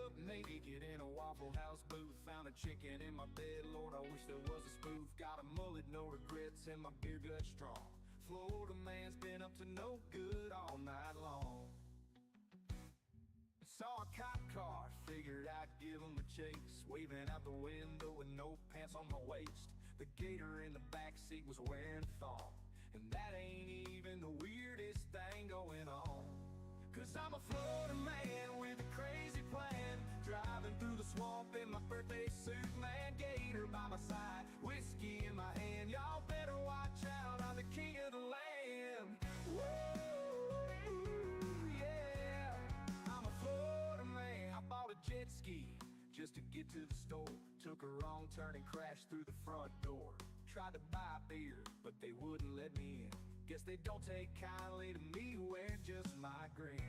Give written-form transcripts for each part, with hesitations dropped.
up, maybe get in a Waffle House booth. Found a chicken in my bed, Lord, I wish there was a spoof. Got a mullet, no regrets, and my beer gut strong. Florida man's been up to no good all night long. Saw a cop car, figured I'd give him a chase. Waving out the window with no pants on my waist. The gator in the backseat was wearing thong. And that ain't even the weirdest thing going on. Cause I'm a Florida man with a crazy plan. Driving through the swamp in my birthday suit, man. Gator by my side, whiskey in my hand. Y'all better watch out, I'm the king of the land. Woo, yeah, I'm a Florida man. I bought a jet ski just to get to the store. Took a wrong turn and crashed through the front door. Tried to buy beer, but they wouldn't let me in. Guess they don't take kindly to me wearing just my grin.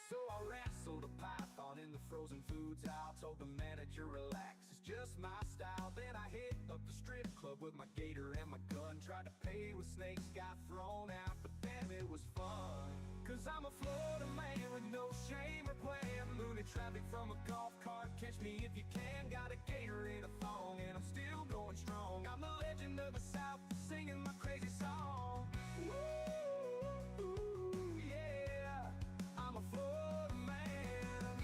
So I wrestled a python in the frozen foods aisle. Told the manager relax, it's just my style. Then I hit up the strip club with my gator and my gun. Tried to pay with snakes, got thrown out, but damn it was fun. Cause I'm a Florida man with no shame or plan. Mooning traffic from a golf cart, catch me if you can. Got a gator in a thong and I'm still going strong. I'm the legend of the South, singing my crazy song. Woo, yeah, I'm a Florida man.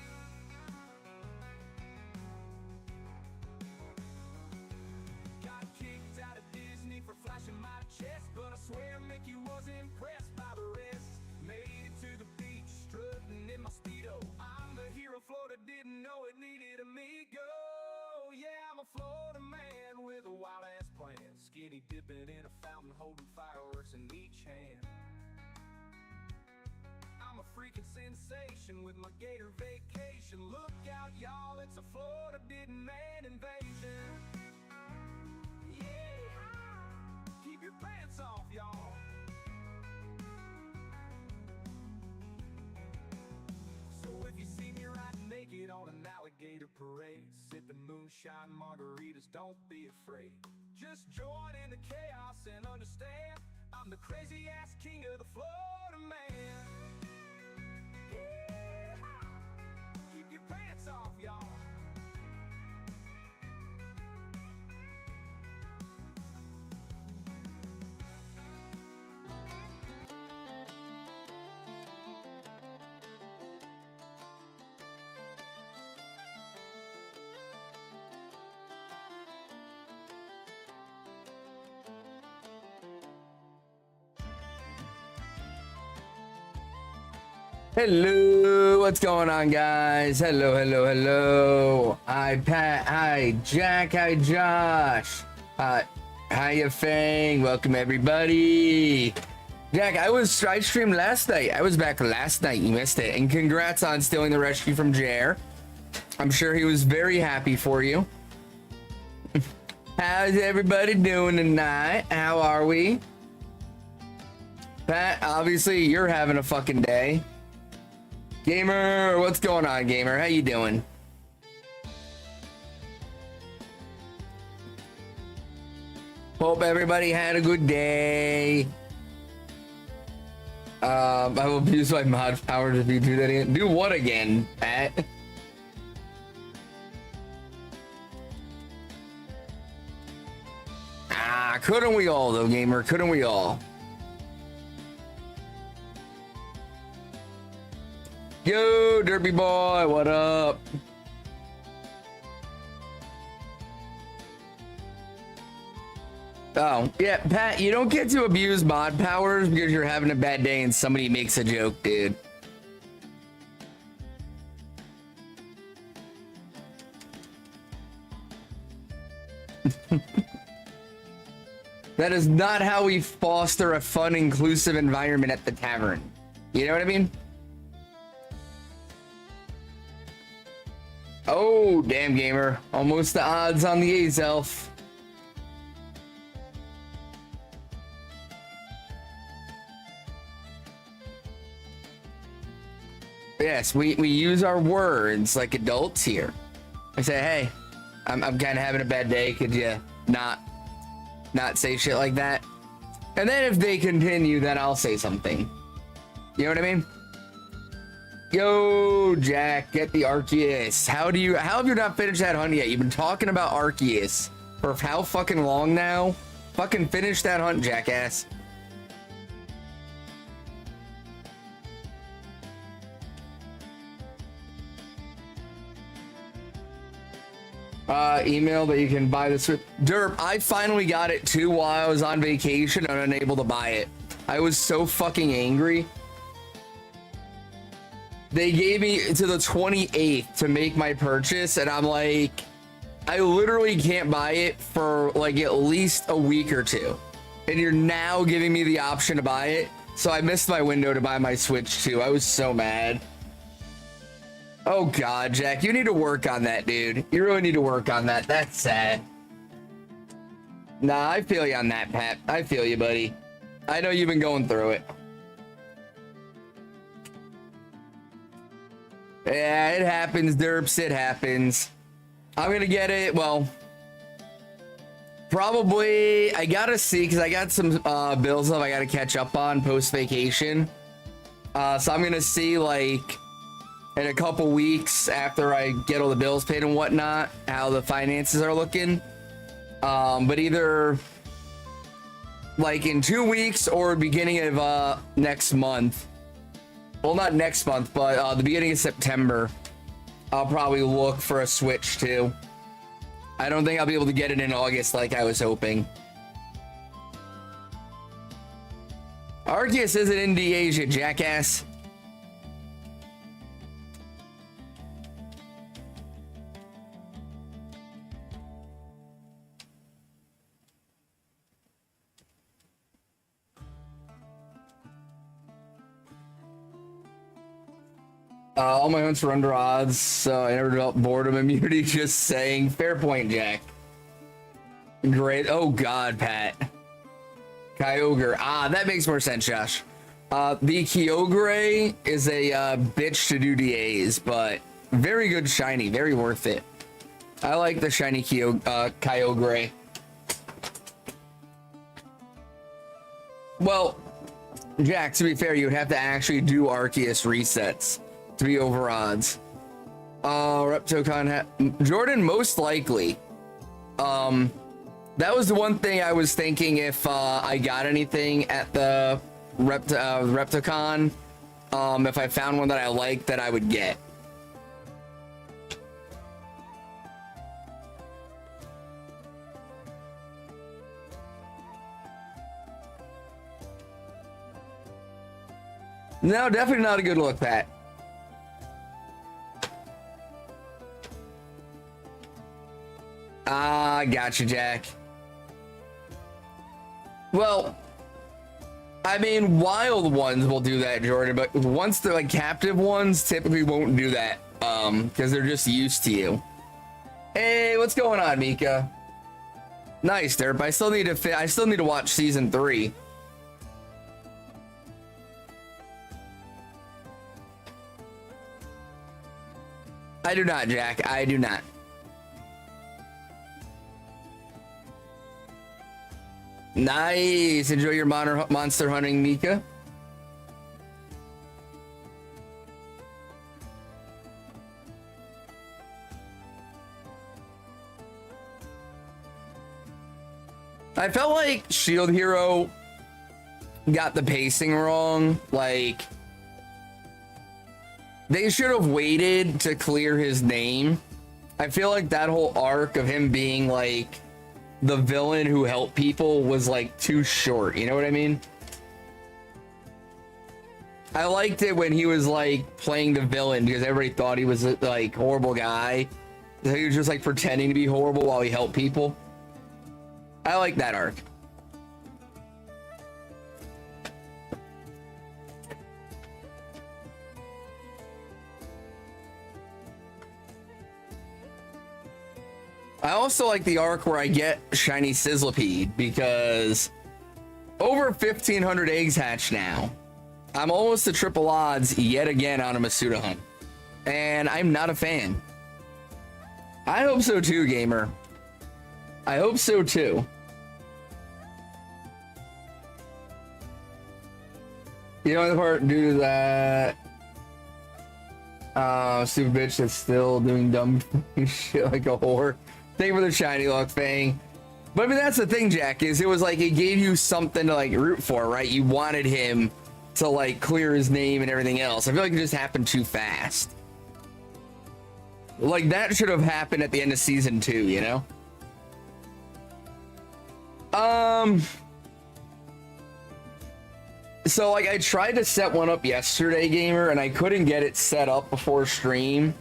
Got kicked out of Disney for flashing my chest, but I swear Mickey was impressed by the rest. Made it to the beach, strutting in my Speedo. I'm the hero Florida didn't know it needed amigo. Yeah, I'm a Florida man with a wild-ass plan. Skinny dipping in a fountain, holding fireworks in each hand. I'm a freaking sensation with my gator vacation. Look out, y'all, it's a Florida didn't man invasion. Yeah, keep your pants off, y'all. So if you see me riding naked on an alligator parade, sipping moonshine margaritas, don't be afraid. Just join in the chaos and understand, I'm the crazy ass king of the Florida man. Yeah. Keep your pants off, y'all. Hello, what's going on, guys? Hello. Hi, Pat. Hi, Jack. Hi, Josh. Hiya, Fang. Welcome, everybody. Jack, I streamed last night. I was back last night. You missed it. And congrats on stealing the rescue from Jer. I'm sure he was very happy for you. How's everybody doing tonight? How are we? Pat, obviously, you're having a fucking day. Gamer, what's going on, Gamer? How you doing? Hope everybody had a good day. I will abuse my mod powers if you do that again. Do what again, Pat? Couldn't we all, though, Gamer? Couldn't we all? Yo, Derpy boy, what up? Oh, yeah, Pat, you don't get to abuse mod powers because you're having a bad day and somebody makes a joke, dude. That is not how we foster a fun, inclusive environment at the tavern. You know what I mean? Oh, damn, Gamer. Almost the odds on the A's elf. Yes, we use our words like adults here. I say, hey, I'm kind of having a bad day. Could you not say shit like that? And then if they continue, then I'll say something. You know what I mean? Yo, Jack, get the Arceus. How have you not finished that hunt yet? You've been talking about Arceus for how fucking long now? Fucking finish that hunt, jackass. Email that you can buy this with. Derp, I finally got it too while I was on vacation and unable to buy it. I was so fucking angry. They gave me to the 28th to make my purchase, and I'm like, I literally can't buy it for like at least a week or two. And you're now giving me the option to buy it. So I missed my window to buy my Switch too. I was so mad. Oh God, Jack, you need to work on that, dude. You really need to work on that. That's sad. Nah, I feel you on that, Pat. I feel you, buddy. I know you've been going through it. Yeah, it happens, Derps. It happens. I'm gonna get it. Well, probably. I gotta see because I got some bills up I gotta catch up on post vacation. So I'm gonna see like in a couple weeks after I get all the bills paid and whatnot how the finances are looking. But either like in 2 weeks or beginning of next month. Well, not next month, but the beginning of September, I'll probably look for a Switch too. I don't think I'll be able to get it in August like I was hoping. Arceus isn't in Asia, jackass. All my hunts were under odds, so I never developed boredom immunity. Just saying. Fair point, Jack. Great. Oh God, Pat. Kyogre. Ah, that makes more sense, Josh. The Kyogre is a bitch to do DAs, but very good shiny. Very worth it. I like the shiny Kyogre. Well, Jack, to be fair, you would have to actually do Arceus resets to be over odds. Reptocon Jordan, most likely. That was the one thing I was thinking if I got anything at the Reptocon, if I found one that I liked that I would get. No, definitely not a good look, Pat. Ah, gotcha, Jack. Well, I mean, wild ones will do that, Jordan, but once they're like captive ones, typically won't do that, because they're just used to you. Hey, what's going on, Mika? Nice, Derp. I still need to watch season 3. I do not, Jack. I do not. Nice. Enjoy your monster hunting, Mika. I felt like Shield Hero got the pacing wrong. Like, they should have waited to clear his name. I feel like that whole arc of him being like the villain who helped people was like too short, you know what I mean? I liked it when he was like playing the villain because everybody thought he was a like horrible guy. So he was just like pretending to be horrible while he helped people. I like that arc. I also like the arc where I get shiny Sizzlipede because over 1,500 eggs hatched now. I'm almost to triple odds yet again on a Masuda hunt. And I'm not a fan. I hope so too, gamer. I hope so too. You know the part due to that. Stupid bitch that's still doing dumb shit like a whore. Thank you for the shiny luck, Fang. But I mean, that's the thing, Jack, is it was like it gave you something to like root for, right? You wanted him to like clear his name and everything else. I feel like it just happened too fast. Like that should have happened at the end of season 2, you know? So like I tried to set one up yesterday, gamer, and I couldn't get it set up before stream.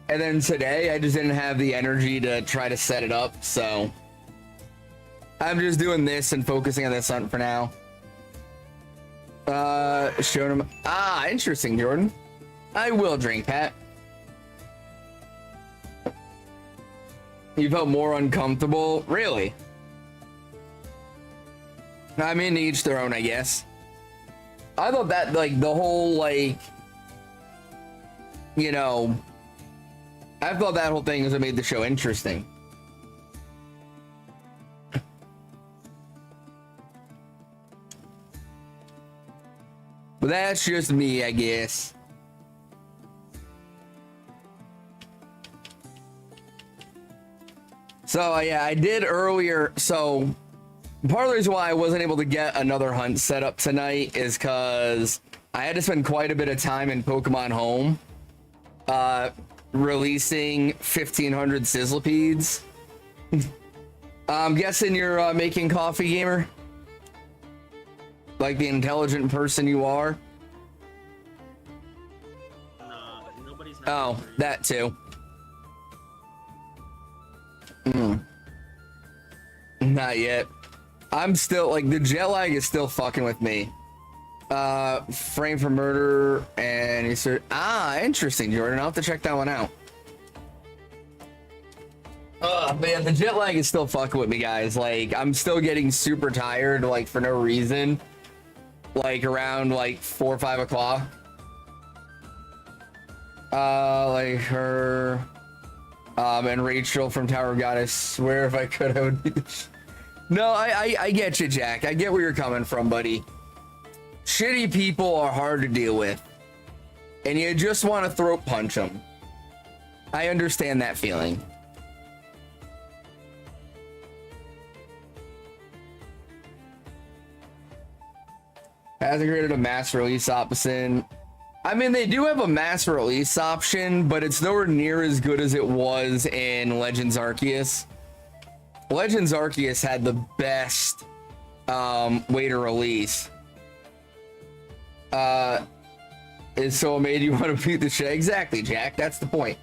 And then today I just didn't have the energy to try to set it up, so I'm just doing this and focusing on this hunt for now. Showing him. Ah, interesting, Jordan. I will drink, Pat. You felt more uncomfortable? Really? I mean, to each their own, I guess. I thought that, like, the whole, like, you know, I thought that whole thing was what made the show interesting. But that's just me, I guess. So, yeah, I did earlier. So, part of the reason why I wasn't able to get another hunt set up tonight is because I had to spend quite a bit of time in Pokemon Home releasing 1,500 Sizzlipedes. I'm guessing you're making coffee, gamer? Like the intelligent person you are? Nobody's Oh, that too. Not yet. I'm still, like, the jet lag is still fucking with me. Frame for murder, and he said, interesting, Jordan. I'll have to check that one out. Man, the jet lag is still fucking with me, guys. Like, I'm still getting super tired, like, for no reason. Like, around, like, 4 or 5 o'clock. Like, her... and Rachel from Tower of God, I swear if I could, I would be the... No, I get you, Jack. I get where you're coming from, buddy. Shitty people are hard to deal with. And you just want to throat punch them. I understand that feeling. Hasn't created a mass release option. I mean, they do have a mass release option, but it's nowhere near as good as it was in Legends Arceus. Legends Arceus had the best way to release. Is so it made you want to beat the shit. Exactly, Jack. That's the point.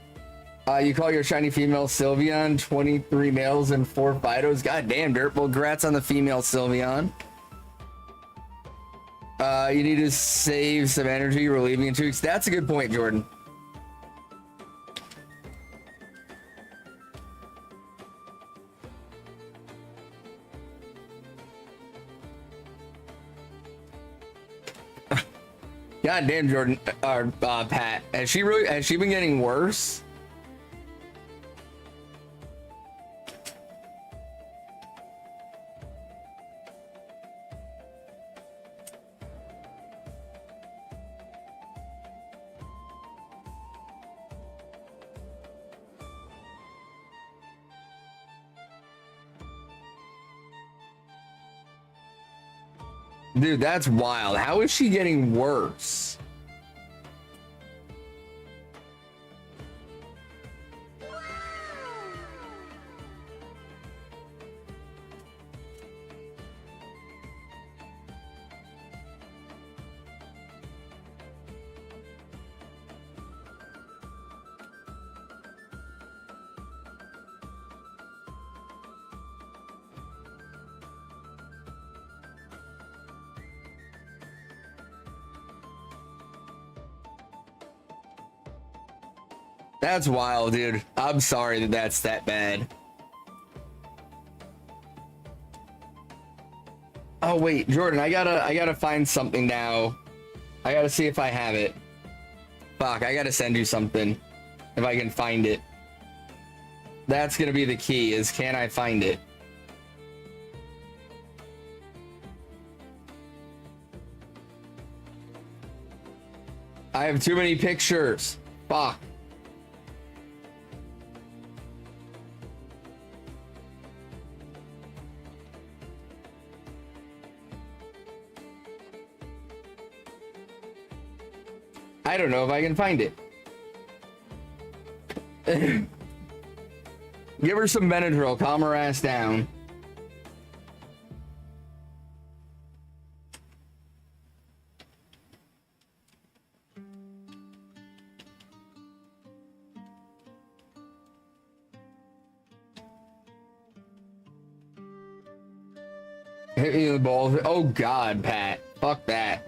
You call your shiny female Sylveon, 23 males and 4 Fidos. God damn, Dirt. Well, congrats on the female Sylveon. You need to save some energy relieving in 2 weeks. That's a good point, Jordan. God damn, Jordan, or Pat, has she been getting worse? Dude, that's wild. How is she getting worse? That's wild, dude. I'm sorry that that's that bad. Oh wait, Jordan, I gotta find something now. I gotta see if I have it. Fuck, I gotta send you something if I can find it. That's gonna be the key, is can I find it? I have too many pictures. Fuck. I don't know if I can find it. Give her some Benadryl, calm her ass down. Hit me in the balls. Oh God, Pat. Fuck that.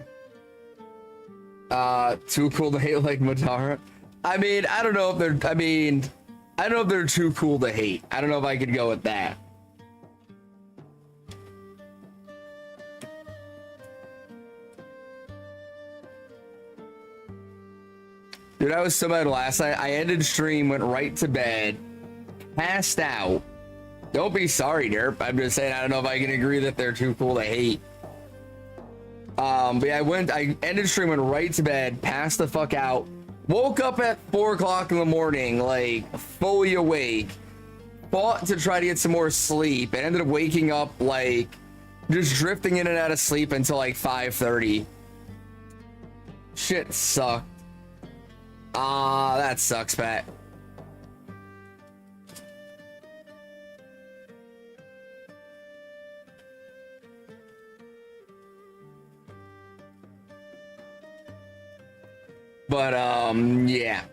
Too cool to hate like Matara. I mean, I don't know if they're, I don't know if they're too cool to hate. I don't know if I could go with that. Dude, I was so mad last night. I ended stream, went right to bed, passed out. Don't be sorry, Derp. I'm just saying, I don't know if I can agree that they're too cool to hate. But yeah, I ended stream, went right to bed, passed the fuck out, woke up at 4 o'clock in the morning, like fully awake, fought to try to get some more sleep, and ended up waking up like just drifting in and out of sleep until like 5:30. Shit sucked. Ah, that sucks, Pat. But yeah,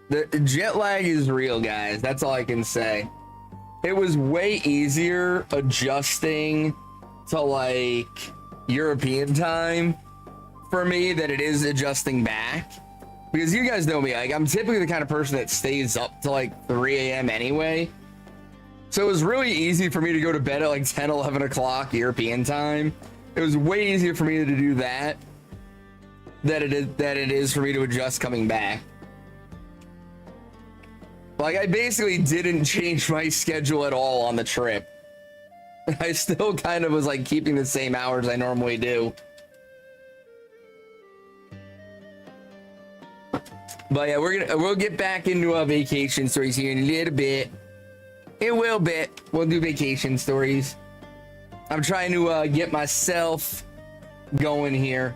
the jet lag is real, guys. That's all I can say. It was way easier adjusting to like European time for me than it is adjusting back, because you guys know me, like I'm typically the kind of person that stays up to like 3 a.m. anyway. So it was really easy for me to go to bed at like 10, 11 o'clock European time. It was way easier for me to do that than it is for me to adjust coming back. Like I basically didn't change my schedule at all on the trip. I still kind of was like keeping the same hours I normally do. But yeah, we'll get back into vacation stories here in a little bit. We'll do vacation stories. I'm trying to get myself going here.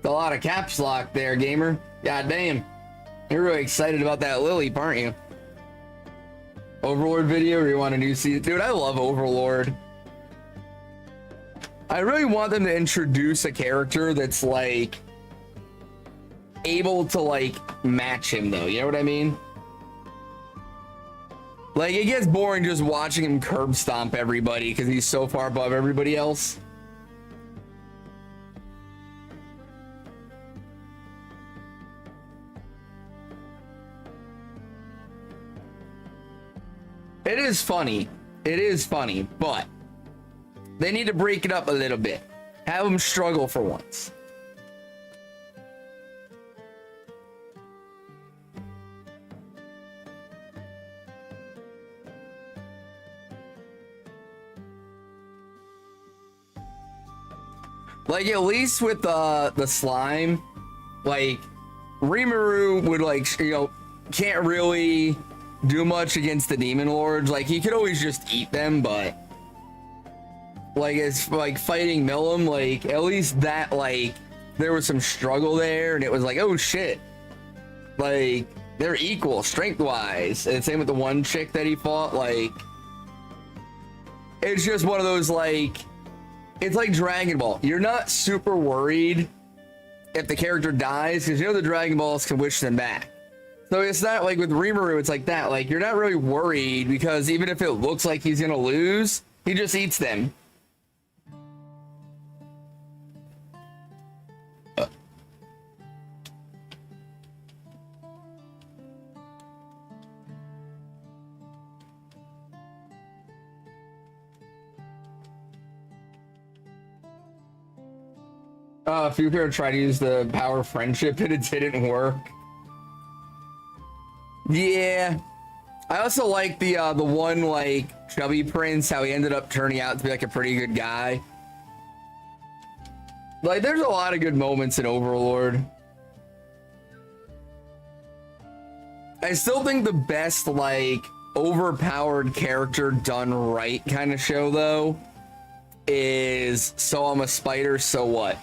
A lot of caps lock there, gamer. God damn. You're really excited about that Lily, aren't you? Overlord video, or you want a new season? Dude, I love Overlord. I really want them to introduce a character that's like able to like match him though, you know what I mean? Like it gets boring just watching him curb stomp everybody because he's so far above everybody else. It is funny. It is funny, but they need to break it up a little bit. Have them struggle for once. Like at least with the slime, like Rimuru would like, you know, can't really do much against the demon lords. Like he could always just eat them, but like it's like fighting Millum, like at least that like there was some struggle there, and it was like, oh shit, like they're equal strength wise. And same with the one chick that he fought. Like it's just one of those, like it's like Dragon Ball. You're not super worried if the character dies because you know the Dragon Balls can wish them back. So it's not like with Rimuru, it's like that. Like you're not really worried because even if it looks like he's gonna lose, he just eats them. Fuka tried to use the power of friendship and it didn't work. Yeah, I also like the one like chubby prince, how he ended up turning out to be like a pretty good guy. Like there's a lot of good moments in Overlord. I still think the best, like, overpowered character done right kind of show, though, is So I'm a Spider, So What?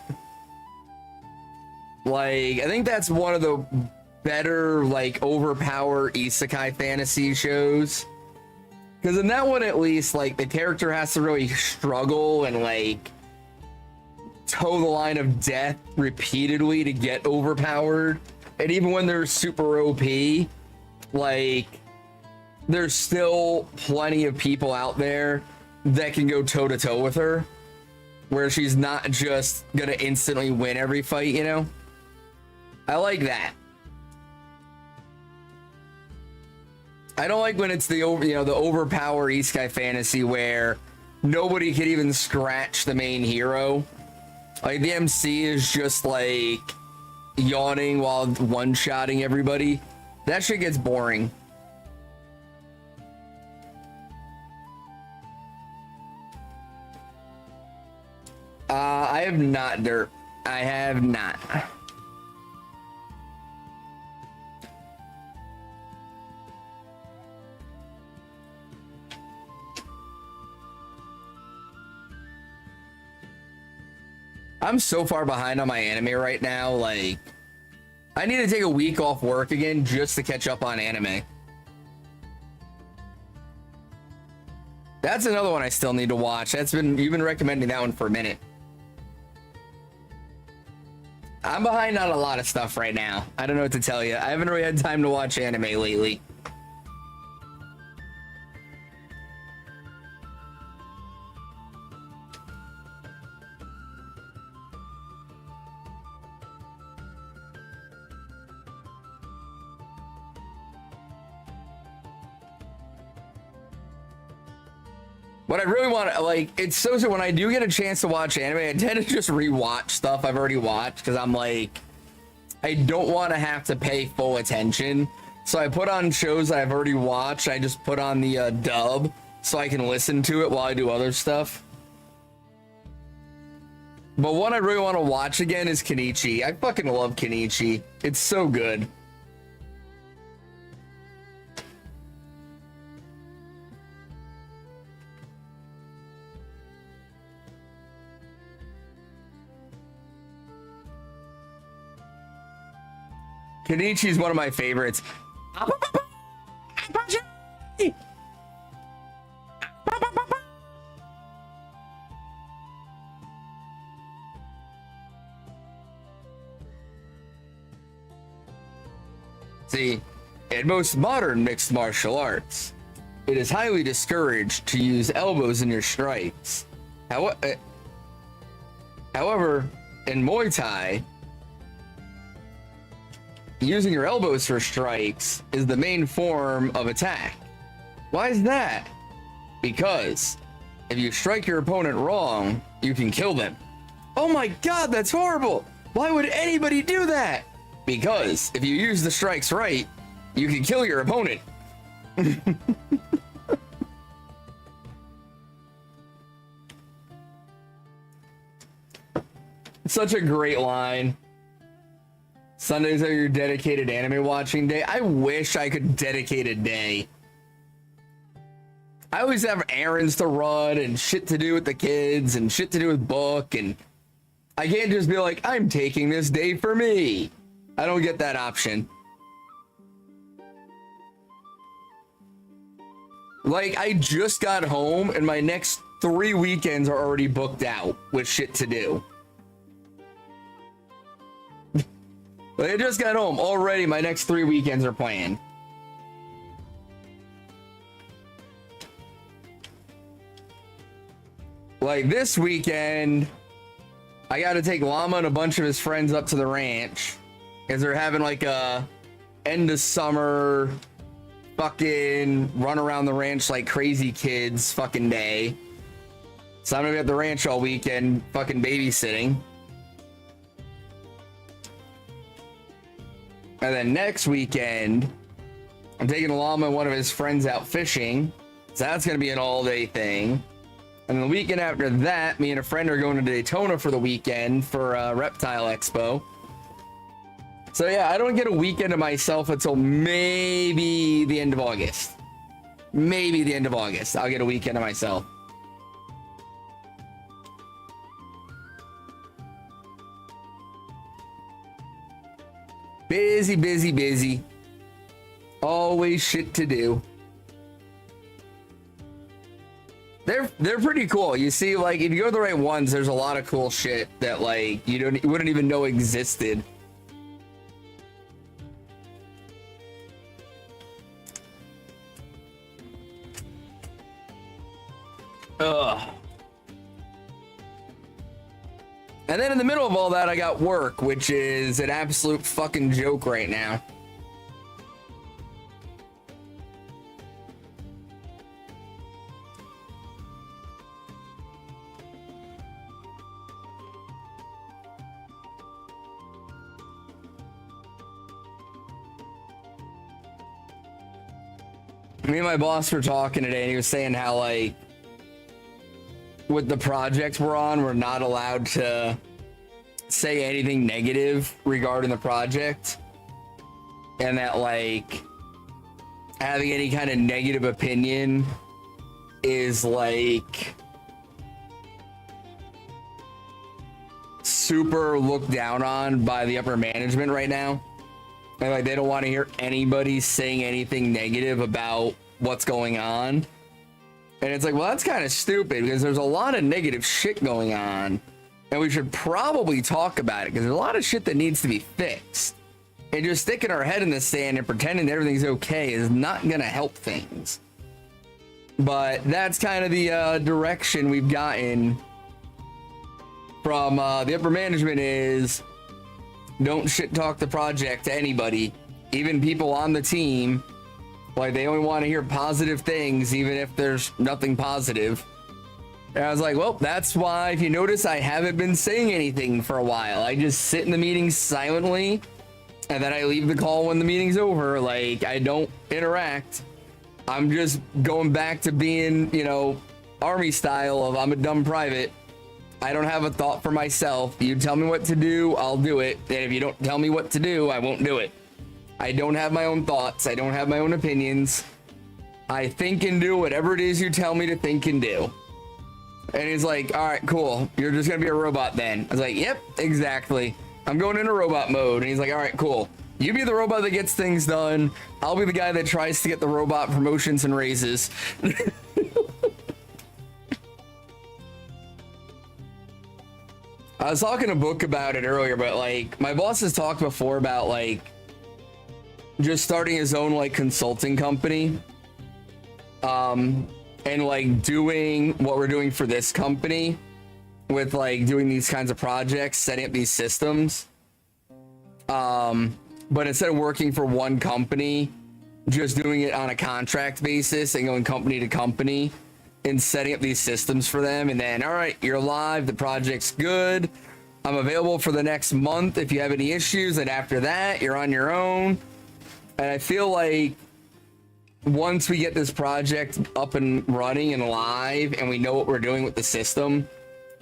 Like, I think that's one of the better, like, overpowered isekai fantasy shows. Because in that one, at least, like, the character has to really struggle and, like, toe the line of death repeatedly to get overpowered. And even when they're super OP, like, there's still plenty of people out there that can go toe to toe with her, where she's not just gonna instantly win every fight, you know? I like that. I don't like when it's the the overpowered isekai fantasy where nobody can even scratch the main hero. Like, the MC is just like yawning while one-shotting everybody. That shit gets boring. I have not, Dirt. I have not. I'm so far behind on my anime right now, like, I need to take a week off work again just to catch up on anime. That's another one I still need to watch. You've been recommending that one for a minute. I'm behind on a lot of stuff right now. I don't know what to tell you. I haven't really had time to watch anime lately. What I really want, like, it's so when I do get a chance to watch anime, I tend to just rewatch stuff I've already watched because I'm like, I don't want to have to pay full attention. So I put on shows that I've already watched. I just put on the dub so I can listen to it while I do other stuff. But one I really want to watch again is Kenichi. I fucking love Kenichi. It's so good. Kenichi is one of my favorites. See, in most modern mixed martial arts, it is highly discouraged to use elbows in your strikes. However, in Muay Thai, using your elbows for strikes is the main form of attack. Why is that? Because if you strike your opponent wrong, you can kill them. Oh my god, that's horrible! Why would anybody do that? Because if you use the strikes right, you can kill your opponent. Such a great line. Sundays are your dedicated anime watching day. I wish I could dedicate a day. I always have errands to run and shit to do with the kids and shit to do with book, and I can't just be like, I'm taking this day for me. I don't get that option. Like, I just got home and my next 3 weekends are already booked out with shit to do. Like, I just got home. Already my next 3 weekends are planned. Like, this weekend, I got to take Llama and a bunch of his friends up to the ranch because they're having like a end of summer fucking run around the ranch like crazy kids fucking day. So I'm gonna be at the ranch all weekend fucking babysitting. And then next weekend, I'm taking Llama and one of his friends out fishing. So that's going to be an all-day thing. And the weekend after that, me and a friend are going to Daytona for the weekend for Reptile Expo. So yeah, I don't get a weekend to myself until maybe the end of August. Maybe the end of August. I'll get a weekend to myself. Busy, busy, busy. Always shit to do. They're pretty cool. You see, like, if you go to the right ones, there's a lot of cool shit that, like, you wouldn't even know existed. Ugh. And then in the middle of all that, I got work, which is an absolute fucking joke right now. Me and my boss were talking today, and he was saying how, like, with the projects we're on, we're not allowed to say anything negative regarding the project. And that, like, having any kind of negative opinion is, like, super looked down on by the upper management right now. And, like, they don't want to hear anybody saying anything negative about what's going on. And it's like, well, that's kind of stupid because there's a lot of negative shit going on. And we should probably talk about it because there's a lot of shit that needs to be fixed. And just sticking our head in the sand and pretending that everything's okay is not going to help things. But that's kind of the direction we've gotten from the upper management is don't shit talk the project to anybody, even people on the team. Like, they only want to hear positive things, even if there's nothing positive. And I was like, well, that's why, if you notice, I haven't been saying anything for a while. I just sit in the meetings silently, and then I leave the call when the meeting's over. Like, I don't interact. I'm just going back to being, you know, Army style of I'm a dumb private. I don't have a thought for myself. You tell me what to do, I'll do it. And if you don't tell me what to do, I won't do it. I don't have my own thoughts. I don't have my own opinions. I think and do whatever it is you tell me to think and do. And he's like, all right, cool. You're just going to be a robot then. I was like, yep, exactly. I'm going into robot mode. And he's like, all right, cool. You be the robot that gets things done. I'll be the guy that tries to get the robot promotions and raises. I was talking a book about it earlier, but, like, my boss has talked before about, like, just starting his own, like, consulting company. And, like, doing what we're doing for this company with, like, doing these kinds of projects, setting up these systems. But instead of working for one company, just doing it on a contract basis and going company to company and setting up these systems for them. And then, all right, you're live. The project's good. I'm available for the next month if you have any issues. And after that, you're on your own. And I feel like once we get this project up and running and live and we know what we're doing with the system,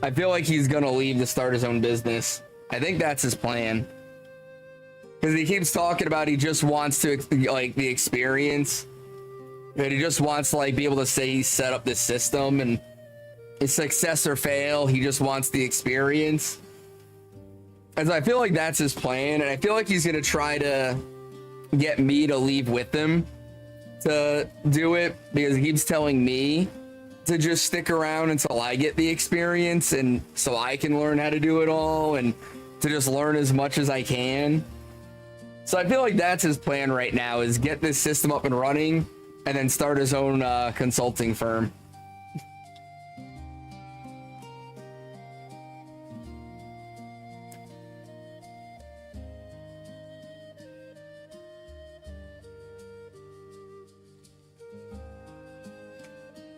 I feel like he's going to leave to start his own business. I think that's his plan. Because he keeps talking about he just wants to, like, the experience. And he just wants to, like, be able to say he set up this system and it's success or fail. He just wants the experience. And so I feel like that's his plan. And I feel like he's going to try to get me to leave with him to do it, because he keeps telling me to just stick around until I get the experience and so I can learn how to do it all and to just learn as much as I can. So I feel like that's his plan right now, is get this system up and running and then start his own consulting firm.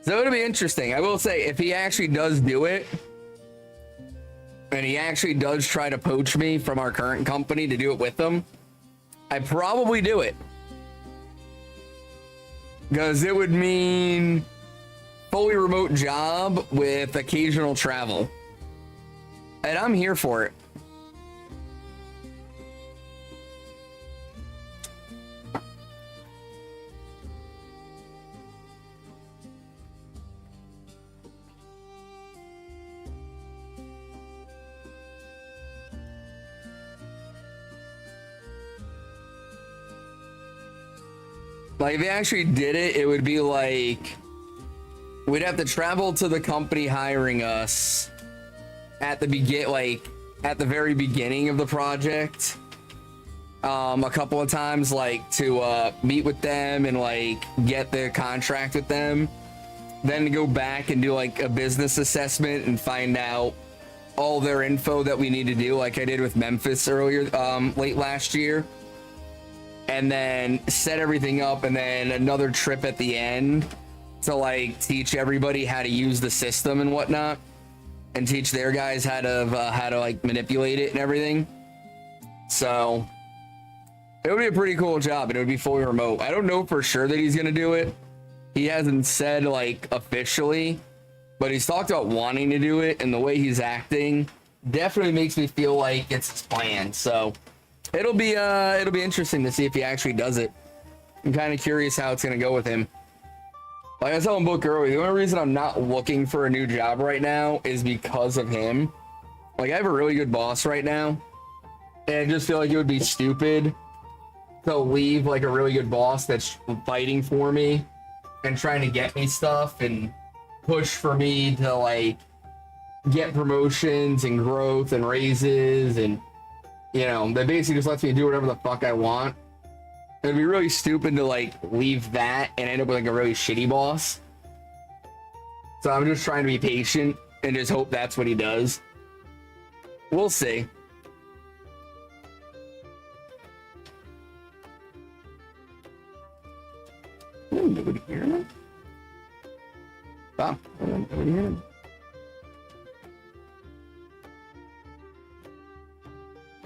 So it'll be interesting. I will say, if he actually does do it, and he actually does try to poach me from our current company to do it with him, I'd probably do it. Because it would mean fully remote job with occasional travel. And I'm here for it. Like if he actually did it, it would be like we'd have to travel to the company hiring us at the at the very beginning of the project. A couple of times, like to meet with them and like get the contract with them, then go back and do like a business assessment and find out all their info that we need to do, like I did with Memphis earlier, late last year, and then set everything up, and then another trip at the end to like teach everybody how to use the system and whatnot, and teach their guys how to like manipulate it and everything. So it would be a pretty cool job, and it would be fully remote. I don't know for sure that he's gonna do it. He hasn't said like officially, but he's talked about wanting to do it, and the way he's acting definitely makes me feel like it's his plan. So it'll be interesting to see if he actually does it. I'm kind of curious how it's gonna go with him. Like I was telling Book earlier, the only reason I'm not looking for a new job right now is because of him. Like I have a really good boss right now, and I just feel like it would be stupid to leave like a really good boss that's fighting for me and trying to get me stuff and push for me to like get promotions and growth and raises, and you know, that basically just lets me do whatever the fuck I want. It'd be really stupid to like leave that and end up with like a really shitty boss. So I'm just trying to be patient and just hope that's what he does. We'll see. Nobody hear me? Wow, nobody hear me.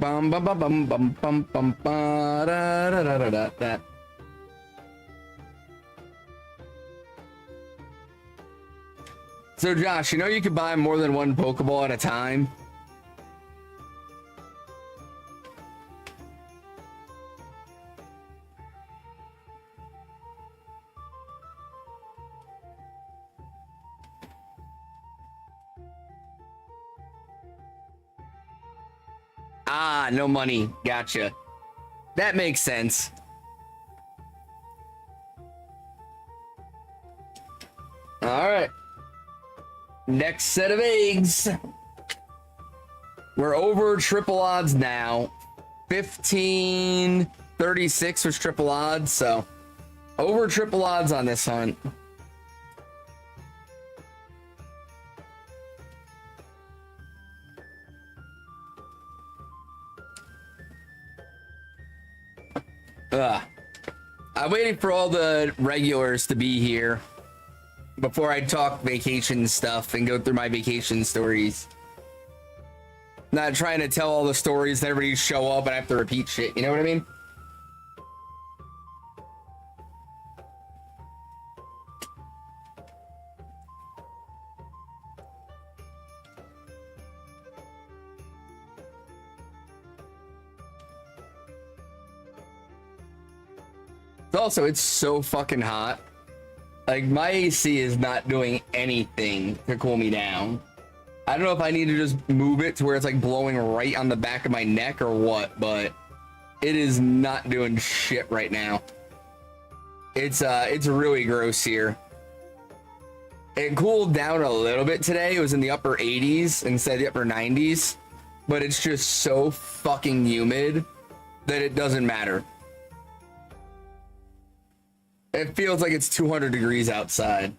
Bum bum bum bum bum bum bum ba da da da da da da. So Josh, you know you can buy more than one Pokeball at a time? Ah, no money. Gotcha. That makes sense. All right. Next set of eggs. We're over triple odds now. 1536 was triple odds, so over triple odds on this hunt. I'm waiting for all the regulars to be here before I talk vacation stuff and go through my vacation stories. Not trying to tell all the stories that everybody show up and I have to repeat shit, you know what I mean? Also, it's so fucking hot. Like, my AC is not doing anything to cool me down. I don't know if I need to just move it to where it's like blowing right on the back of my neck or what, but it is not doing shit right now. It's really gross here. It cooled down a little bit today. It was in the upper 80s instead of the upper 90s, but it's just so fucking humid that it doesn't matter. It feels like it's 200 degrees outside.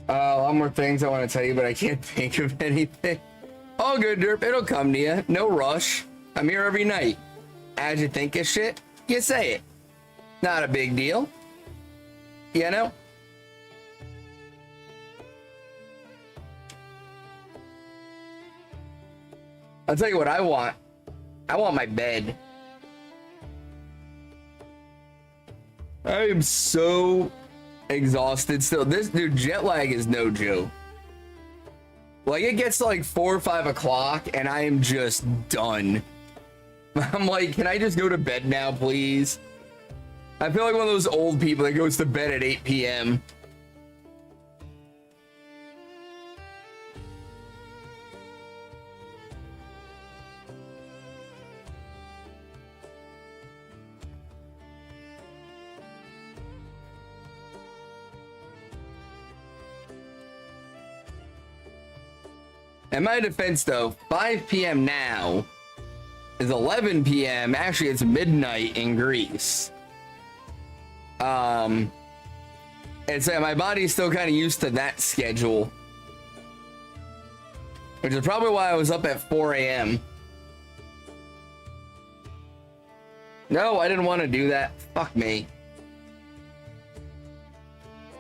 A lot more things I want to tell you, but I can't think of anything. All good, Derp. It'll come to you. No rush. I'm here every night. As you think of shit, you say it. Not a big deal. You know? I'll tell you what I want. I want my bed. I am so exhausted still. This dude, jet lag is no joke. Like, it gets to like 4 or 5 o'clock and I am just done. I'm like, can I just go to bed now, please? I feel like one of those old people that goes to bed at 8 p.m. In my defense, though, 5 p.m. now is 11 p.m. Actually, it's midnight in Greece. And so my body's still kind of used to that schedule, which is probably why I was up at 4 a.m. No, I didn't want to do that. Fuck me.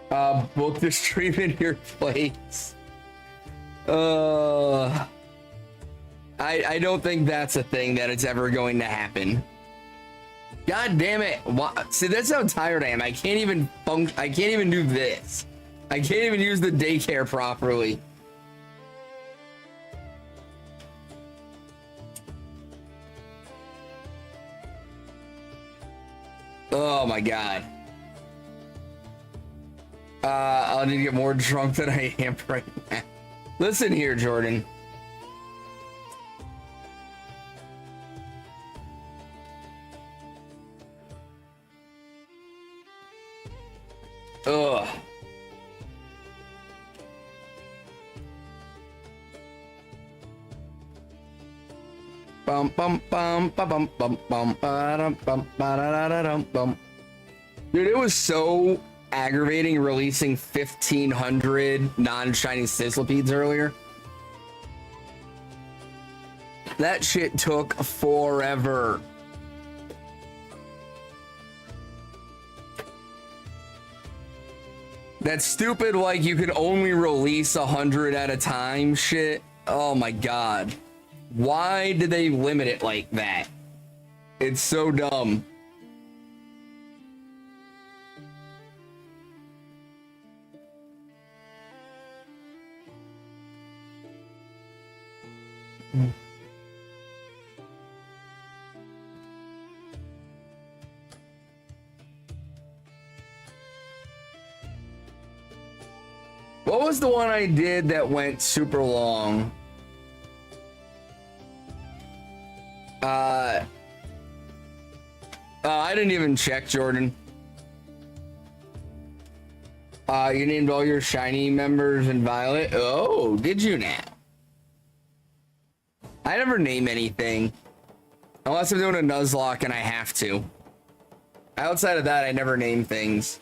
Book the stream in your place. I don't think that's a thing that it's ever going to happen. God damn it. See, that's how tired I am. I can't even I can't even do this. I can't even use the daycare properly. Oh my God. I'll need to get more drunk than I am right now. Listen here, Jordan. Ugh. Bum bum bum bum bum bum bum bum bum. Dude, it was so aggravating releasing 1,500 non-shiny Sizzlipedes earlier. That shit took forever. That stupid, like, you could only release 100 at a time shit. Oh my God. Why did they limit it like that? It's so dumb. What was the one I did that went super long? I didn't even check, Jordan. You named all your shiny members in Violet. Oh, did you now? I never name anything. Unless I'm doing a Nuzlocke and I have to. Outside of that, I never name things.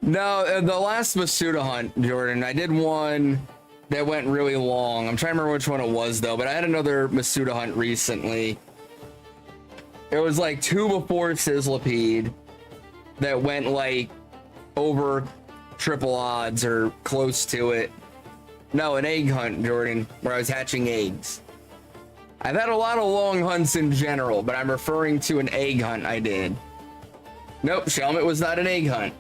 No, the last Masuda hunt, Jordan, I did one that went really long. I'm trying to remember which one it was, though, but I had another Masuda hunt recently. It was like 2 before Sizzlipede that went like over triple odds or close to it. No, an egg hunt, Jordan, where I was hatching eggs. I've had a lot of long hunts in general, but I'm referring to an egg hunt I did. Nope, Shelmet was not an egg hunt.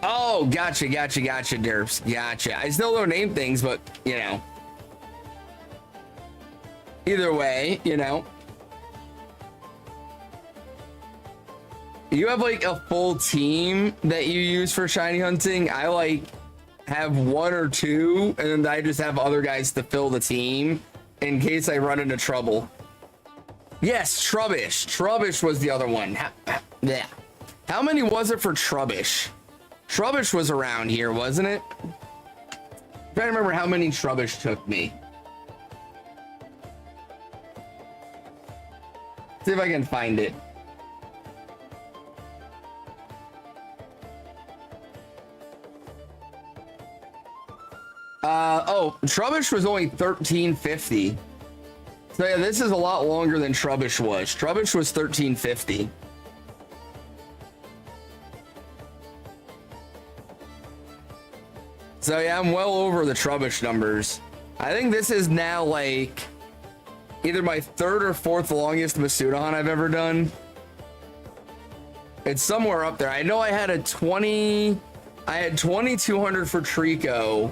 Oh, gotcha, Derps. Gotcha. I still don't name things, but, you know. Either way, you know. You have, like, a full team that you use for shiny hunting. I, like, have 1 or 2, and then I just have other guys to fill the team in case I run into trouble. Yes, Trubbish. Trubbish was the other one. Yeah. How many was it for Trubbish? Trubbish was around here, wasn't it? I'm trying to remember how many Trubbish took me. See if I can find it. Oh, Trubbish was only 1350. So yeah, this is a lot longer than Trubbish was. Trubbish was 1350. So yeah, I'm well over the Trubbish numbers. I think this is now like either my third or fourth longest Masuda hunt I've ever done. It's somewhere up there. I know I had 2200 for Trico,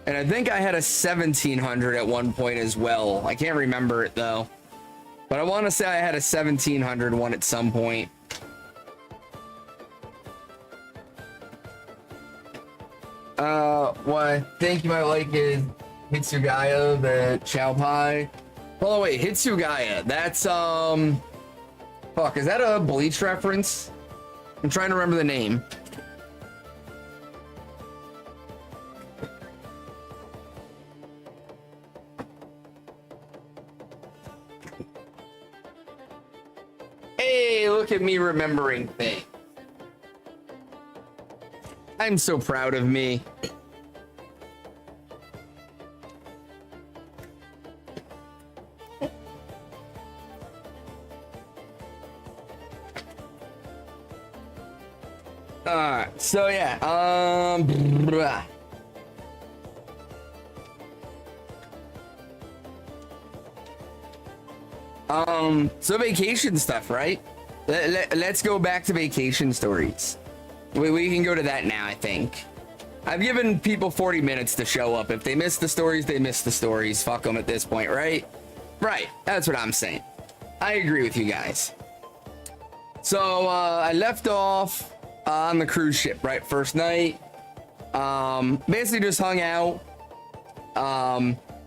and I think I had a 1700 at one point as well. I can't remember it though, but I want to say I had a 1700 one at some point. What I think you might like is Hitsugaya, the Chow Pai. Oh wait, Hitsugaya, that's fuck, is that a Bleach reference? I'm trying to remember the name. Hey, look at me remembering things. I'm so proud of me. So yeah, so vacation stuff, right? Let's go back to vacation stories. We can go to that now, I think. I've given people 40 minutes to show up. If they miss the stories, they miss the stories. Fuck them at this point, right? Right, that's what I'm saying. I agree with you guys. So I left off on the cruise ship, right? First night. Basically just hung out.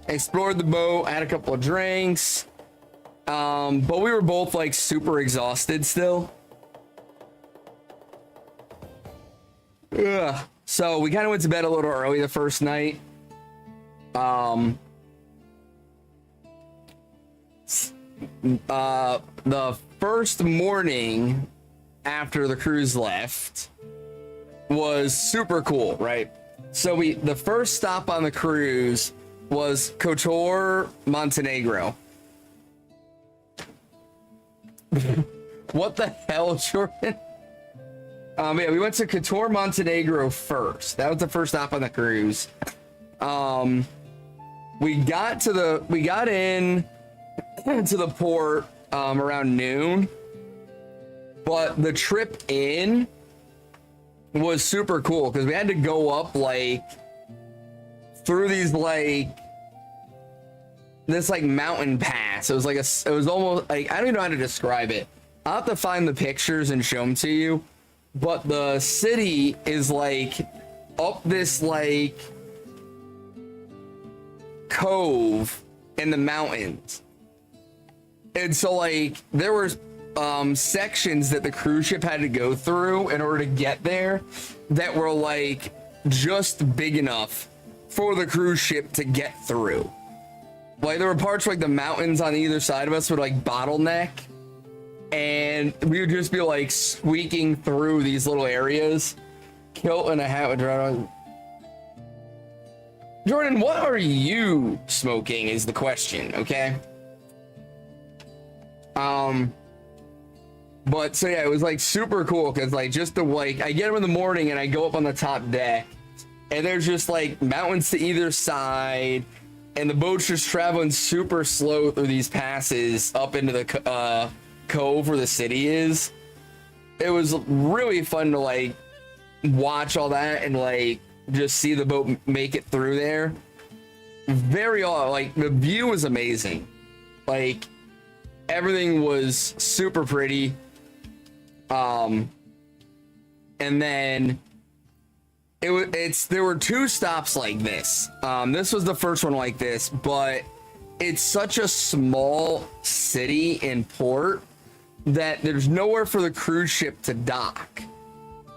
Explored the boat, had a couple of drinks. But we were both like super exhausted still. Ugh. So we kind of went to bed a little early the first night. The first morning after the cruise left was super cool, right? So the first stop on the cruise was Kotor, Montenegro. What the hell, Jordan? Yeah, we went to Kotor, Montenegro first. That was the first stop on the cruise. We got in to the port around noon, but the trip in was super cool because we had to go up like through these this mountain pass. It was it was almost like, I don't even know how to describe it. I'll have to find the pictures and show them to you. But the city is up this cove in the mountains. And so there were sections that the cruise ship had to go through in order to get there that were just big enough for the cruise ship to get through. There were parts where the mountains on either side of us would bottleneck, and we would just be squeaking through these little areas. Kilt and a hat would drive on. Jordan, what are you smoking is the question, okay? But so yeah, it was super cool because just the I get up in the morning and I go up on the top deck and there's just mountains to either side, and the boat's just traveling super slow through these passes up into the cove where the city is. It was really fun to watch all that and just see the boat make it through there. Very the view was amazing. Everything was super pretty. And then there were two stops like this. This was the first one like this, but it's such a small city and port that there's nowhere for the cruise ship to dock.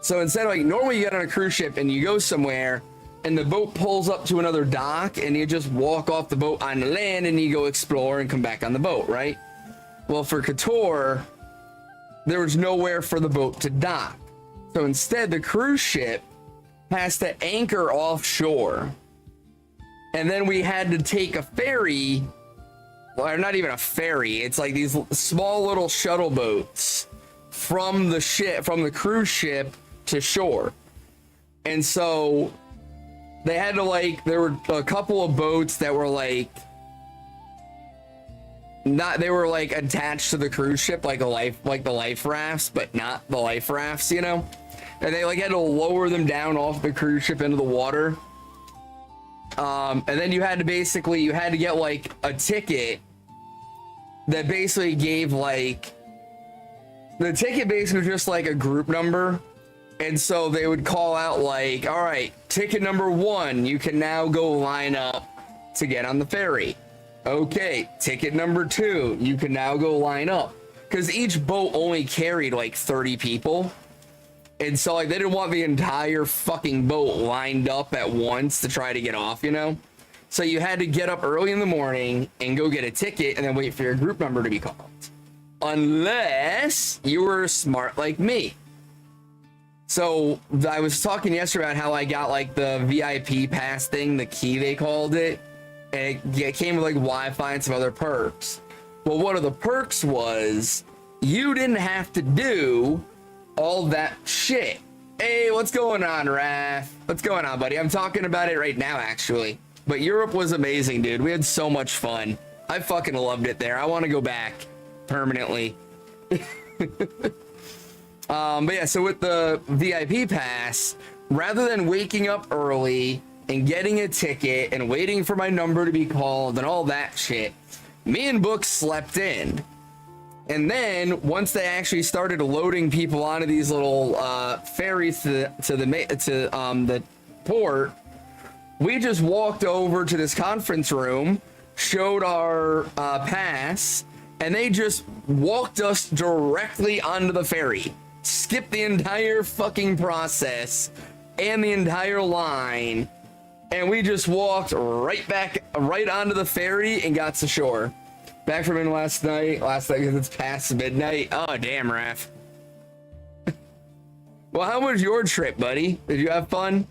So instead of normally you get on a cruise ship and you go somewhere and the boat pulls up to another dock and you just walk off the boat on the land and you go explore and come back on the boat, right? Well, for Kotor, there was nowhere for the boat to dock. So instead, the cruise ship has to anchor offshore. And then we had to take a ferry, or not even a ferry, it's these small little shuttle boats from the cruise ship to shore. And so they had to there were a couple of boats that were not, they were like attached to the cruise ship, like the life rafts, but not the life rafts, you know? And they like had to lower them down off the cruise ship into the water. And then you had to get like a ticket that basically gave like, the ticket basically was just like a group number. And so they would call out like, all right, ticket number 1, you can now go line up to get on the ferry. Okay, ticket number 2, you can now go line up. Because each boat only carried like 30 people. And so like they didn't want the entire fucking boat lined up at once to try to get off, you know? So you had to get up early in the morning and go get a ticket and then wait for your group number to be called. Unless you were smart like me. So I was talking yesterday about how I got like the VIP pass thing, the key they called it, and it came with like Wi-Fi and some other perks. Well, one of the perks was you didn't have to do all that shit. Hey, what's going on, Raph? What's going on, buddy? I'm talking about it right now, actually. But Europe was amazing, dude. We had so much fun. I fucking loved it there. I want to go back permanently. But yeah, so with the VIP pass, rather than waking up early and getting a ticket and waiting for my number to be called and all that shit, me and Book slept in. And then once they actually started loading people onto these little ferries to the port, we just walked over to this conference room, showed our pass, and they just walked us directly onto the ferry. Skipped the entire fucking process and the entire line, and we just walked right onto the ferry and got to shore. Back from in last night because it's past midnight. Oh damn, Raph. Well, how was your trip, buddy? Did you have fun?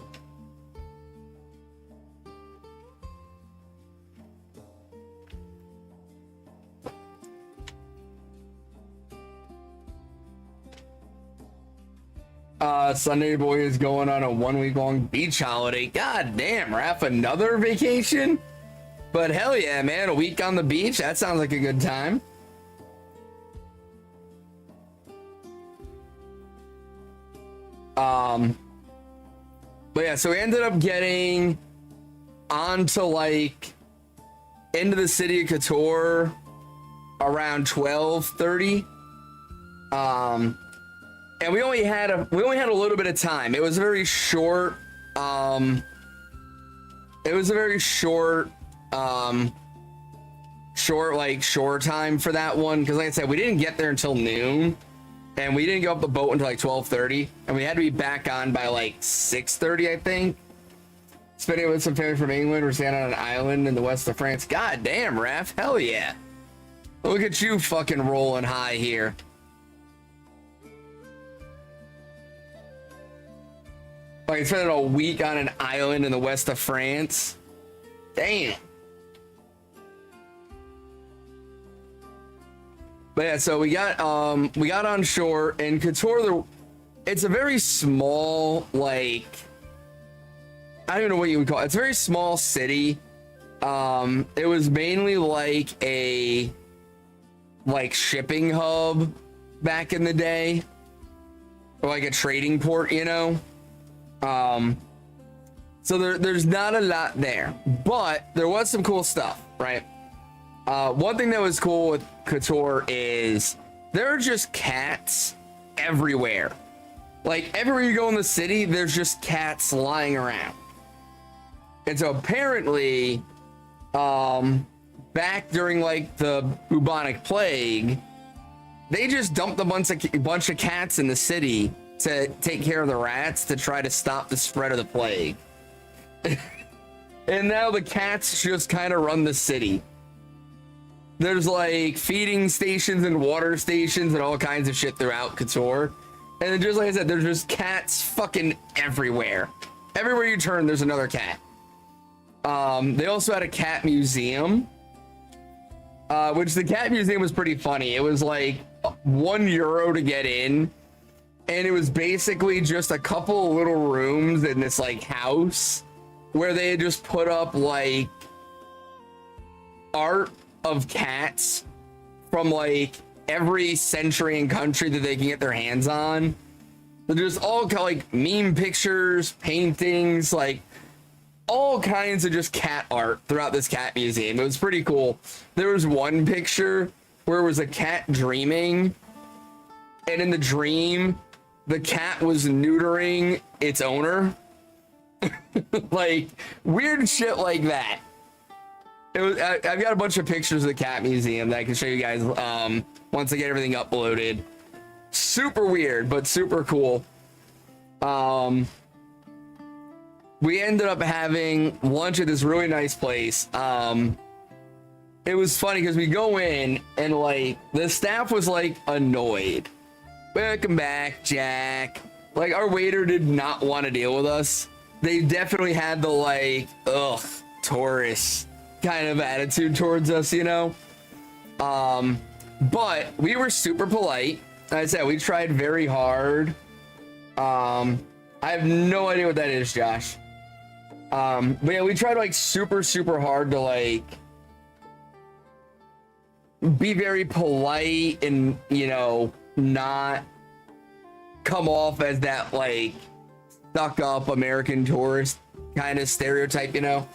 Sunday boy is going on a 1-week-long beach holiday. God damn, Raph, another vacation? But hell yeah, man, a week on the beach? That sounds like a good time. But yeah, so we ended up getting onto like into the city of Couture around 12:30. And we only had a little bit of time. It was a very short shore time for that one, because like I said, we didn't get there until noon, and we didn't go up the boat until like 12:30, and we had to be back on by like 6:30, I think. Spending it with some family from England. We're staying on an island in the west of France. God damn, Raph, hell yeah. Look at you fucking rolling high here. Like, spending a week on an island in the west of France. Damn. But yeah, so we got on shore in Couture. It's a very small, like, I don't even know what you would call it. It's a very small city. It was mainly like a shipping hub back in the day, or like a trading port, you know. So there's not a lot there, but there was some cool stuff, right? One thing that was cool with Couture is there are just cats everywhere. Like, everywhere you go in the city, there's just cats lying around. And so apparently, back during like the bubonic plague, they just dumped a bunch of cats in the city to take care of the rats to try to stop the spread of the plague. And now the cats just kind of run the city. There's like feeding stations and water stations and all kinds of shit throughout Couture. And then, just like I said, there's just cats fucking everywhere. Everywhere you turn, there's another cat. They also had a cat museum, which the cat museum was pretty funny. It was like €1 to get in. And it was basically just a couple of little rooms in this like house where they had just put up like art of cats from like every century and country that they can get their hands on. So there's all kind of like meme pictures, paintings, like all kinds of just cat art throughout this cat museum. It was pretty cool. There was one picture where it was a cat dreaming, and in the dream, the cat was neutering its owner. Like weird shit like that. It was, I've got a bunch of pictures of the cat museum that I can show you guys once I get everything uploaded. Super weird, but super cool. We ended up having lunch at this really nice place. It was funny because we go in and like the staff was like annoyed. Welcome back, Jack. Like our waiter did not want to deal with us. They definitely had the like, ugh, tourists kind of attitude towards us, you know? But we were super polite. Like I said, we tried very hard. I have no idea what that is, Josh. But yeah, we tried like super hard to like be very polite and, you know, not come off as that like stuck up American tourist kind of stereotype, you know?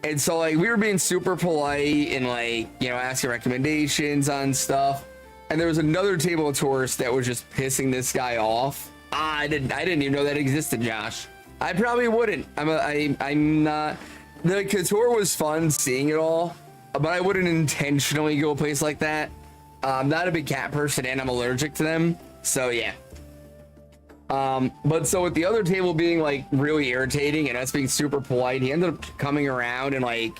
And so like we were being super polite and like, you know, asking recommendations on stuff. And there was another table of tourists that was just pissing this guy off. I didn't even know that existed, Josh. I probably wouldn't. I'm not. The tour was fun seeing it all, but I wouldn't intentionally go a place like that. I'm not a big cat person and I'm allergic to them. So yeah. But so with the other table being like really irritating and us being super polite, he ended up coming around and like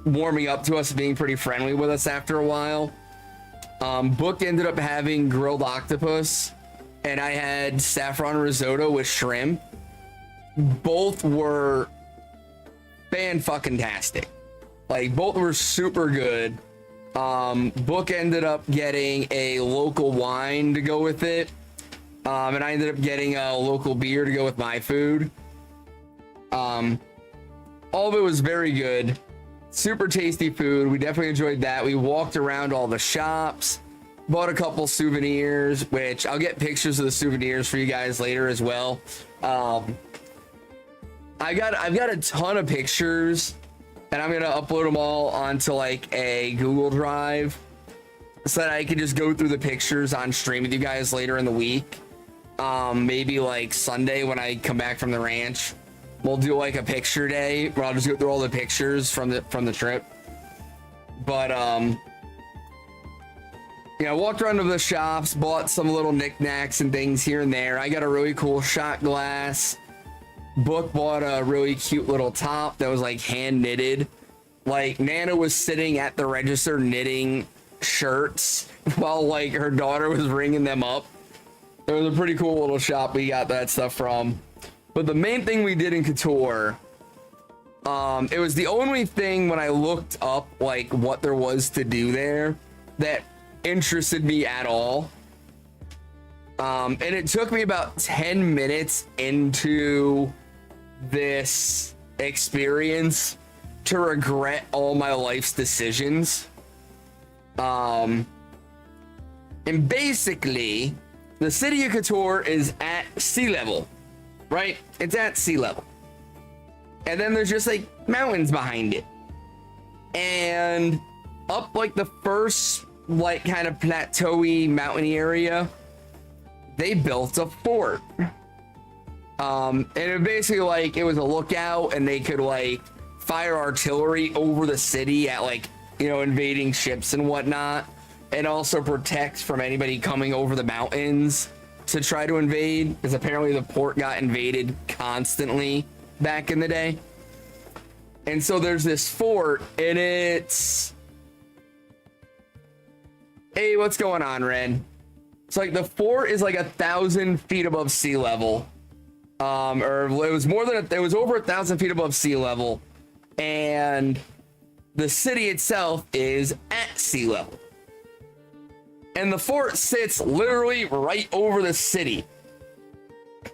warming up to us, being pretty friendly with us after a while. Book ended up having grilled octopus and I had saffron risotto with shrimp. Both were fan-fucking-tastic. Like both were super good. Book ended up getting a local wine to go with it. And I ended up getting a local beer to go with my food. All of it was very good. Super tasty food. We definitely enjoyed that. We walked around all the shops, bought a couple souvenirs, which I'll get pictures of the souvenirs for you guys later as well. I've got a ton of pictures and I'm gonna upload them all onto like a Google Drive so that I can just go through the pictures on stream with you guys later in the week. Maybe like Sunday when I come back from the ranch, we'll do like a picture day where I'll just go through all the pictures from the trip. But yeah, I walked around to the shops, bought some little knickknacks and things here and there. I got a really cool shot glass. Book bought a really cute little top that was like hand knitted. Like Nana was sitting at the register knitting shirts while like her daughter was ringing them up. It was a pretty cool little shop we got that stuff from. But the main thing we did in Couture, it was the only thing when I looked up like what there was to do there that interested me at all. And it took me about 10 minutes into this experience to regret all my life's decisions. And basically, the city of Couture is at sea level, right? It's at sea level. And then there's just like mountains behind it. And up like the first like kind of plateau-y mountainy area, they built a fort. And it basically like it was a lookout and they could like fire artillery over the city at like, you know, invading ships and whatnot, and also protect from anybody coming over the mountains to try to invade, because apparently the port got invaded constantly back in the day. And so there's this fort and it's, hey, what's going on, Ren? It's like the fort is like 1,000 feet above sea level. Or it was more than it was over 1,000 feet above sea level, and the city itself is at sea level. And the fort sits literally right over the city.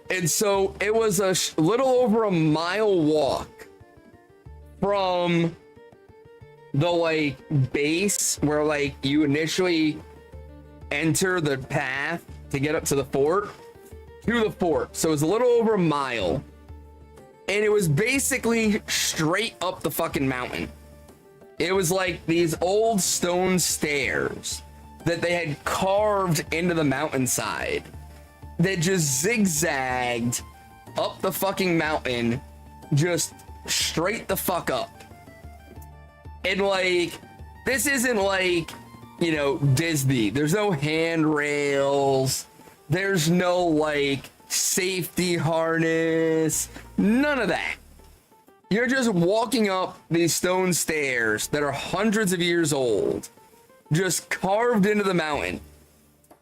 And so it was a little over a mile walk from the like base where like you initially enter the path to get up to the fort, so it was a little over a mile, and it was basically straight up the fucking mountain. It was like these old stone stairs that they had carved into the mountainside that just zigzagged up the fucking mountain, just straight the fuck up. And like, this isn't like, you know, Disney. There's no handrails. There's no like safety harness. None of that. You're just walking up these stone stairs that are hundreds of years old, just carved into the mountain.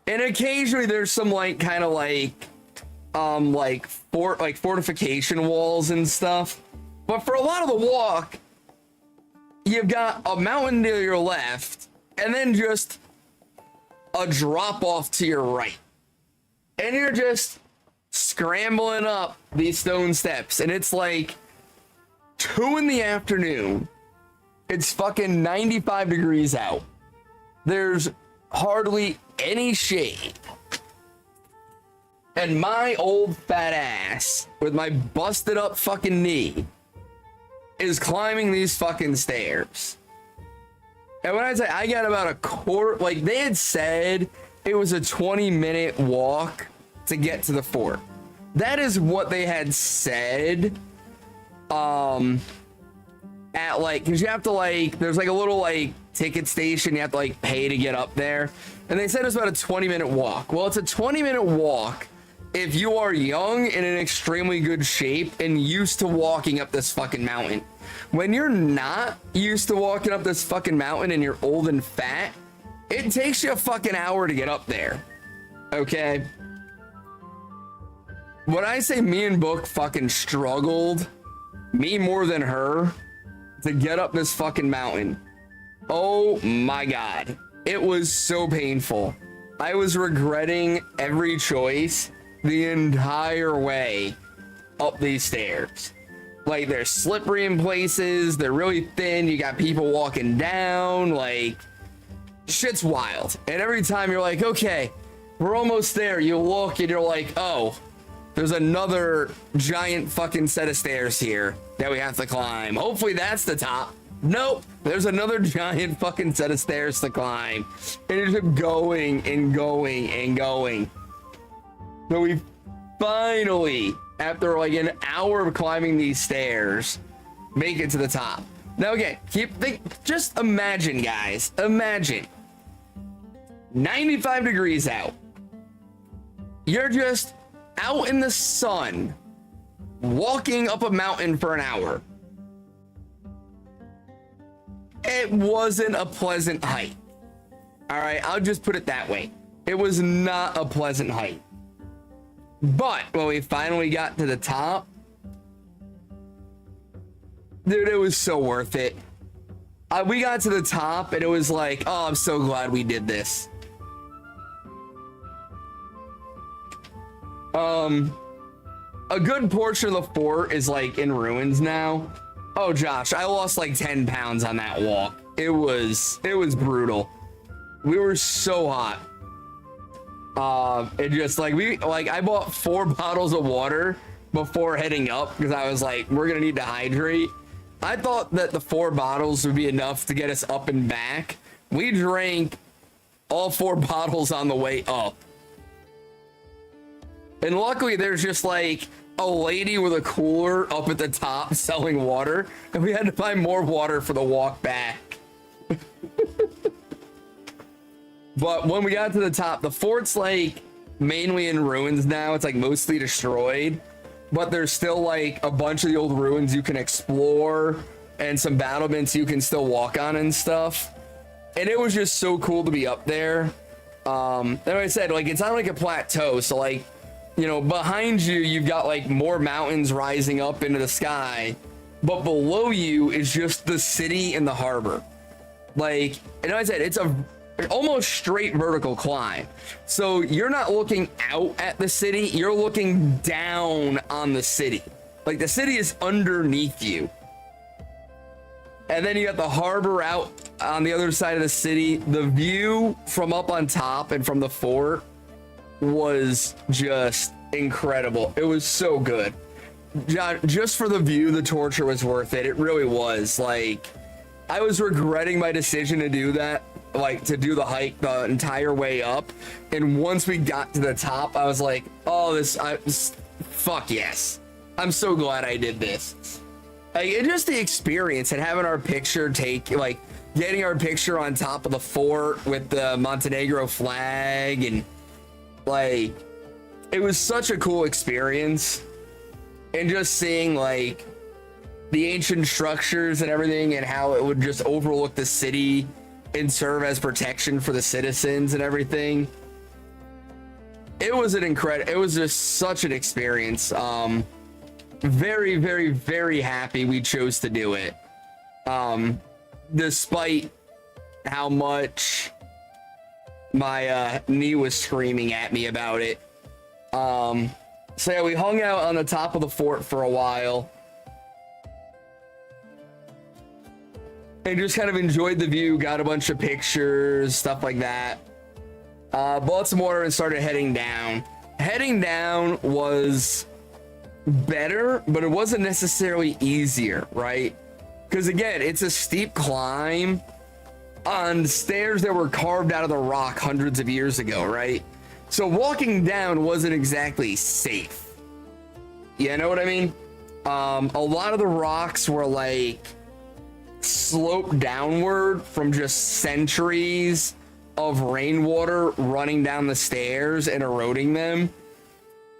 And occasionally there's some like kind of like fortification walls and stuff. But for a lot of the walk, you've got a mountain to your left and then just a drop off to your right. And you're just scrambling up these stone steps, and it's like 2 in the afternoon. It's fucking 95 degrees out. There's hardly any shade. And my old fat ass with my busted up fucking knee is climbing these fucking stairs. And when I say I got about a quarter, like they had said it was a 20-minute walk to get to the fort. That is what they had said. At like, cause you have to like, there's like a little like ticket station. You have to like pay to get up there. And they said it was about a 20-minute walk. Well, it's a 20-minute walk if you are young and in extremely good shape and used to walking up this fucking mountain. When you're not used to walking up this fucking mountain and you're old and fat, it takes you a fucking hour to get up there. Okay. When I say me and Book fucking struggled, me more than her, to get up this fucking mountain. Oh my God. It was so painful. I was regretting every choice the entire way up these stairs. Like, they're slippery in places, they're really thin, you got people walking down, like, shit's wild. And every time you're like, okay, we're almost there, you look and you're like, oh, there's another giant fucking set of stairs here that we have to climb. Hopefully that's the top. Nope, there's another giant fucking set of stairs to climb. And you're just going and going and going. So we finally, after like an hour of climbing these stairs, make it to the top. Now again, just imagine, guys, imagine 95 degrees out. You're just out in the sun, walking up a mountain for an hour. It wasn't a pleasant hike. All right, I'll just put it that way. It was not a pleasant hike. But when we finally got to the top, dude, it was so worth it. We got to the top and it was like, oh, I'm so glad we did this. A good portion of the fort is like in ruins now. Oh, Josh, I lost like 10 pounds on that walk. It was brutal. We were so hot. It just like I bought 4 bottles of water before heading up because I was like, we're gonna need to hydrate. I thought that the 4 bottles would be enough to get us up and back. We drank all 4 bottles on the way up. And luckily there's just like a lady with a cooler up at the top selling water, and we had to find more water for the walk back. But when we got to the top, the fort's like mainly in ruins now. It's like mostly destroyed, but there's still like a bunch of the old ruins you can explore and some battlements you can still walk on and stuff. And it was just so cool to be up there. Like I said, like it's on like a plateau, so like, you know, behind you, you've got like more mountains rising up into the sky, but below you is just the city and the harbor. Like, and like I said, it's a almost straight vertical climb. So you're not looking out at the city, you're looking down on the city. Like the city is underneath you. And then you got the harbor out on the other side of the city. The view from up on top and from the fort was just incredible. It was so good. Just for the view, the torture was worth it. It really was. Like, I was regretting my decision to do that, like to do the hike the entire way up. And once we got to the top, I was like, oh, fuck yes. I'm so glad I did this. Like, it just the experience and having our picture like getting our picture on top of the fort with the Montenegro flag, and like, it was such a cool experience. And just seeing like the ancient structures and everything, and how it would just overlook the city and serve as protection for the citizens and everything. It was it was just such an experience. Very, very, very happy we chose to do it. Despite how much my knee was screaming at me about it. So yeah, we hung out on the top of the fort for a while and just kind of enjoyed the view, got a bunch of pictures, stuff like that. Bought some water and started heading down. Heading down was better, but it wasn't necessarily easier, right? Because again, it's a steep climb on stairs that were carved out of the rock hundreds of years ago, right? So walking down wasn't exactly safe. You know what I mean? A lot of the rocks were like sloped downward from just centuries of rainwater running down the stairs and eroding them.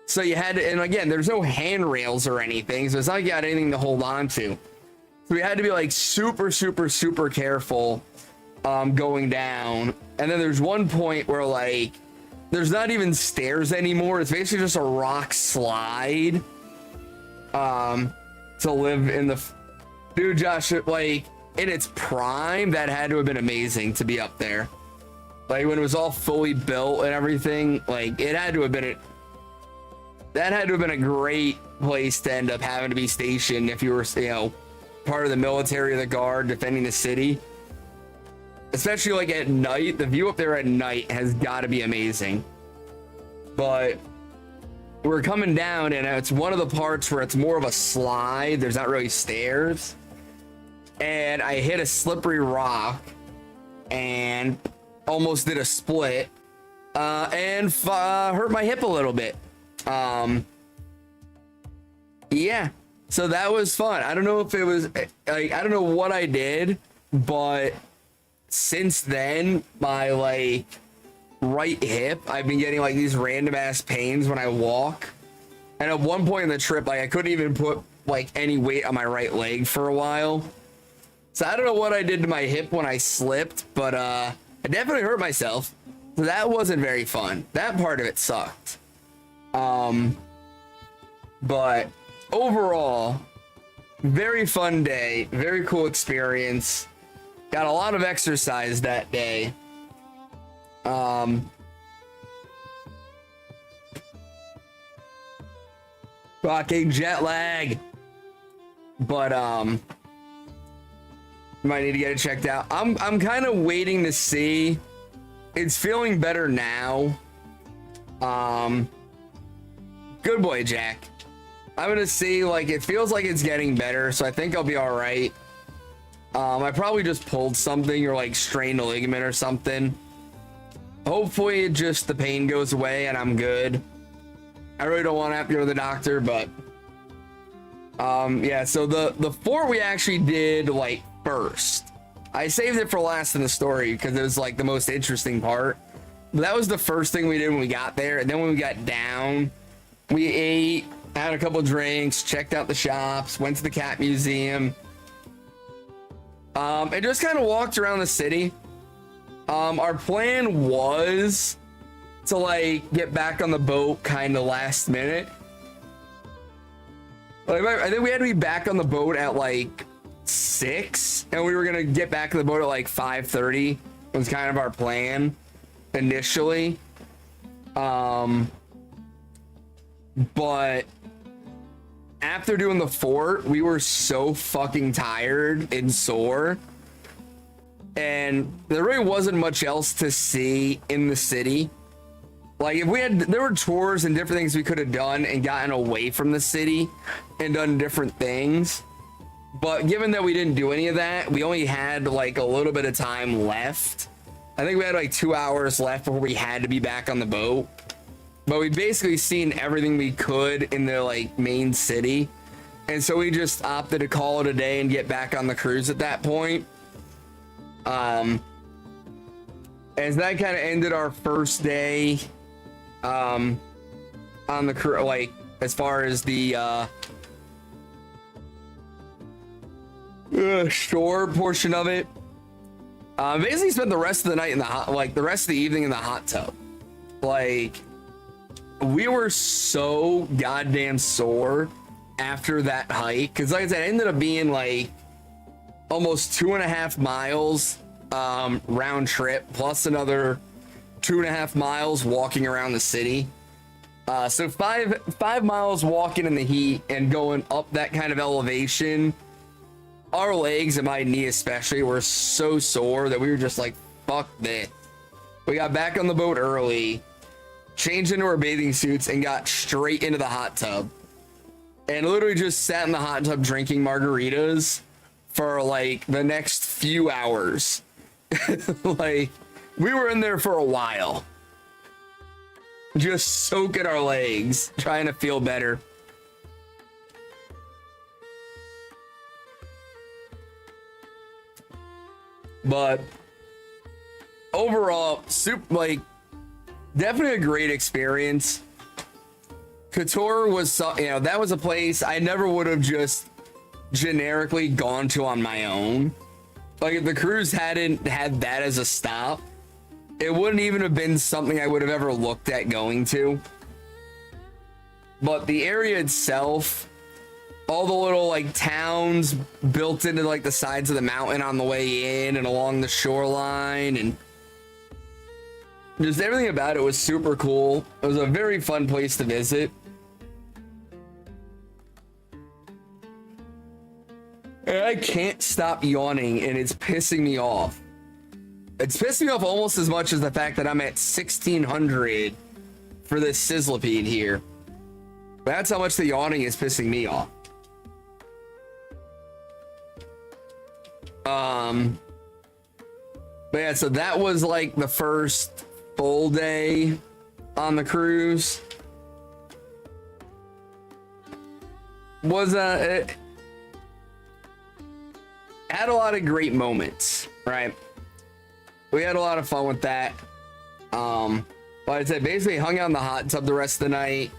So you had to, and again, there's no handrails or anything, so it's not like you had anything to hold on to. So we had to be like super, super, super careful going down. And then there's one point where like there's not even stairs anymore. It's basically just a rock slide to live in the dude, Josh, like in its prime, that had to have been amazing to be up there. Like when it was all fully built and everything, like it had to have been that had to have been a great place to end up having to be stationed if you were, you know, part of the military or the guard defending the city. Especially like at night, the view up there at night has got to be amazing. But we're coming down and it's one of the parts where it's more of a slide. There's not really stairs. And I hit a slippery rock and almost did a split and hurt my hip a little bit. Yeah, so that was fun. I don't know if it was like, I don't know what I did, but since then my like right hip, I've been getting like these random ass pains when I walk. And at one point in the trip, like I couldn't even put like any weight on my right leg for a while. So I don't know what I did to my hip when I slipped, but I definitely hurt myself. So that wasn't very fun. That part of it sucked. But overall, very fun day, very cool experience. Got a lot of exercise that day. Fucking jet lag. But might need to get it checked out. I'm kind of waiting to see. It's feeling better now. Good boy, Jack. I'm gonna see, like, it feels like it's getting better, so I think I'll be all right. I probably just pulled something or like strained a ligament or something. Hopefully just the pain goes away and I'm good. I really don't want to have to go to the doctor, but yeah, so the fort we actually did like first. I saved it for last in the story because it was like the most interesting part. But that was the first thing we did when we got there. And then when we got down, we ate, had a couple drinks, checked out the shops, went to the cat museum, and just kind of walked around the city. Our plan was to like get back on the boat kind of last minute. Like, I think we had to be back on the boat at like 6, and we were gonna get back on the boat at like 5:30. Was kind of our plan initially. But after doing the fort, we were so fucking tired and sore. And there really wasn't much else to see in the city. Like, if we had, there were tours and different things we could have done and gotten away from the city and done different things. But given that we didn't do any of that, we only had like a little bit of time left. I think we had like 2 hours left before we had to be back on the boat. But we basically seen everything we could in the like main city. And so we just opted to call it a day and get back on the cruise at that point. As that kind of ended our first day on the cruise, like as far as the shore portion of it. Basically spent the rest of the night in the hot, like the rest of the evening in the hot tub. Like, we were so goddamn sore after that hike, because like I said, it ended up being like almost 2.5 miles round trip, plus another 2.5 miles walking around the city. So five miles walking in the heat and going up that kind of elevation. Our legs and my knee especially were so sore that we were just like, fuck this. We got back on the boat early, changed into our bathing suits, and got straight into the hot tub. And literally just sat in the hot tub drinking margaritas for like the next few hours. Like, we were in there for a while. Just soaking our legs, trying to feel better. But overall, like, definitely a great experience. Couture was, you know, that was a place I never would have just generically gone to on my own. Like, if the cruise hadn't had that as a stop, it wouldn't even have been something I would have ever looked at going to. But the area itself, all the little like towns built into like the sides of the mountain on the way in and along the shoreline, and just everything about it was super cool. It was a very fun place to visit. And I can't stop yawning, and it's pissing me off. It's pissing me off almost as much as the fact that I'm at 1600 for this Sizzlipede here. That's how much the yawning is pissing me off. But yeah, so that was like the first full day on the cruise. It had a lot of great moments, right? We had a lot of fun with that. Like I said, basically hung out in the hot tub the rest of the night,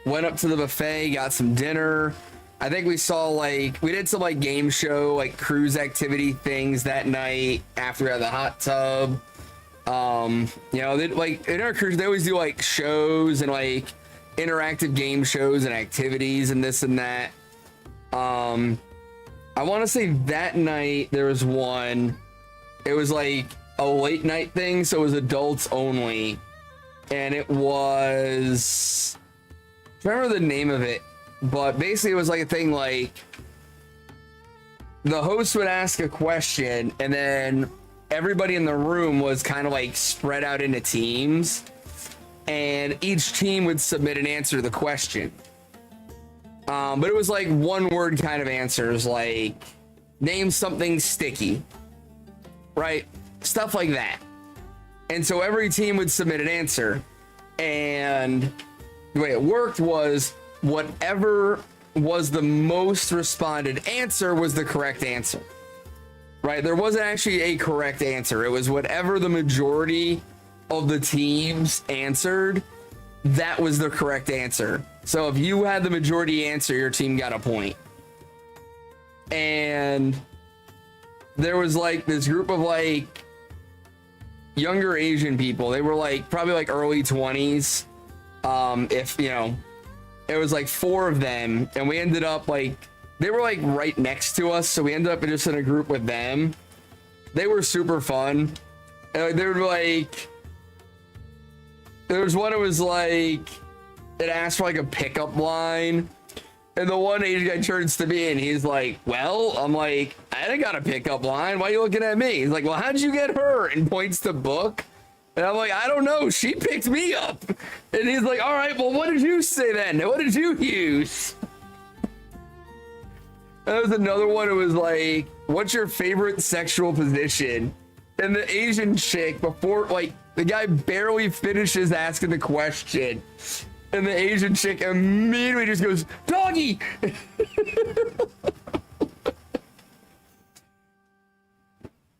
went up to the buffet, got some dinner. I think we saw like, we did some like game show, like cruise activity things that night after we had the hot tub. You know, they, like in our cruise, they always do like shows and like interactive game shows and activities and this and that. I want to say that night there was one, it was like a late night thing. So it was adults only. And it was, I don't remember the name of it. But basically it was like a thing like the host would ask a question and then everybody in the room was kind of like spread out into teams, and each team would submit an answer to the question. But it was like one word kind of answers, like name something sticky, right? Stuff like that. And so every team would submit an answer, and the way it worked was whatever was the most responded answer was the correct answer, right? There wasn't actually a correct answer. It was whatever the majority of the teams answered, that was the correct answer. So if you had the majority answer, your team got a point. And there was like this group of like younger Asian people. They were like probably like early 20s. If you know, it was like 4 of them, and we ended up like, they were like right next to us, so we ended up just in a group with them. They were super fun. And they were like, there was one, it was like, it asked for like a pickup line, And the one Asian guy turns to me and he's like, well, I'm like, I didn't got a pickup line. Why are you looking at me? He's like, well, how'd you get her? And points to Book. And I'm like, I don't know. She picked me up. And he's like, all right, well, what did you say then? What did you use? That was another one. It was like, what's your favorite sexual position? And the Asian chick, before, like, the guy barely finishes asking the question. And the Asian chick immediately just goes, doggy!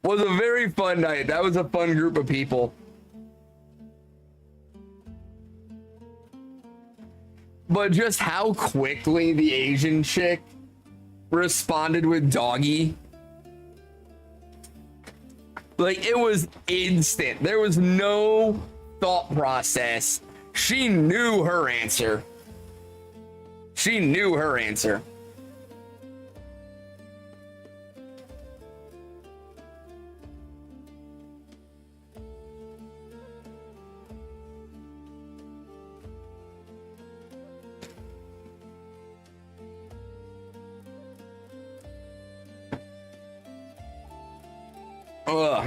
Was a very fun night. That was a fun group of people. But just how quickly the Asian chick responded with doggy. Like, it was instant. There was no thought process. She knew her answer. She knew her answer.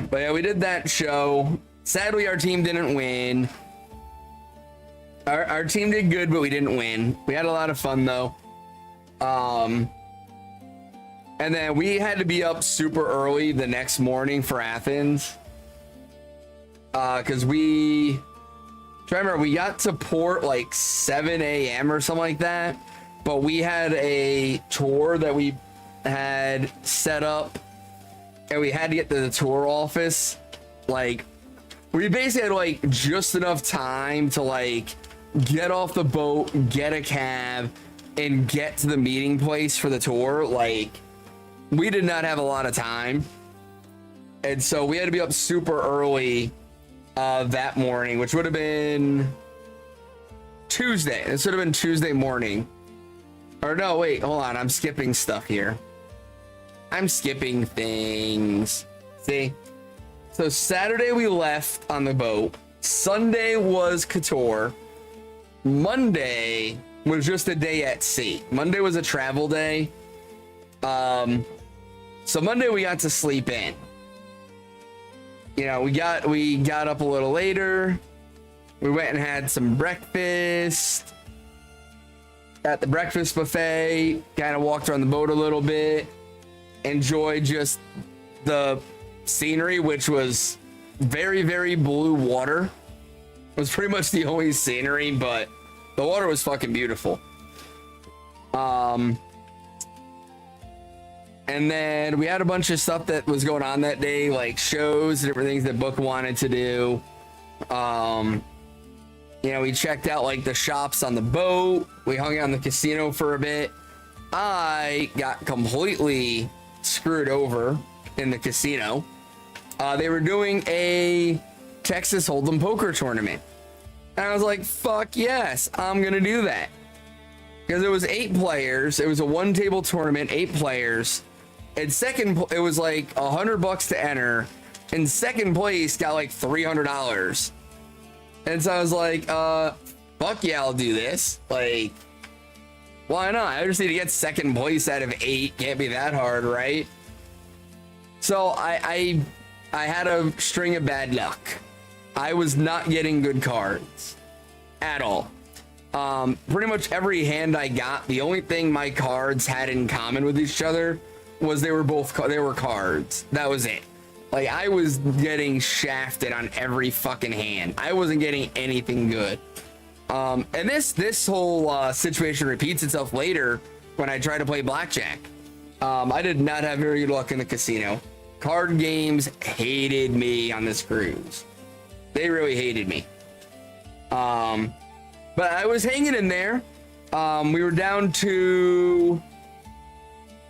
But yeah, we did that show. Sadly, our team didn't win. Our team did good, but we didn't win. We had a lot of fun though. And then we had to be up super early the next morning for Athens. Cause we remember we got to port like 7 a.m. or something like that. But we had a tour that we had set up and we had to get to the tour office. Like, we basically had like just enough time to like get off the boat, get a cab, and get to the meeting place for the tour. Like, we did not have a lot of time. And so we had to be up super early that morning, which would have been Tuesday. This would have been Tuesday morning. Or no, wait, hold on. I'm skipping stuff here. I'm skipping things. See? So Saturday we left on the boat. Sunday was Couture. Monday was just a day at sea. Monday was a travel day. So Monday we got to sleep in. You know, we got up a little later. We went and had some breakfast at the breakfast buffet. Kind of walked around the boat a little bit. Enjoyed just the scenery, which was very, very blue water. It was pretty much the only scenery, but the water was fucking beautiful. And then we had a bunch of stuff that was going on that day, like shows and different things that Book wanted to do. You know, we checked out like the shops on the boat. We hung out in the casino for a bit. I got completely screwed over in the casino. They were doing a Texas Hold'em poker tournament. And I was like, fuck yes, I'm gonna do that. Because it was 8 players. It was a 1-table tournament, 8 players. And it was like $100 to enter. And second place got like $300. And so I was like, fuck yeah, I'll do this. Like, why not? I just need to get second place out of 8. Can't be that hard, right? So I had a string of bad luck. I was not getting good cards at all. Pretty much every hand I got, the only thing my cards had in common with each other was they were cards. That was it. Like, I was getting shafted on every fucking hand. I wasn't getting anything good. And this whole situation repeats itself later when I try to play blackjack. I did not have very good luck in the casino. Card games hated me on this cruise. They really hated me. But I was hanging in there. We were down to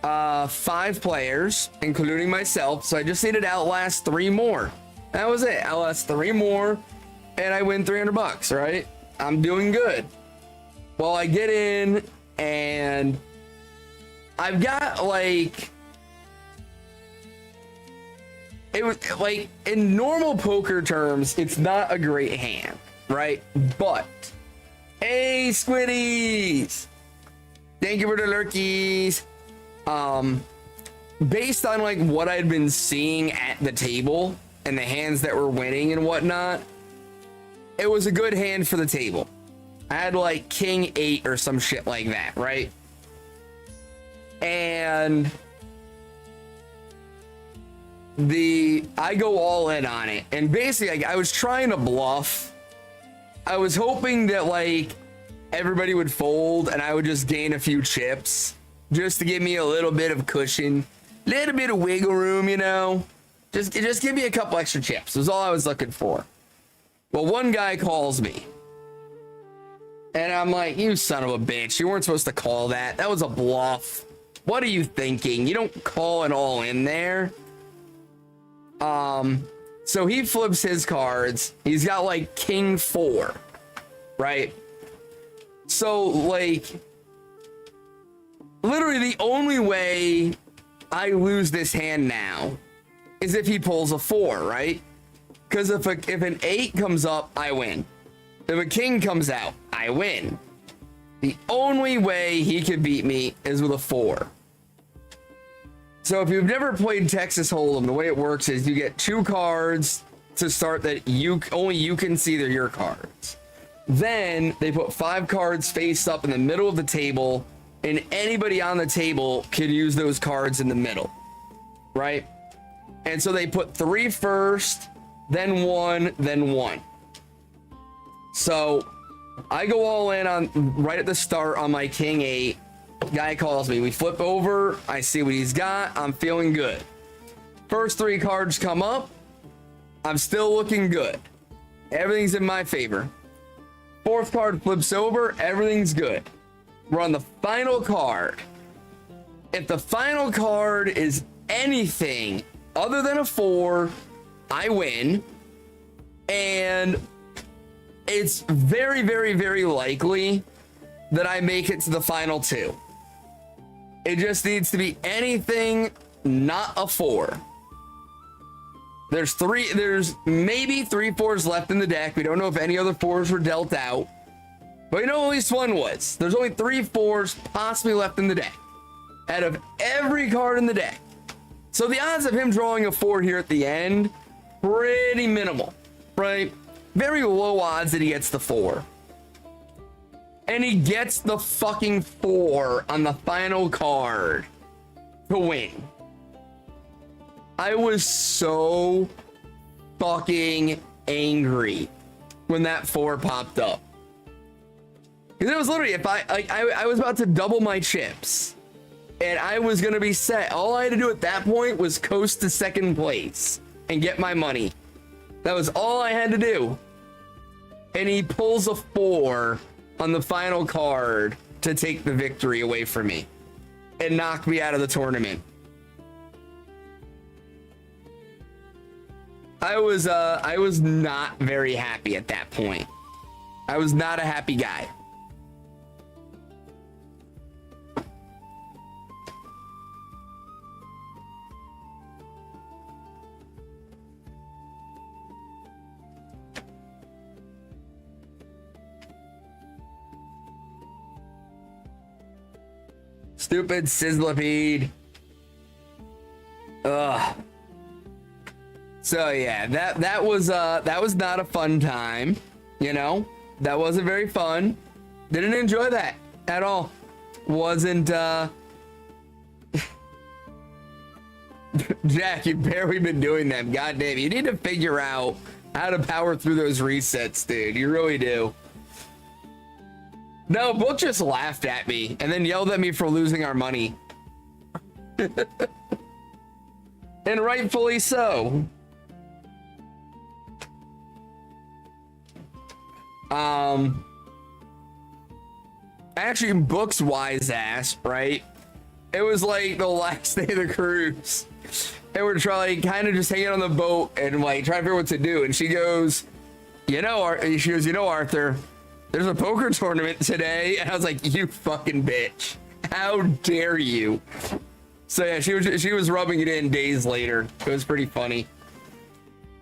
5 players, including myself. So I just needed to outlast 3 more. That was it. Outlast 3 more, and I win $300, right? I'm doing good. Well, I get in, and I've got like... It was like, in normal poker terms, it's not a great hand, right? But, hey, Squiddies! Thank you for the lurkies. Based on like what I'd been seeing at the table and the hands that were winning and whatnot, it was a good hand for the table. I had like king 8 or some shit like that, right? And I go all in on it, and basically like, I was trying to bluff. I was hoping that like everybody would fold and I would just gain a few chips just to give me a little bit of cushion, little bit of wiggle room, you know. Just give me a couple extra chips was all I was looking for. Well, one guy calls me and I'm like, you son of a bitch, you weren't supposed to call that. That was a bluff. What are you thinking? You don't call it all in there. So he flips his cards. He's got like king 4, right? So like literally the only way I lose this hand now is if he pulls a 4, right? Because if an 8 comes up, I win. If a king comes out, I win. The only way he can beat me is with a 4. So if you've never played Texas Hold'em, the way it works is you get 2 cards to start that only you can see, they're your cards. Then they put 5 cards face up in the middle of the table, and anybody on the table can use those cards in the middle, right? And so they put 3 first, then 1, then 1. So I go all in on right at the start on my king 8. Guy calls me, we flip over, I see what he's got, I'm feeling good. First 3 cards come up, I'm still looking good. Everything's in my favor. 4th card flips over, everything's good. We're on the final card. If the final card is anything other than a 4, I win. And it's very, very, very likely that I make it to the final 2. It just needs to be anything not a 4. There's maybe 3 4s left in the deck. We don't know if any other 4s were dealt out, but we know at least one was. There's only 3 4s possibly left in the deck out of every card in the deck. So the odds of him drawing a 4 here at the end, pretty minimal, right? Very low odds that he gets the 4. And he gets the fucking 4 on the final card to win. I was so fucking angry when that 4 popped up. Because it was literally, if I was about to double my chips and I was going to be set. All I had to do at that point was coast to 2nd place and get my money. That was all I had to do. And he pulls a 4 on the final card to take the victory away from me and knock me out of the tournament. I was not very happy at that point. I was not a happy guy. Stupid Sizzlipede. Ugh. So yeah, that was not a fun time, you know. That wasn't very fun. Didn't enjoy that at all. Wasn't Jack, you've barely been doing them. God damn, you need to figure out how to power through those resets, dude. You really do. No, Book just laughed at me and then yelled at me for losing our money. And rightfully so. Actually, Book's wise ass, right? It was like the last day of the cruise. And we're trying, kind of just hanging on the boat and like trying to figure out what to do. And she goes, you know, Arthur, there's a poker tournament today. And I was like, you fucking bitch. How dare you? So yeah, she was rubbing it in days later. It was pretty funny.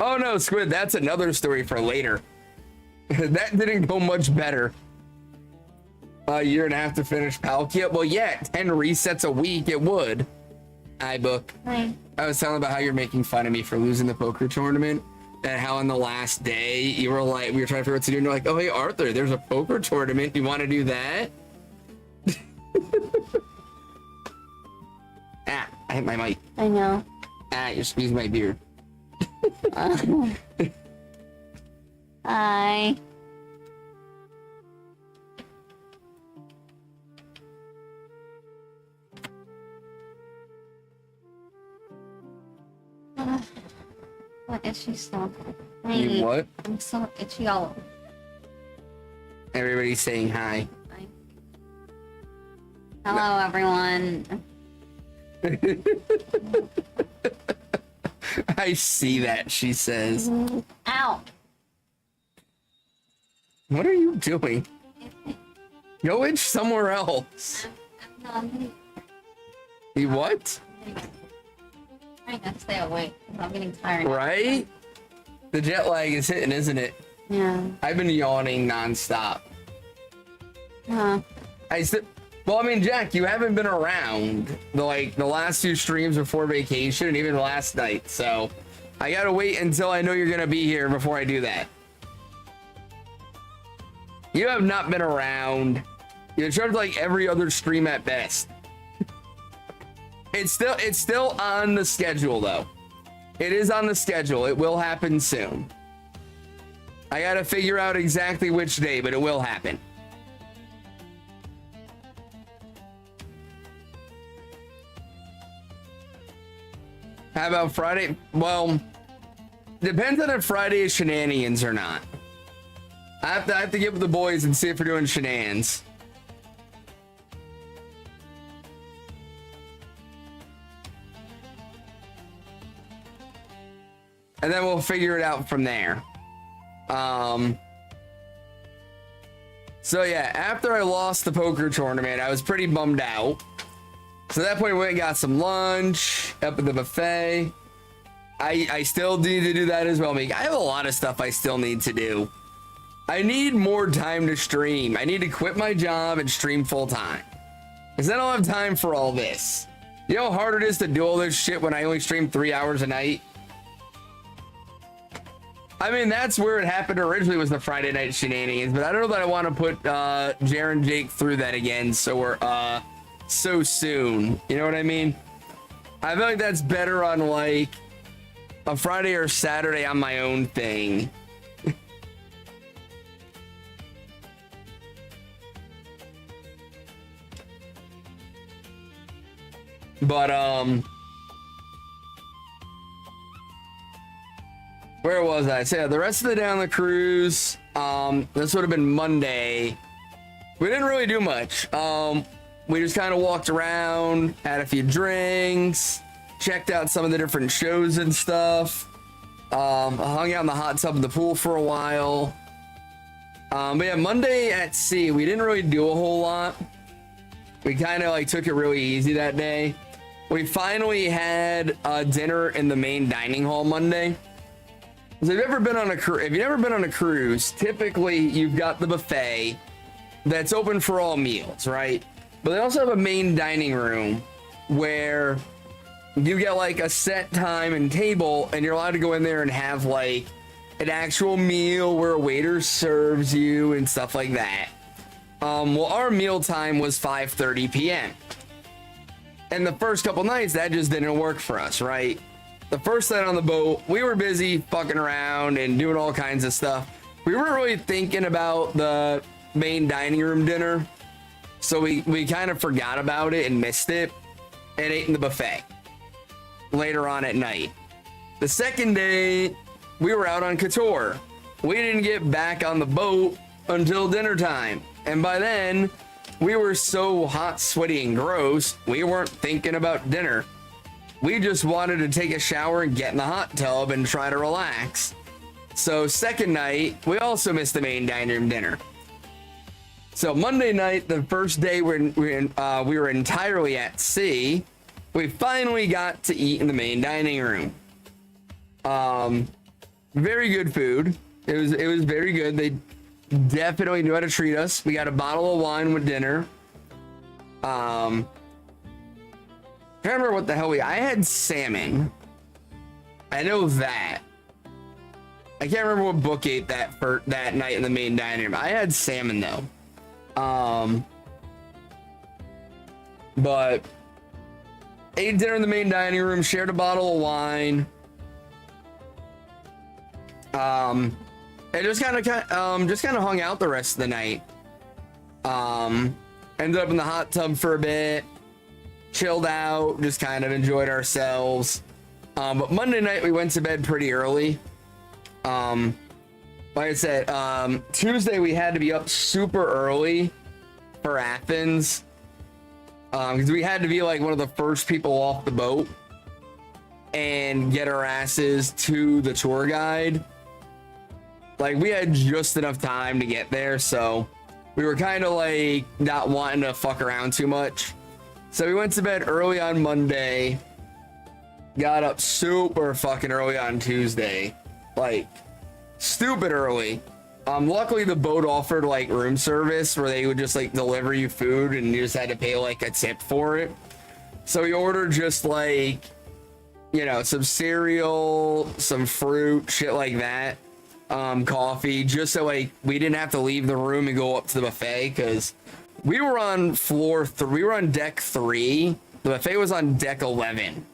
Oh no, Squid, that's another story for later. That didn't go much better. A year and a half to finish Palkia? Well, yeah, 10 resets a week, it would. iBook. Hi. I was telling about how you're making fun of me for losing the poker tournament, and how on the last day you were like, we were trying to figure out what to do, and you're like, oh, hey, Arthur, there's a poker tournament. You want to do that? Ah, I hit my mic. I know. Ah, you're squeezing my beard. Hi. What itchy stuff? You what? I'm so itchy all over. Everybody's saying hi. Hi. Hello, everyone. I see that, she says. Ow. What are you doing? Go itch somewhere else. I'm You what? trying to stay awake. I'm getting tired. Right? The jet lag is hitting, isn't it? Yeah. I've been yawning nonstop. Huh. Well, I mean, Jack, you haven't been around the last two streams before vacation and even last night, so I gotta wait until I know you're gonna be here before I do that. You have not been around. You showed like every other stream at best. It's still on the schedule though. It is on the schedule. It will happen soon. I gotta figure out exactly which day, but it will happen. How about Friday? Well, depends on if Friday is shenanigans or not. I have to get with the boys and see if we're doing shenanigans. And then we'll figure it out from there. So yeah, after I lost the poker tournament, I was pretty bummed out. So at that point, we went and got some lunch up at the buffet. I still need to do that as well. I have a lot of stuff I still need to do. I need more time to stream. I need to quit my job and stream full time. Because I don't have time for all this. You know how hard it is to do all this shit when I only stream 3 hours a night? I mean, that's where it happened originally, was the Friday night shenanigans. But I don't know that I want to put Jaren Jake through that again. So we're so soon, you know what I mean? I feel like that's better on like a Friday or Saturday on my own thing. But where was I? So yeah, the rest of the day on the cruise, this would have been Monday. We didn't really do much. We just kind of walked around, had a few drinks, checked out some of the different shows and stuff. Hung out in the hot tub in the pool for a while. But yeah, Monday at sea, we didn't really do a whole lot. We kind of like took it really easy that day. We finally had dinner in the main dining hall Monday. So if you've never been on a cruise, typically you've got the buffet that's open for all meals, right? But they also have a main dining room where you get like a set time and table, and you're allowed to go in there and have like an actual meal where a waiter serves you and stuff like that. Well, our meal time was 5:30 p.m. And the first couple nights, that just didn't work for us, right? The first night on the boat, we were busy fucking around and doing all kinds of stuff. We weren't really thinking about the main dining room dinner. So we kind of forgot about it and missed it and ate in the buffet later on at night. The second day, we were out on Couture. We didn't get back on the boat until dinner time. And by then, we were so hot, sweaty, and gross, we weren't thinking about dinner. We just wanted to take a shower and get in the hot tub and try to relax. So second night, we also missed the main dining room dinner. So Monday night, the first day we were entirely at sea, we finally got to eat in the main dining room. Very good food. It was very good. They definitely knew how to treat us. We got a bottle of wine with dinner. I can't remember what the hell I had salmon. I know that. I can't remember what Book ate that night in the main dining room. I had salmon though. But ate dinner in the main dining room, shared a bottle of wine. And just kind of hung out the rest of the night. Ended up in the hot tub for a bit, chilled out, just kind of enjoyed ourselves. But Monday night we went to bed pretty early. Like I said, Tuesday we had to be up super early for Athens, because we had to be like one of the first people off the boat and get our asses to the tour guide. Like, we had just enough time to get there, so we were kind of like not wanting to fuck around too much. So we went to bed early on Monday, got up super fucking early on Tuesday, like stupid early. Luckily the boat offered like room service where they would just like deliver you food and you just had to pay like a tip for it. So we ordered just like, you know, some cereal, some fruit, shit like that. Coffee, just so like we didn't have to leave the room and go up to the buffet, because we were on we were on deck 3. The buffet was on deck 11,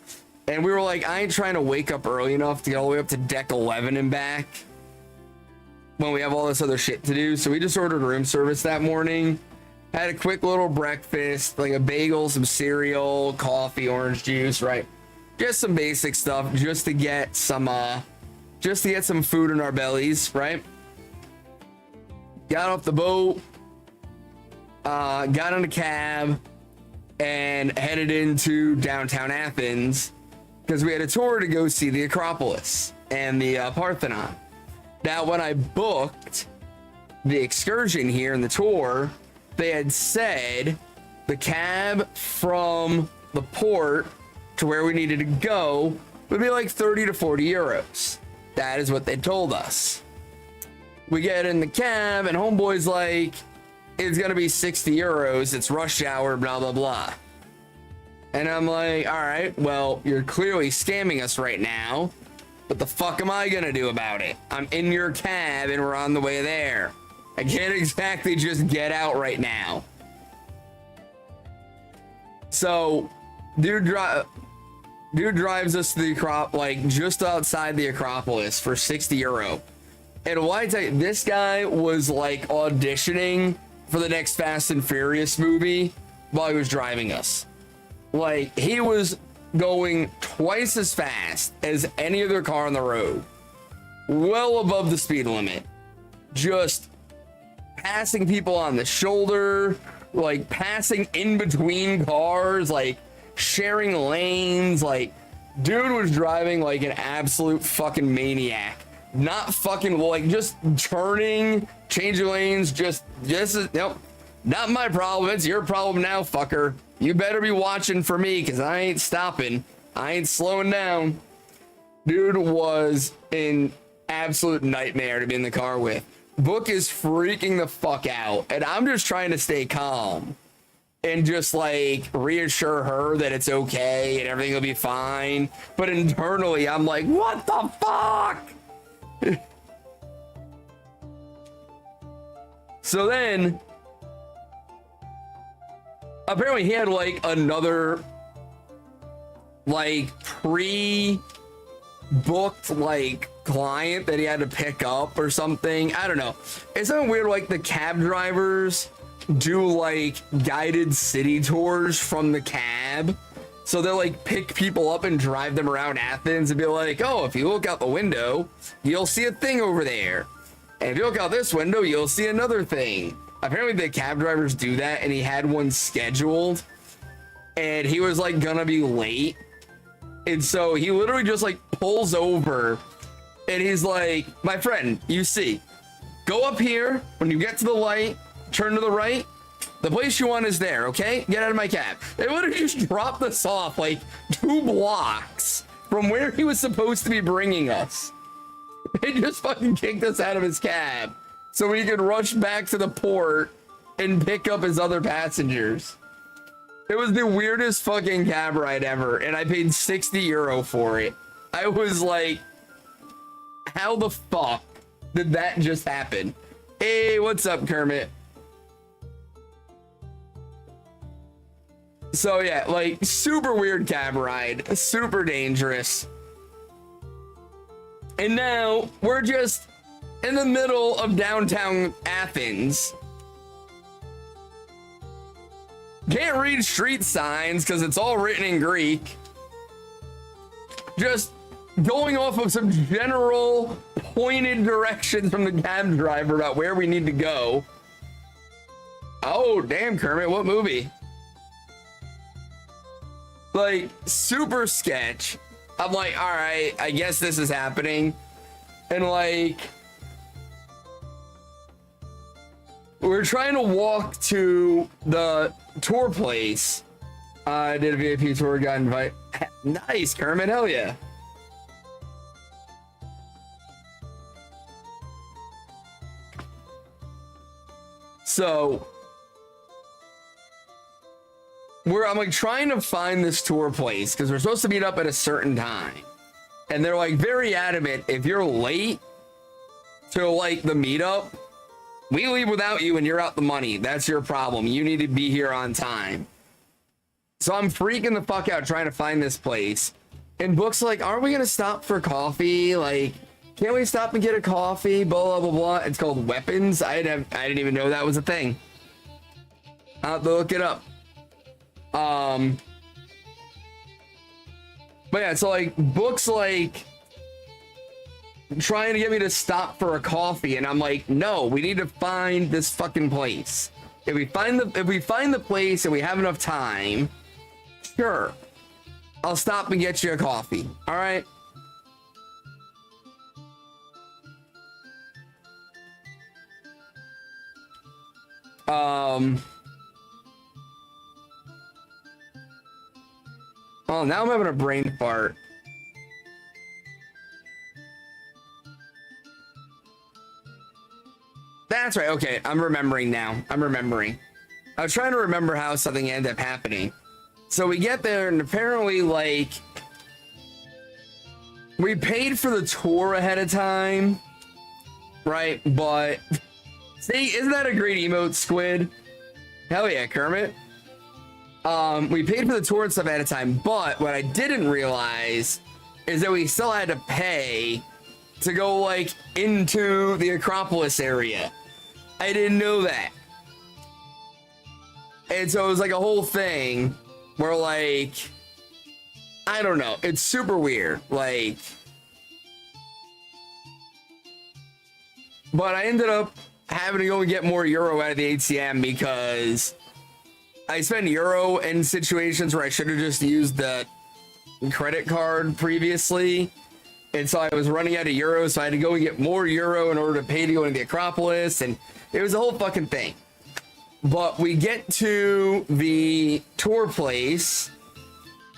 and we were like, I ain't trying to wake up early enough to get all the way up to deck 11 and back when we have all this other shit to do. So we just ordered room service that morning, had a quick little breakfast, like a bagel, some cereal, coffee, orange juice, right? Just some basic stuff, just to get some food in our bellies, right? Got off the boat, got on a cab, and headed into downtown Athens because we had a tour to go see the Acropolis and the Parthenon. Now, when I booked the excursion here in the tour, they had said the cab from the port to where we needed to go would be like 30 to 40 euros. That is what they told us. We get in the cab and homeboy's like, it's gonna be 60 euros. It's rush hour, blah, blah, blah. And I'm like, all right, well, you're clearly scamming us right now. What the fuck am I gonna do about it? I'm in your cab and we're on the way there. I can't exactly just get out right now. So, dude drives us to the like just outside the Acropolis for 60 euro. And why I tell you, this guy was like auditioning for the next Fast and Furious movie while he was driving us. Like, he was going twice as fast as any other car on the road, well above the speed limit, just passing people on the shoulder, like passing in between cars, like sharing lanes. Like, dude was driving like an absolute fucking maniac, not fucking like just turning, changing lanes. Just this is nope, not my problem. It's your problem now, fucker. You better be watching for me, because I ain't stopping. I ain't slowing down. Dude was an absolute nightmare to be in the car with. Book is freaking the fuck out, and I'm just trying to stay calm and just like reassure her that it's okay and everything will be fine. But internally, I'm like, what the fuck? So then, apparently he had like another like pre-booked like client that he had to pick up or something. I don't know. It's something weird, like the cab drivers do like guided city tours from the cab. So they'll like pick people up and drive them around Athens and be like, oh, if you look out the window, you'll see a thing over there. And if you look out this window, you'll see another thing. Apparently the cab drivers do that, and he had one scheduled and he was like gonna be late. And so he literally just like pulls over and he's like, my friend, you see, go up here. When you get to the light, turn to the right. The place you want is there, okay? Get out of my cab. They literally just dropped us off like 2 blocks from where he was supposed to be bringing us. They just fucking kicked us out of his cab so he could rush back to the port and pick up his other passengers. It was the weirdest fucking cab ride ever, and I paid 60 euro for it. I was like, how the fuck did that just happen? Hey, what's up, Kermit? So yeah, like, super weird cab ride, super dangerous. And now we're just in the middle of downtown Athens. Can't read street signs because it's all written in Greek. Just going off of some general pointed directions from the cab driver about where we need to go. Oh, damn, Kermit, what movie? Like, super sketch. I'm like, all right, I guess this is happening. And like, we're trying to walk to the tour place. I did a VIP tour, got invited. Nice, Kermit, hell yeah. So I'm like trying to find this tour place because we're supposed to meet up at a certain time. And they're like very adamant, if you're late to like the meetup, we leave without you and you're out the money. That's your problem. You need to be here on time. So I'm freaking the fuck out trying to find this place. And Book's like, aren't we going to stop for coffee? Like, can't we stop and get a coffee? Blah, blah, blah, blah. It's called Weapons. I didn't even know that was a thing. I'll have to look it up. But yeah, so like Book's like trying to get me to stop for a coffee, and I'm like, no, we need to find this fucking place. If we find the place and we have enough time, sure, I'll stop and get you a coffee. All right. Oh, now I'm having a brain fart. That's right. Okay, I'm remembering now. I'm remembering. I was trying to remember how something ended up happening. So we get there, and apparently, like, we paid for the tour ahead of time, right? But see, isn't that a great emote, Squid? Hell yeah, Kermit. We paid for the tour and stuff ahead of time, but what I didn't realize is that we still had to pay to go like into the Acropolis area. I didn't know that. And so it was like a whole thing where like, I don't know, it's super weird. Like, but I ended up having to go and get more euro out of the ATM because I spend euro in situations where I should have just used the credit card previously. And so I was running out of euros, so I had to go and get more euro in order to pay to go into the Acropolis. And it was a whole fucking thing. But we get to the tour place,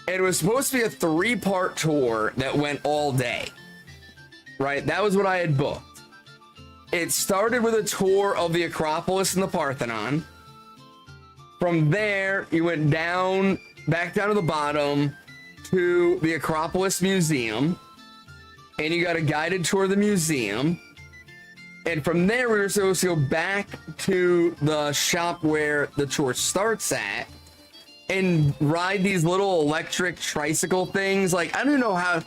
and it was supposed to be a 3-part tour that went all day. Right? That was what I had booked. It started with a tour of the Acropolis and the Parthenon. From there, you went down, back down to the bottom to the Acropolis Museum, and you got a guided tour of the museum. And from there, we were supposed to go back to the shop where the tour starts at and ride these little electric tricycle things. Like, I don't know how,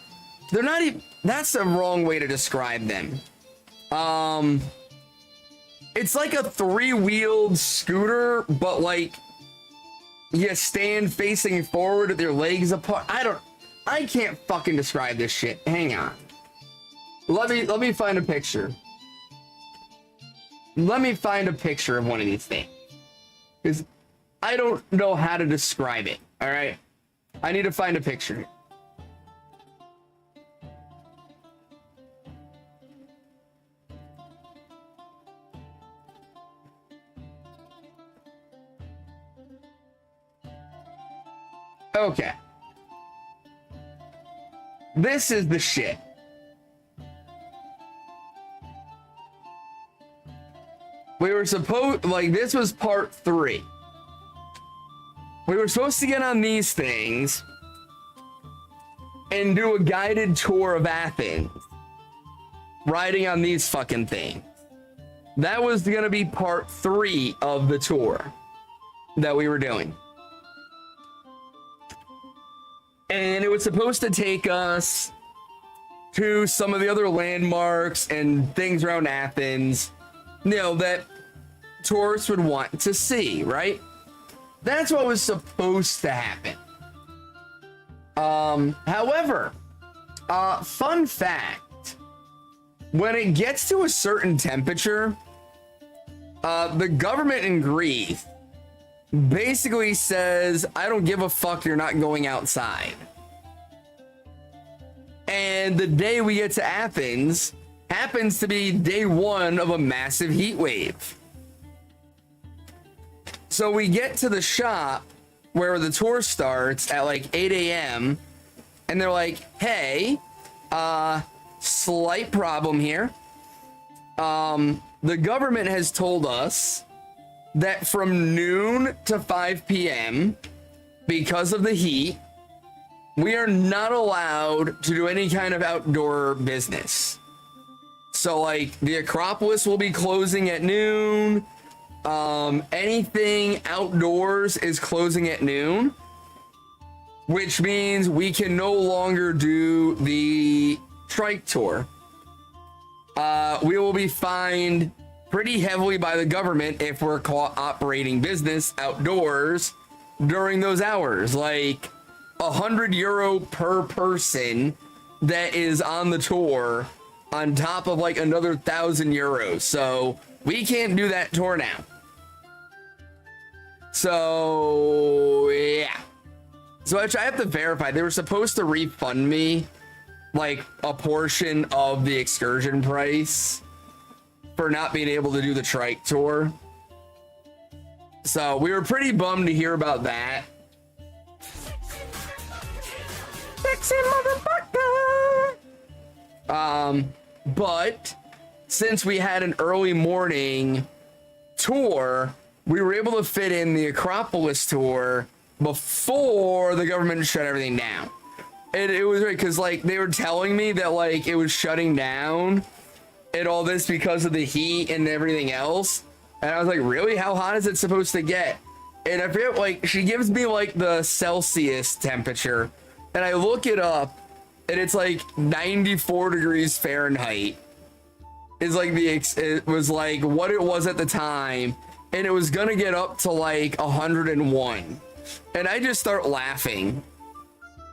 they're not even, that's the wrong way to describe them. It's like a 3-wheeled scooter, but like you stand facing forward with your legs apart. I can't fucking describe this shit. Hang on. Let me find a picture. Let me find a picture of one of these things. Because I don't know how to describe it. All right. I need to find a picture. Okay. This is the shit. were supposed, like, this was part 3. We were supposed to get on these things and do a guided tour of Athens, riding on these fucking things. That was gonna be part 3 of the tour that we were doing. And it was supposed to take us to some of the other landmarks and things around Athens, you know, that tourists would want to see, right? That's what was supposed to happen. However, fun fact, when it gets to a certain temperature, the government in Greece basically says, I don't give a fuck, you're not going outside. And the day we get to Athens happens to be day 1 of a massive heat wave. So we get to the shop where the tour starts at like 8 a.m. and they're like, hey, slight problem here. The government has told us that from noon to 5 p.m., because of the heat, we are not allowed to do any kind of outdoor business. So like the Acropolis will be closing at noon. Anything outdoors is closing at noon, which means we can no longer do the trike tour. We will be fined pretty heavily by the government if we're caught operating business outdoors during those hours, like €100 per person that is on the tour on top of like another €1,000. So we can't do that tour now. So yeah. So actually I have to verify, they were supposed to refund me like a portion of the excursion price for not being able to do the trike tour. So we were pretty bummed to hear about that. Sexy motherfucker. But since we had an early morning tour, we were able to fit in the Acropolis tour before the government shut everything down. And it was right because like they were telling me that like it was shutting down and all this because of the heat and everything else. And I was like, really? How hot is it supposed to get? And I forget, like, she gives me like the Celsius temperature and I look it up and it's like 94 degrees Fahrenheit. Is like it was like what it was at the time. And it was gonna get up to like 101. And I just start laughing.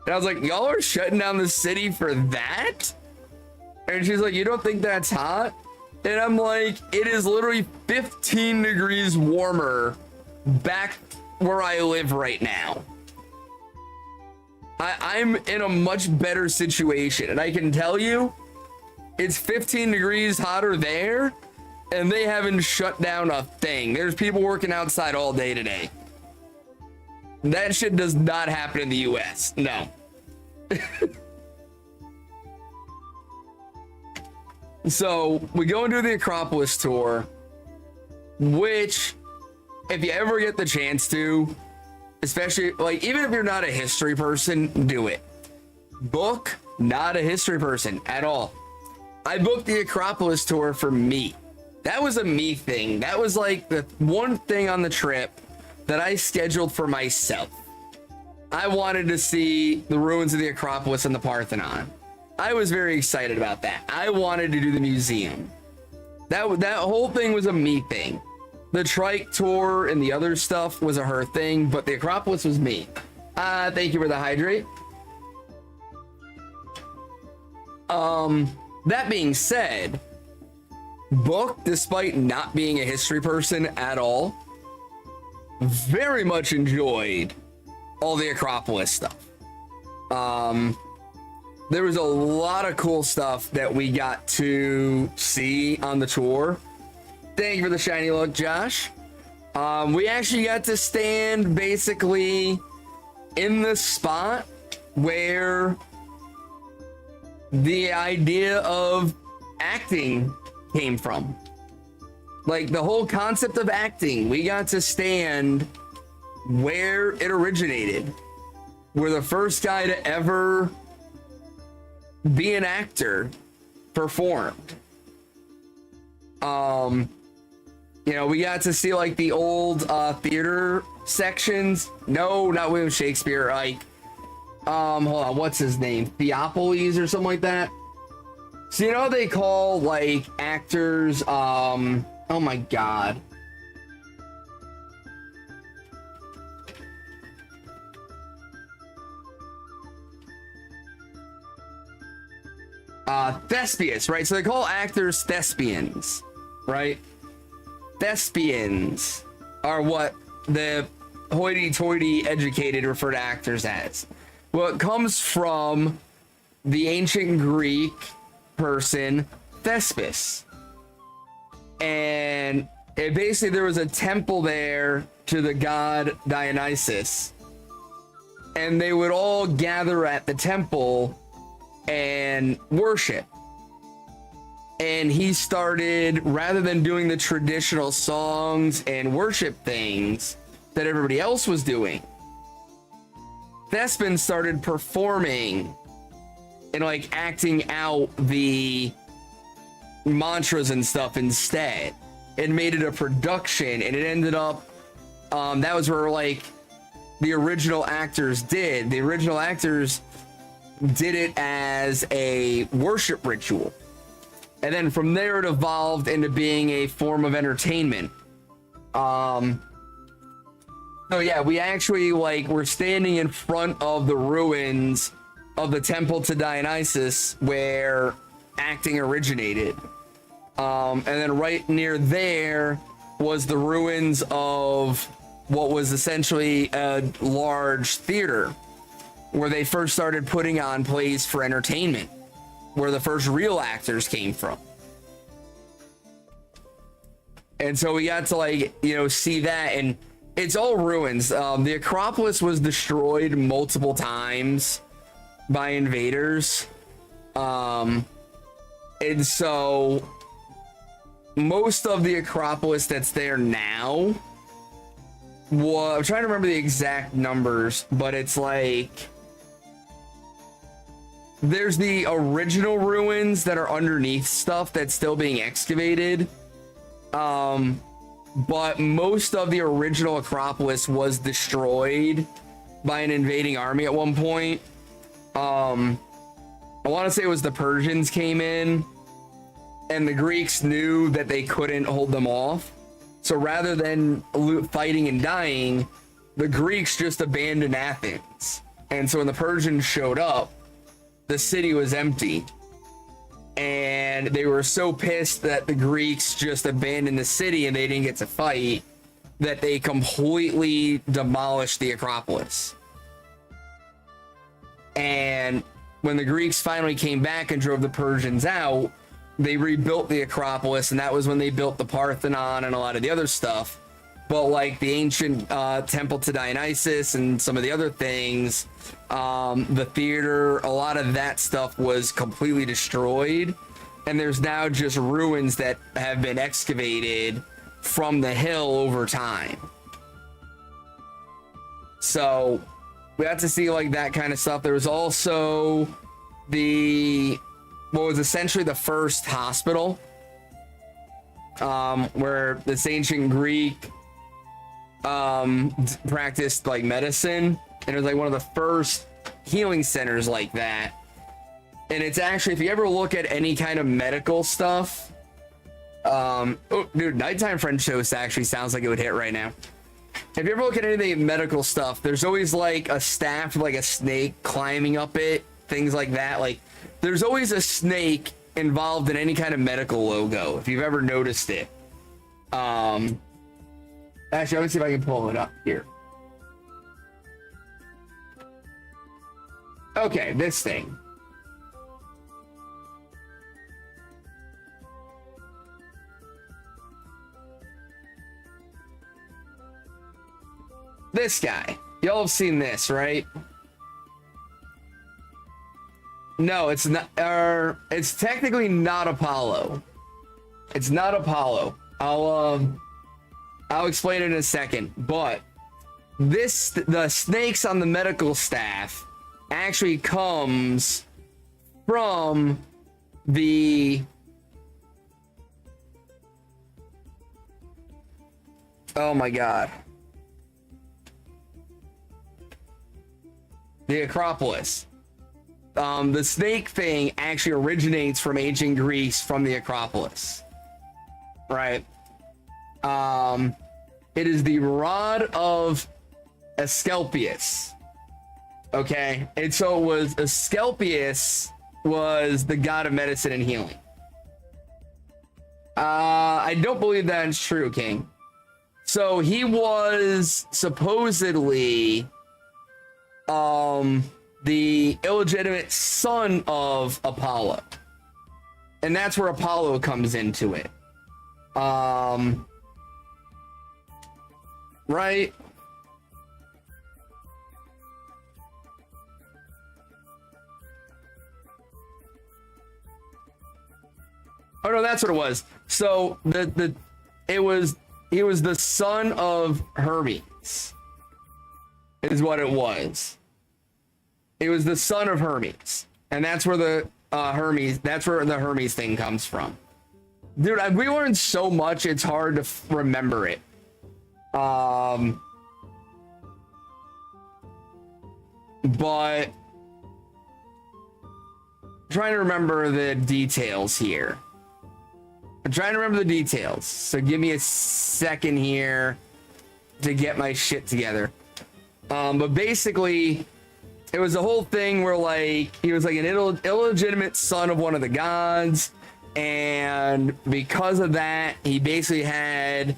And I was like, y'all are shutting down the city for that? And she's like, you don't think that's hot? And I'm like, it is literally 15 degrees warmer back where I live right now. I'm in a much better situation. And I can tell you, it's 15 degrees hotter there. And they haven't shut down a thing. There's people working outside all day today. That shit does not happen in the US. No. So we go and do the Acropolis tour, which if you ever get the chance to, especially like even if you're not a history person, do it. Book not a history person at all. I booked the Acropolis tour for me. That was a me thing. That was like the one thing on the trip that I scheduled for myself. I wanted to see the ruins of the Acropolis and the Parthenon. I was very excited about that. I wanted to do the museum. That whole thing was a me thing. The trike tour and the other stuff was a her thing, but the Acropolis was me. Thank you for the hydrate. That being said, Book, despite not being a history person at all, very much enjoyed all the Acropolis stuff. There was a lot of cool stuff that we got to see on the tour. Thank you for the shiny look, Josh. We actually got to stand basically in the spot where the idea of acting came from. Like the whole concept of acting, we got to stand where it originated. We're the first guy to ever be an actor performed. You know, we got to see like the old theater sections. No, not William Shakespeare. Like, hold on, what's his name? Theopolis or something like that. So you know they call like actors. Oh my god. Thespians, right? So they call actors thespians, right? Thespians are what the hoity-toity educated refer to actors as. Well, it comes from the ancient Greek person Thespis. And it basically, there was a temple there to the god Dionysus. And they would all gather at the temple and worship. And he started, rather than doing the traditional songs and worship things that everybody else was doing, Thespin started performing and like acting out the mantras and stuff instead, and made it a production. And it ended up, that was where like the original actors did. The original actors did it as a worship ritual. And then from there it evolved into being a form of entertainment. So yeah, we actually like, we're standing in front of the ruins of the temple to Dionysus where acting originated. And then right near there was the ruins of what was essentially a large theater where they first started putting on plays for entertainment, where the first real actors came from. And so we got to like, you know, see that, and it's all ruins. The Acropolis was destroyed multiple times by invaders. And so most of the Acropolis that's there now, well, I'm trying to remember the exact numbers, but it's like, there's the original ruins that are underneath stuff that's still being excavated. But most of the original Acropolis was destroyed by an invading army at one point. I want to say it was the Persians came in, and the Greeks knew that they couldn't hold them off. So rather than fighting and dying, the Greeks just abandoned Athens. And so when the Persians showed up, the city was empty. And they were so pissed that the Greeks just abandoned the city and they didn't get to fight, that they completely demolished the Acropolis. And when the Greeks finally came back and drove the Persians out, they rebuilt the Acropolis, and that was when they built the Parthenon and a lot of the other stuff. But like the ancient temple to Dionysus and some of the other things, the theater, a lot of that stuff was completely destroyed. And there's now just ruins that have been excavated from the hill over time. So we got to see like that kind of stuff. There was also what was essentially the first hospital, where this ancient Greek practiced like medicine, and it was like one of the first healing centers like that. And it's actually, if you ever look at any kind of medical stuff, oh dude, nighttime French toast actually sounds like it would hit right now. If you ever look at anything medical stuff, there's always like a staff, like a snake climbing up it, things like that. Like there's always a snake involved in any kind of medical logo, if you've ever noticed it. Actually, let me see if I can pull it up here. Okay, this thing. This guy. Y'all have seen this, right? No, it's not. It's technically not Apollo. It's not Apollo. I'll explain it in a second, but the snakes on the medical staff actually comes from the oh my god, the Acropolis. The snake thing actually originates from ancient Greece, from the Acropolis, right? It is the rod of Asclepius. Okay, and so it was Asclepius was the god of medicine and healing. I don't believe that is true, King. So he was supposedly the illegitimate son of Apollo, and that's where Apollo comes into it. Right? Oh no, that's what it was. So he was the son of Hermes, is what it was. It was the son of Hermes, and that's where the Hermes thing comes from. Dude, we learned so much, it's hard to remember it. But I'm trying to remember the details here. So give me a second here to get my shit together. But basically, it was the whole thing where like he was like an illegitimate son of one of the gods, and because of that, he basically had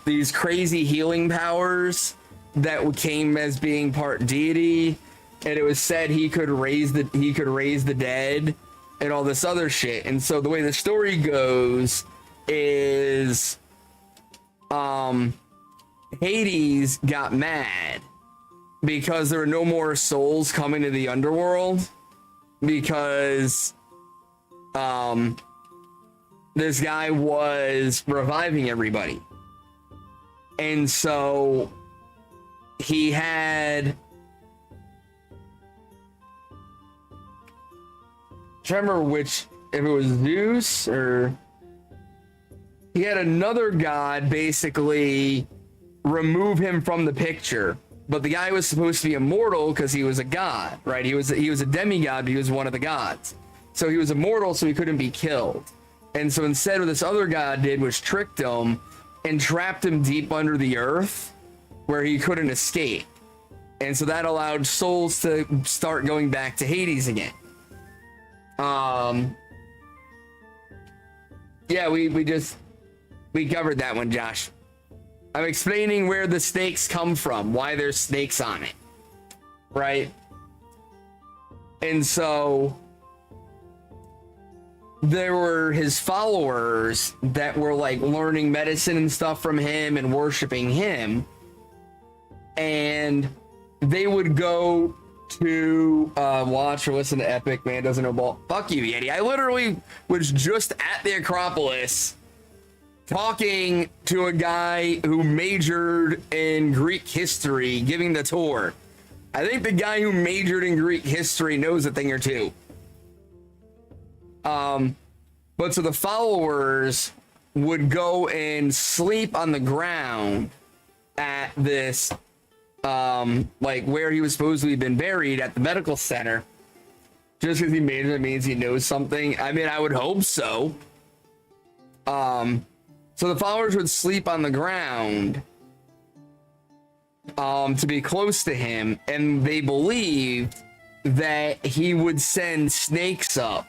these crazy healing powers that came as being part deity, and it was said he could raise the dead and all this other shit. And so the way the story goes is Hades got mad because there were no more souls coming to the underworld, because this guy was reviving everybody. And so he had, I can't remember which, if it was Zeus or he had another god basically remove him from the picture. But the guy was supposed to be immortal because he was a god, right? He was a demigod, but he was one of the gods. So he was immortal, so he couldn't be killed. And so instead, what this other god did was tricked him and trapped him deep under the earth where he couldn't escape. And so that allowed souls to start going back to Hades again. Yeah, we covered that one, Josh. I'm explaining where the snakes come from, why there's snakes on it, right? And so there were his followers that were like learning medicine and stuff from him and worshiping him, and they would go to watch or listen to Epic Man Doesn't Know Ball. Fuck you, Yeti. I literally was just at the Acropolis talking to a guy who majored in Greek history, giving the tour. I think the guy who majored in Greek history knows a thing or two. But so the followers would go and sleep on the ground at this, like where he was supposedly been buried at the medical center. Just because he majored, it means he knows something. I mean, I would hope so. So the followers would sleep on the ground to be close to him, and they believed that he would send snakes up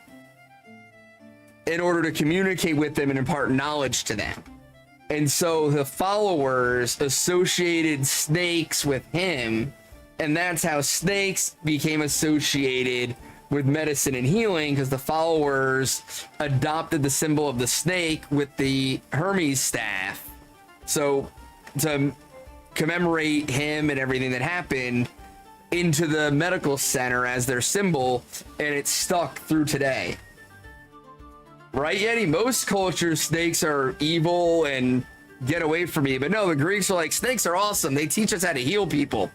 in order to communicate with them and impart knowledge to them. And so the followers associated snakes with him, and that's how snakes became associated with medicine and healing, because the followers adopted the symbol of the snake with the Hermes staff. So to commemorate him and everything that happened into the medical center as their symbol, and it stuck through today. Right, Yeti? Most cultures, snakes are evil and get away from me. But no, the Greeks are like, snakes are awesome. They teach us how to heal people.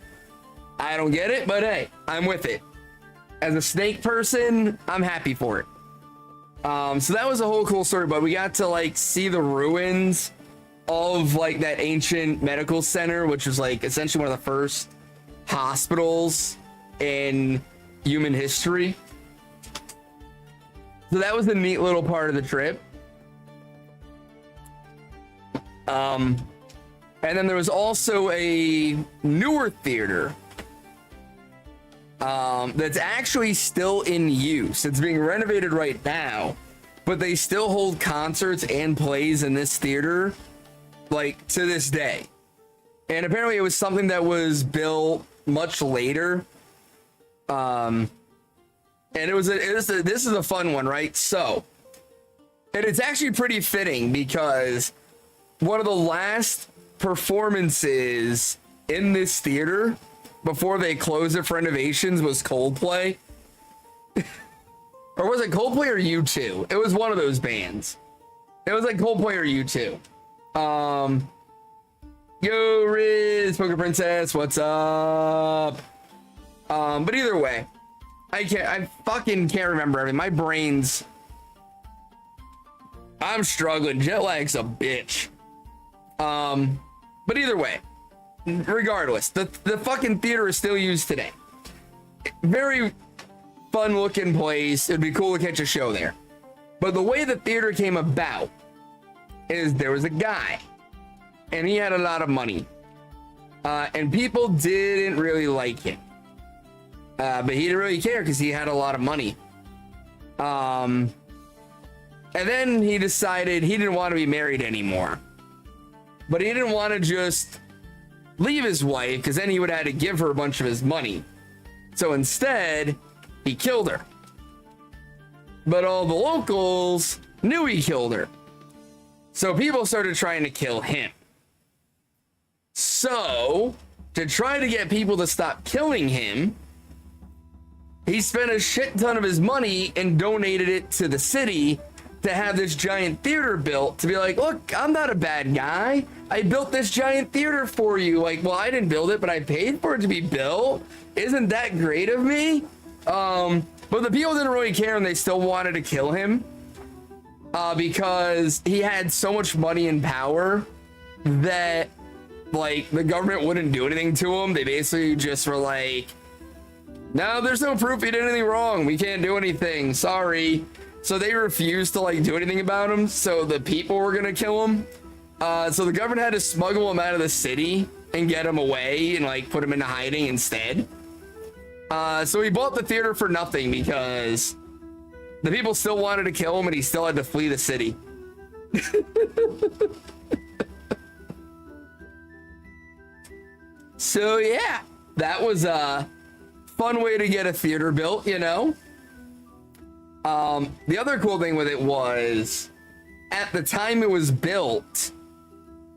I don't get it, but hey, I'm with it. As a snake person, I'm happy for it. So that was a whole cool story, but we got to like see the ruins of like that ancient medical center, which was like essentially one of the first hospitals in human history. So that was a neat little part of the trip. And then there was also a newer theater that's actually still in use. It's being renovated right now, but they still hold concerts and plays in this theater like to this day. And apparently it was something that was built much later. And this is a fun one, right? So, and it's actually pretty fitting because one of the last performances in this theater before they closed it for renovations was Coldplay. Or was it Coldplay or U2? It was one of those bands. It was like Coldplay or U2. Yo, Riz, Poker Princess, what's up? But either way, I fucking can't remember everything. My brain's, I'm struggling. Jet lag's a bitch. But either way, regardless, the fucking theater is still used today. Very fun looking place. It'd be cool to catch a show there. But the way the theater came about is there was a guy and he had a lot of money. And people didn't really like him. But he didn't really care because he had a lot of money. And then he decided he didn't want to be married anymore. But he didn't want to just leave his wife because then he would have to give her a bunch of his money. So instead, he killed her. But all the locals knew he killed her. So people started trying to kill him. So, to try to get people to stop killing him, he spent a shit ton of his money and donated it to the city to have this giant theater built to be like, look, I'm not a bad guy. I built this giant theater for you. Like, well, I didn't build it, but I paid for it to be built. Isn't that great of me? But the people didn't really care and they still wanted to kill him because he had so much money and power that like the government wouldn't do anything to him. They basically just were like, no, there's no proof he did anything wrong. We can't do anything. Sorry. So they refused to like do anything about him. So the people were gonna kill him. So the government had to smuggle him out of the city and get him away and like put him into hiding instead. So he bought the theater for nothing because the people still wanted to kill him and he still had to flee the city. So yeah, that was a fun way to get a theater built, you know? The other cool thing with it was at the time it was built,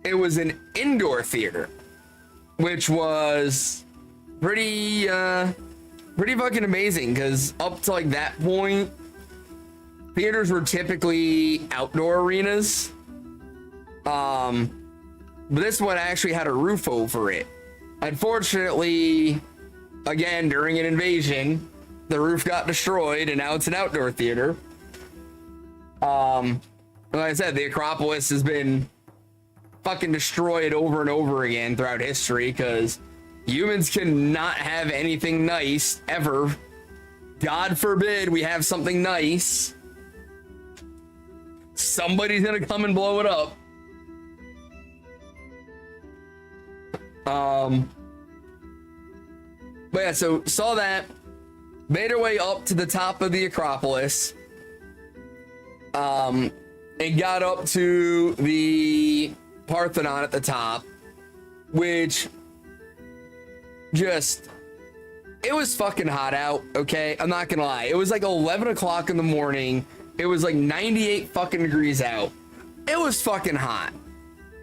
it was an indoor theater, which was pretty fucking amazing because up to like that point, theaters were typically outdoor arenas. But this one actually had a roof over it. Unfortunately, again, during an invasion, the roof got destroyed and now it's an outdoor theater. Like I said, the Acropolis has been fucking destroyed over and over again throughout history because humans cannot have anything nice ever. God forbid we have something nice. Somebody's gonna come and blow it up. But yeah, so saw that, made our way up to the top of the Acropolis, and got up to the Parthenon at the top, which just, it was fucking hot out, okay? I'm not gonna lie. It was like 11 o'clock in the morning. It was like 98 fucking degrees out. It was fucking hot.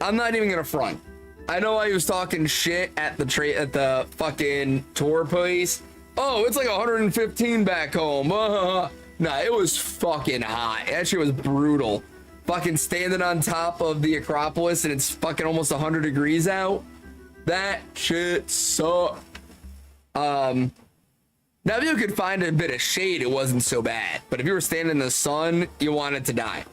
I'm not even gonna front. I know I was talking shit at the fucking tour place. Oh, it's like 115 back home. Nah, it was fucking hot. That shit was brutal. Fucking standing on top of the Acropolis and it's fucking almost 100 degrees out. That shit sucked. Now if you could find a bit of shade, it wasn't so bad. But if you were standing in the sun, you wanted to die.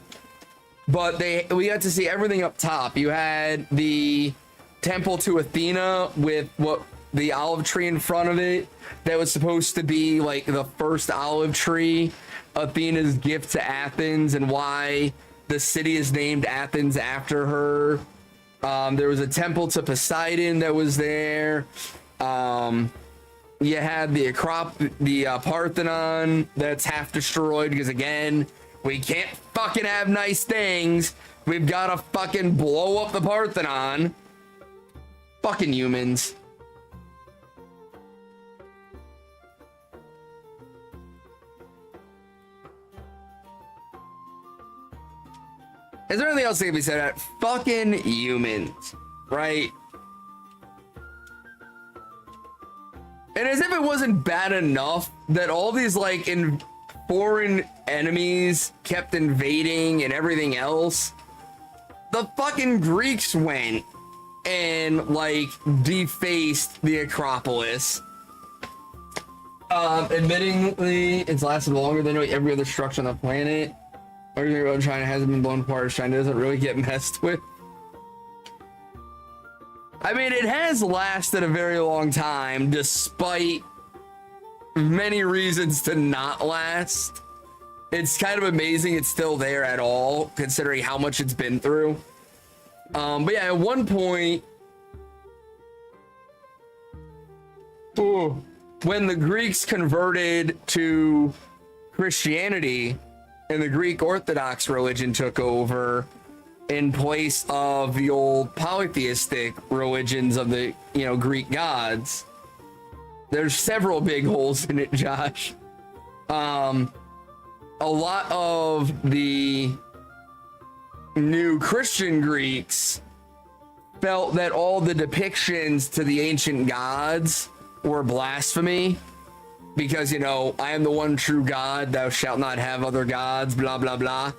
But we got to see everything up top. You had the temple to Athena with the olive tree in front of it. That was supposed to be like the first olive tree. Athena's gift to Athens and why the city is named Athens after her. There was a temple to Poseidon that was there. You had the Parthenon that's half destroyed because again, we can't fucking have nice things. We've got to fucking blow up the Parthenon. Fucking humans. Is there anything else that can be said about fucking humans, right? And as if it wasn't bad enough that all these like foreign enemies kept invading and everything else, the fucking Greeks went and like defaced the Acropolis. Admittingly, it's lasted longer than every other structure on the planet. Everything about China hasn't been blown apart. China doesn't really get messed with. I mean, it has lasted a very long time, despite many reasons to not last. It's kind of amazing it's still there at all, considering how much it's been through. But yeah, at one point, when the Greeks converted to Christianity, and the Greek Orthodox religion took over in place of the old polytheistic religions of the, Greek gods. There's several big holes in it, Josh. A lot of the new Christian Greeks felt that all the depictions to the ancient gods were blasphemy. Because, I am the one true God, thou shalt not have other gods, blah, blah, blah.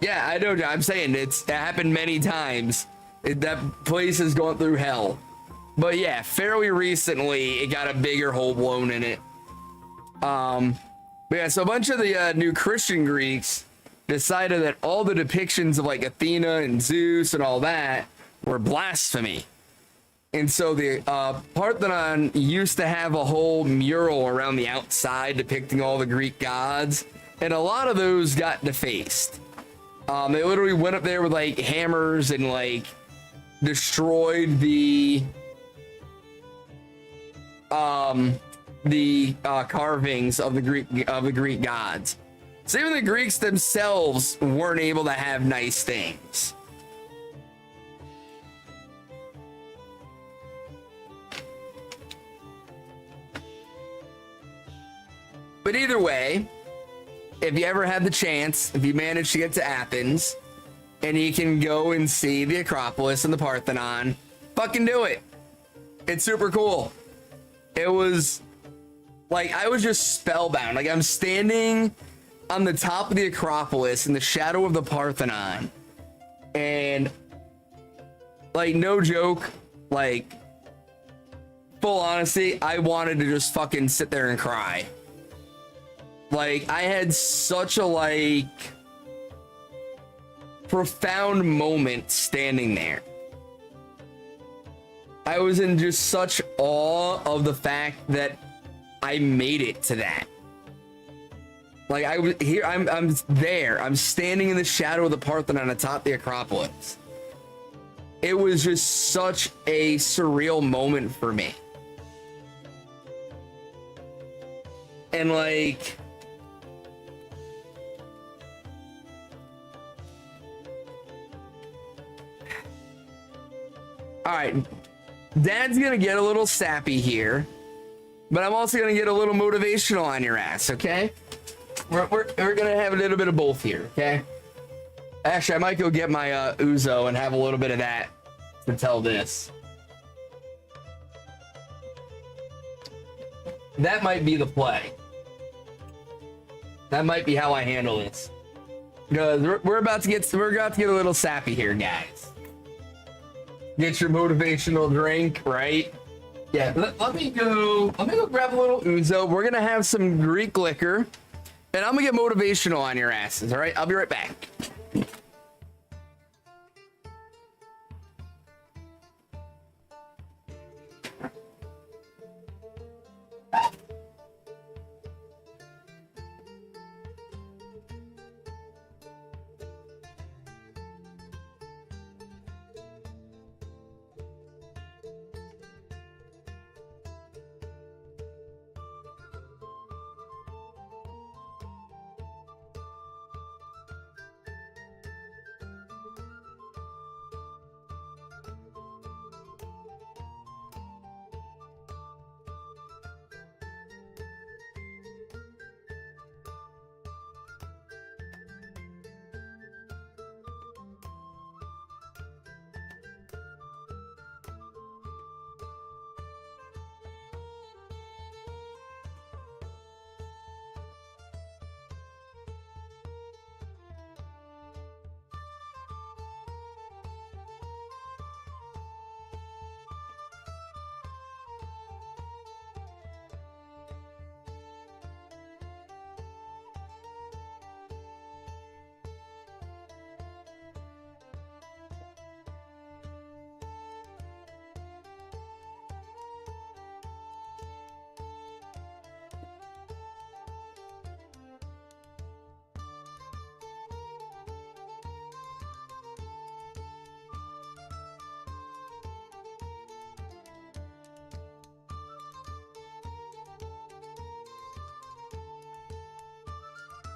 Yeah, I know, I'm saying it happened many times. That place has gone through hell. But yeah, fairly recently, it got a bigger hole blown in it. But yeah, so a bunch of the new Christian Greeks decided that all the depictions of like Athena and Zeus and all that were blasphemy. And so the Parthenon used to have a whole mural around the outside depicting all the Greek gods, and a lot of those got defaced. They literally went up there with like hammers and like destroyed the carvings of the Greek gods. So even the Greeks themselves weren't able to have nice things. But either way, if you ever had the chance, if you manage to get to Athens and you can go and see the Acropolis and the Parthenon, fucking do it. It's super cool. It was like, I was just spellbound. Like, I'm standing on the top of the Acropolis in the shadow of the Parthenon. And like, no joke, like, full honesty, I wanted to just fucking sit there and cry. Like, I had such a like profound moment standing there. I was in just such awe of the fact that I made it to that. Like, I was here, I'm there. I'm standing in the shadow of the Parthenon atop the Acropolis. It was just such a surreal moment for me. And like, all right, Dad's gonna get a little sappy here, but I'm also gonna get a little motivational on your ass, okay? We're gonna have a little bit of both here, okay? Actually, I might go get my Uzo and have a little bit of that to tell this. That might be the play. That might be how I handle this. Because we're about to get a little sappy here, guys. Get your motivational drink, right? Yeah, let me go grab a little ouzo. We're gonna have some Greek liquor, and I'm gonna get motivational on your asses, all right? I'll be right back.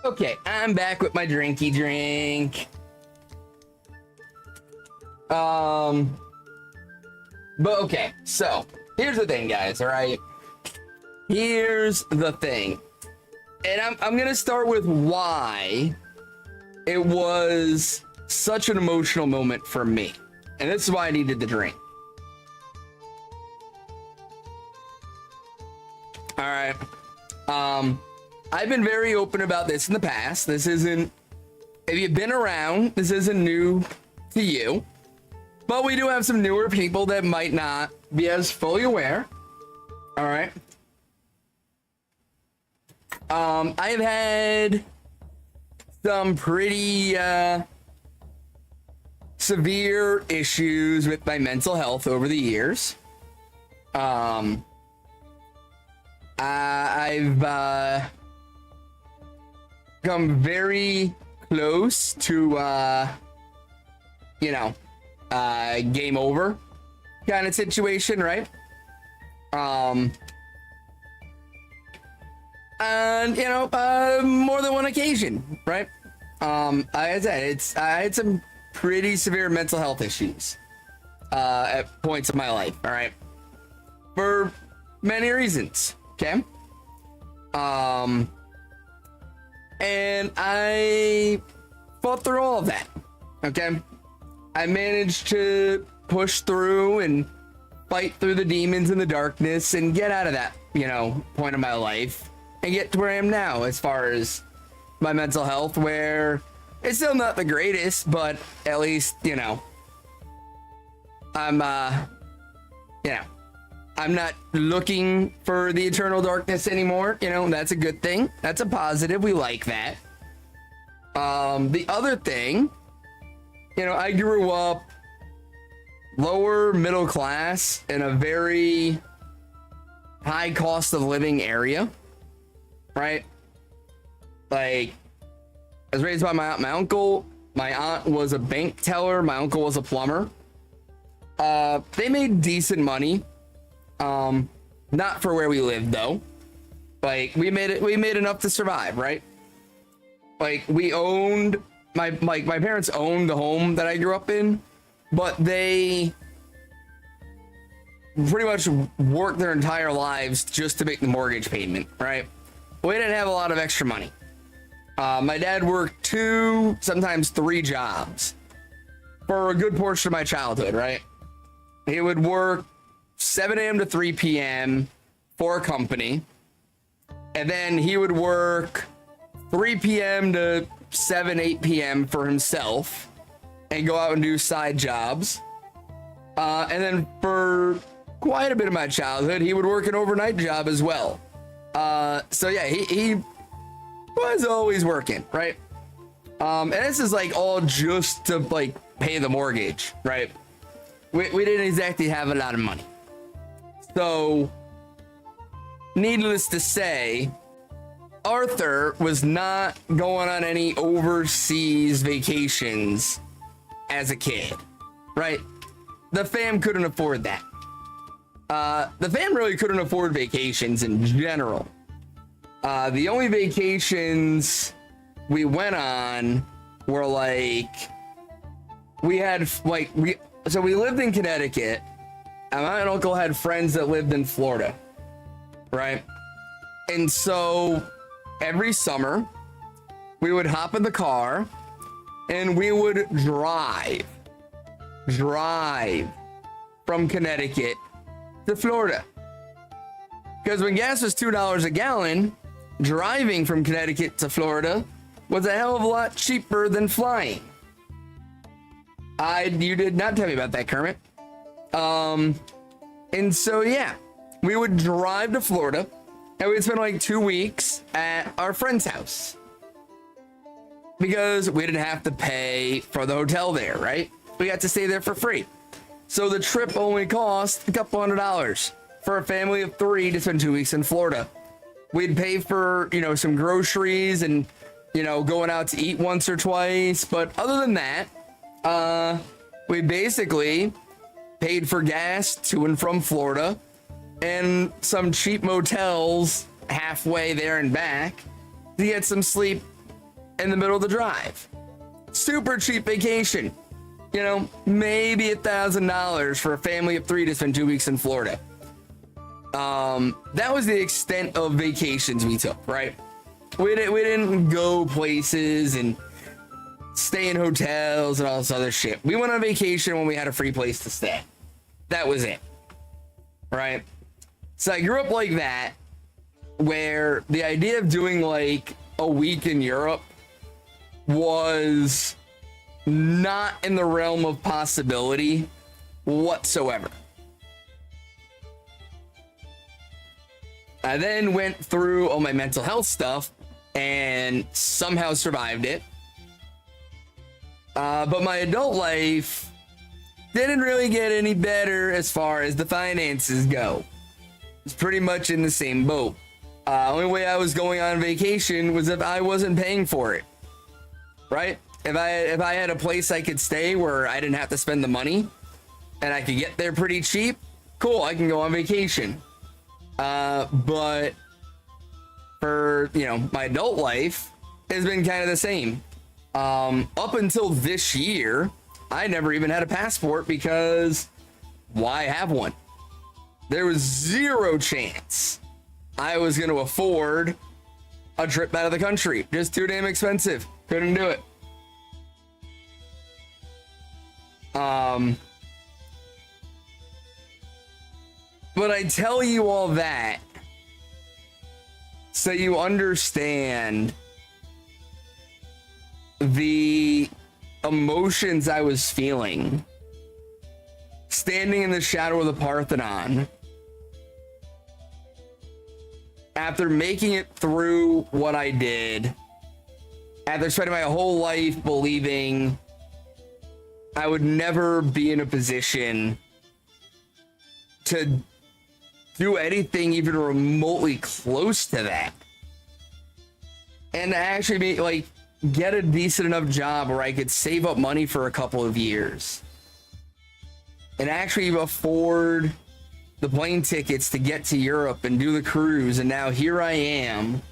Okay, I'm back with my drinky drink. But okay, so here's the thing, guys, all right? Here's the thing. And I'm gonna start with why it was such an emotional moment for me. And this is why I needed the drink. All right. I've been very open about this in the past. This isn't, if you've been around, this isn't new to you. But we do have some newer people that might not be as fully aware. All right. I've had some pretty severe issues with my mental health over the years. I've come very close to game over kind of situation, right? And more than one occasion, right? Like I said, I had some pretty severe mental health issues at points of my life, all right, for many reasons. Okay. And I fought through all of that. Okay. I managed to push through and fight through the demons in the darkness and get out of that, point of my life and get to where I am now as far as my mental health, where it's still not the greatest, but at least, I'm not looking for the eternal darkness anymore. That's a good thing. That's a positive. We like that. The other thing, I grew up lower middle class in a very high cost of living area, right? Like, I was raised by my aunt and my uncle. My aunt was a bank teller. My uncle was a plumber. They made decent money. Not for where we lived though. Like, we made enough to survive, right? Like, we owned my parents owned the home that I grew up in, but they pretty much worked their entire lives just to make the mortgage payment, right? We didn't have a lot of extra money. My dad worked 2, sometimes 3 jobs for a good portion of my childhood, right? He would work 7 a.m. to 3 p.m. for a company, and then he would work 3 p.m. to 7, 8 p.m. for himself and go out and do side jobs. And then for quite a bit of my childhood, he would work an overnight job as well. So yeah, he was always working, right? And this is like all just to like pay the mortgage, right? We didn't exactly have a lot of money. So needless to say, Arthur was not going on any overseas vacations as a kid, right? The fam couldn't afford that. The fam really couldn't afford vacations in general. The only vacations we went on were like, we lived in Connecticut, and my uncle had friends that lived in Florida, right? And so every summer we would hop in the car and we would drive from Connecticut to Florida. Because when gas was $2 a gallon, driving from Connecticut to Florida was a hell of a lot cheaper than flying. You did not tell me about that, Kermit. And so yeah, we would drive to Florida and we'd spend like 2 weeks at our friend's house because we didn't have to pay for the hotel there, right? We got to stay there for free. So the trip only cost a couple $100 for a family of 3 to spend 2 weeks in Florida. We'd pay for, some groceries and, going out to eat once or twice. But other than that, we basically paid for gas to and from Florida and some cheap motels halfway there and back to get some sleep in the middle of the drive. Super cheap vacation. Maybe $1,000 for a family of 3 to spend 2 weeks in Florida. That was the extent of vacations we took, right? We didn't go places and stay in hotels and all this other shit. We went on vacation when we had a free place to stay. That was it, right? So I grew up like that, where the idea of doing like a week in Europe was not in the realm of possibility whatsoever. I then went through all my mental health stuff and somehow survived it. But my adult life didn't really get any better as far as the finances go. It's pretty much in the same boat. Only way I was going on vacation was if I wasn't paying for it, right? If I had a place I could stay where I didn't have to spend the money and I could get there pretty cheap, cool, I can go on vacation. But for, my adult life has been kind of the same. Up until this year, I never even had a passport because why have one? There was zero chance I was going to afford a trip out of the country. Just too damn expensive. Couldn't do it. But I tell you all that so you understand the emotions I was feeling standing in the shadow of the Parthenon after making it through what I did, after spending my whole life believing I would never be in a position to do anything even remotely close to that, and to actually be like get a decent enough job where I could save up money for a couple of years and actually afford the plane tickets to get to Europe and do the cruise. And now here I am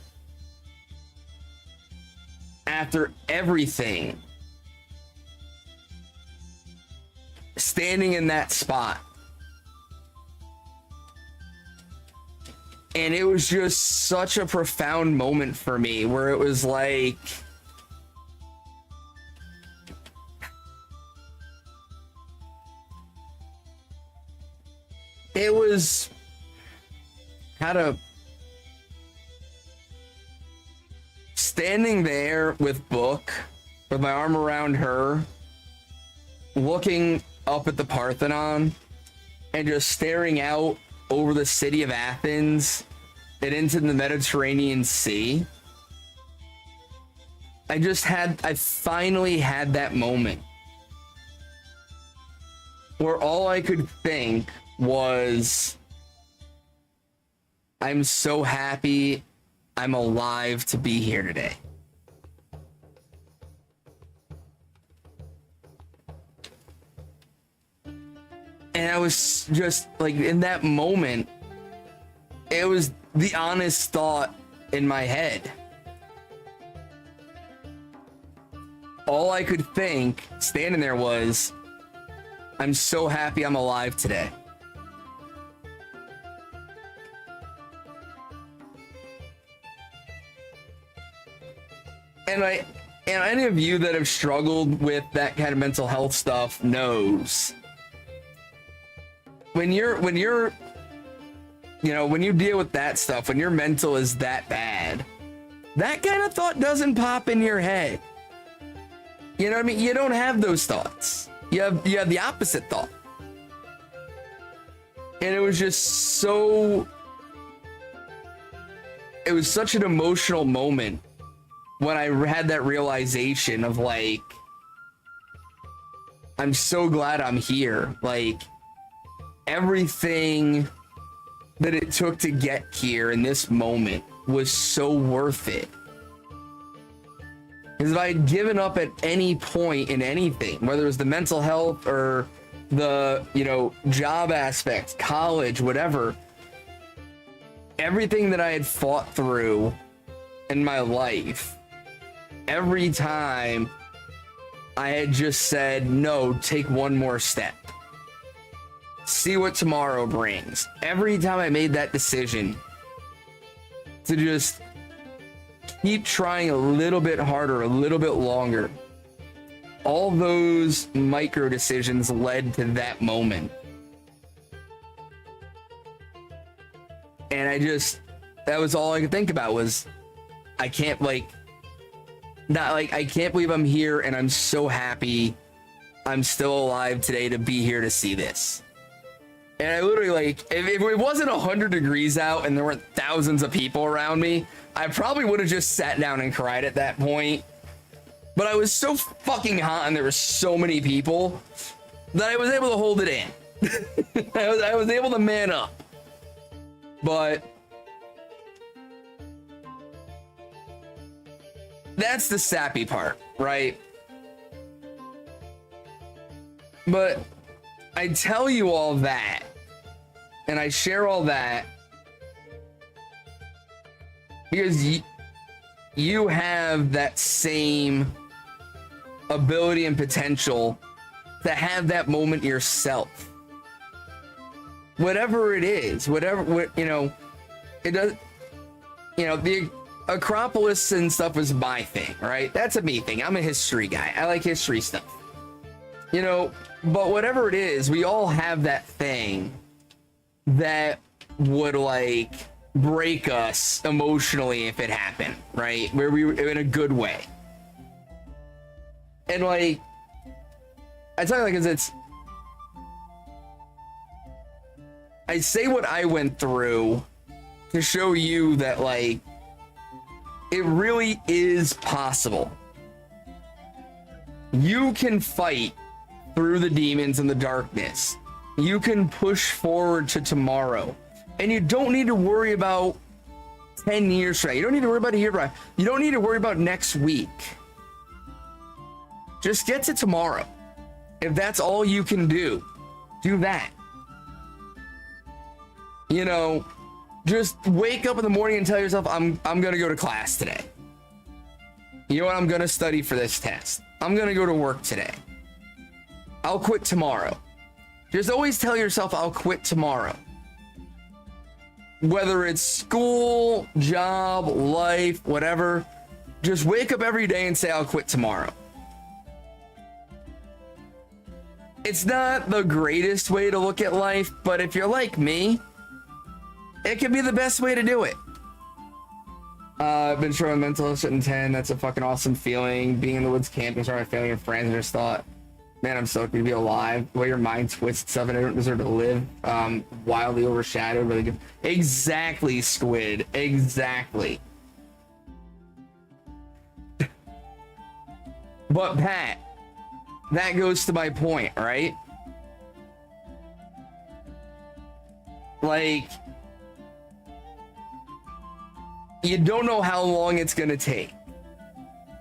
after everything, standing in that spot. And it was just such a profound moment for me where it was like, it was how to standing there with Book, with my arm around her, looking up at the Parthenon, and just staring out over the city of Athens and into the Mediterranean Sea. I finally had that moment where all I could think was, I'm so happy I'm alive to be here today. And I was just like, in that moment, it was the honest thought in my head. All I could think standing there was, I'm so happy I'm alive today. And any of you that have struggled with that kind of mental health stuff knows when you deal with that stuff, when your mental is that bad, that kind of thought doesn't pop in your head. You know what I mean? You don't have those thoughts. You have the opposite thought. And it was just it was such an emotional moment when I had that realization of like, I'm so glad I'm here. Like, everything that it took to get here in this moment was so worth it. Because if I had given up at any point in anything, whether it was the mental health or the, job aspects, college, whatever, everything that I had fought through in my life, every time I had just said, no, take one more step. See what tomorrow brings. Every time I made that decision to just keep trying a little bit harder, a little bit longer, all those micro decisions led to that moment. And that was all I could think about was, I can't believe I'm here, and I'm so happy I'm still alive today to be here to see this. And I literally, if it wasn't 100 degrees out and there weren't thousands of people around me, I probably would have just sat down and cried at that point. But I was so fucking hot and there were so many people that I was able to hold it in. I was able to man up. But that's the sappy part, right? But I tell you all that, and I share all that because you have that same ability and potential to have that moment yourself. Whatever it is, it does, the Acropolis and stuff was my thing, right? That's a me thing. I'm a history guy. I like history stuff. But whatever it is, we all have that thing that would break us emotionally if it happened, right? Where we were in a good way. And I tell you, because I say what I went through to show you that it really is possible. You can fight through the demons and the darkness. You can push forward to tomorrow. And you don't need to worry about 10 years from now. You don't need to worry about a year from now. You don't need to worry about next week. Just get to tomorrow. If that's all you can do that. Just wake up in the morning and tell yourself, I'm going to go to class today. You know what? I'm going to study for this test. I'm going to go to work today. I'll quit tomorrow. Just always tell yourself, I'll quit tomorrow. Whether it's school, job, life, whatever, just wake up every day and say, I'll quit tomorrow. It's not the greatest way to look at life, but if you're like me, it can be the best way to do it. I've been showing mental health shit in 10. That's a fucking awesome feeling. Being in the woods camping, sorry, my family and friends. I just thought, man, I'm so lucky to be alive. The way your mind twists stuff and I don't deserve to live. Wildly overshadowed. Really good. Exactly, Squid. Exactly. But Pat, that goes to my point, right? Like, you don't know how long it's gonna take,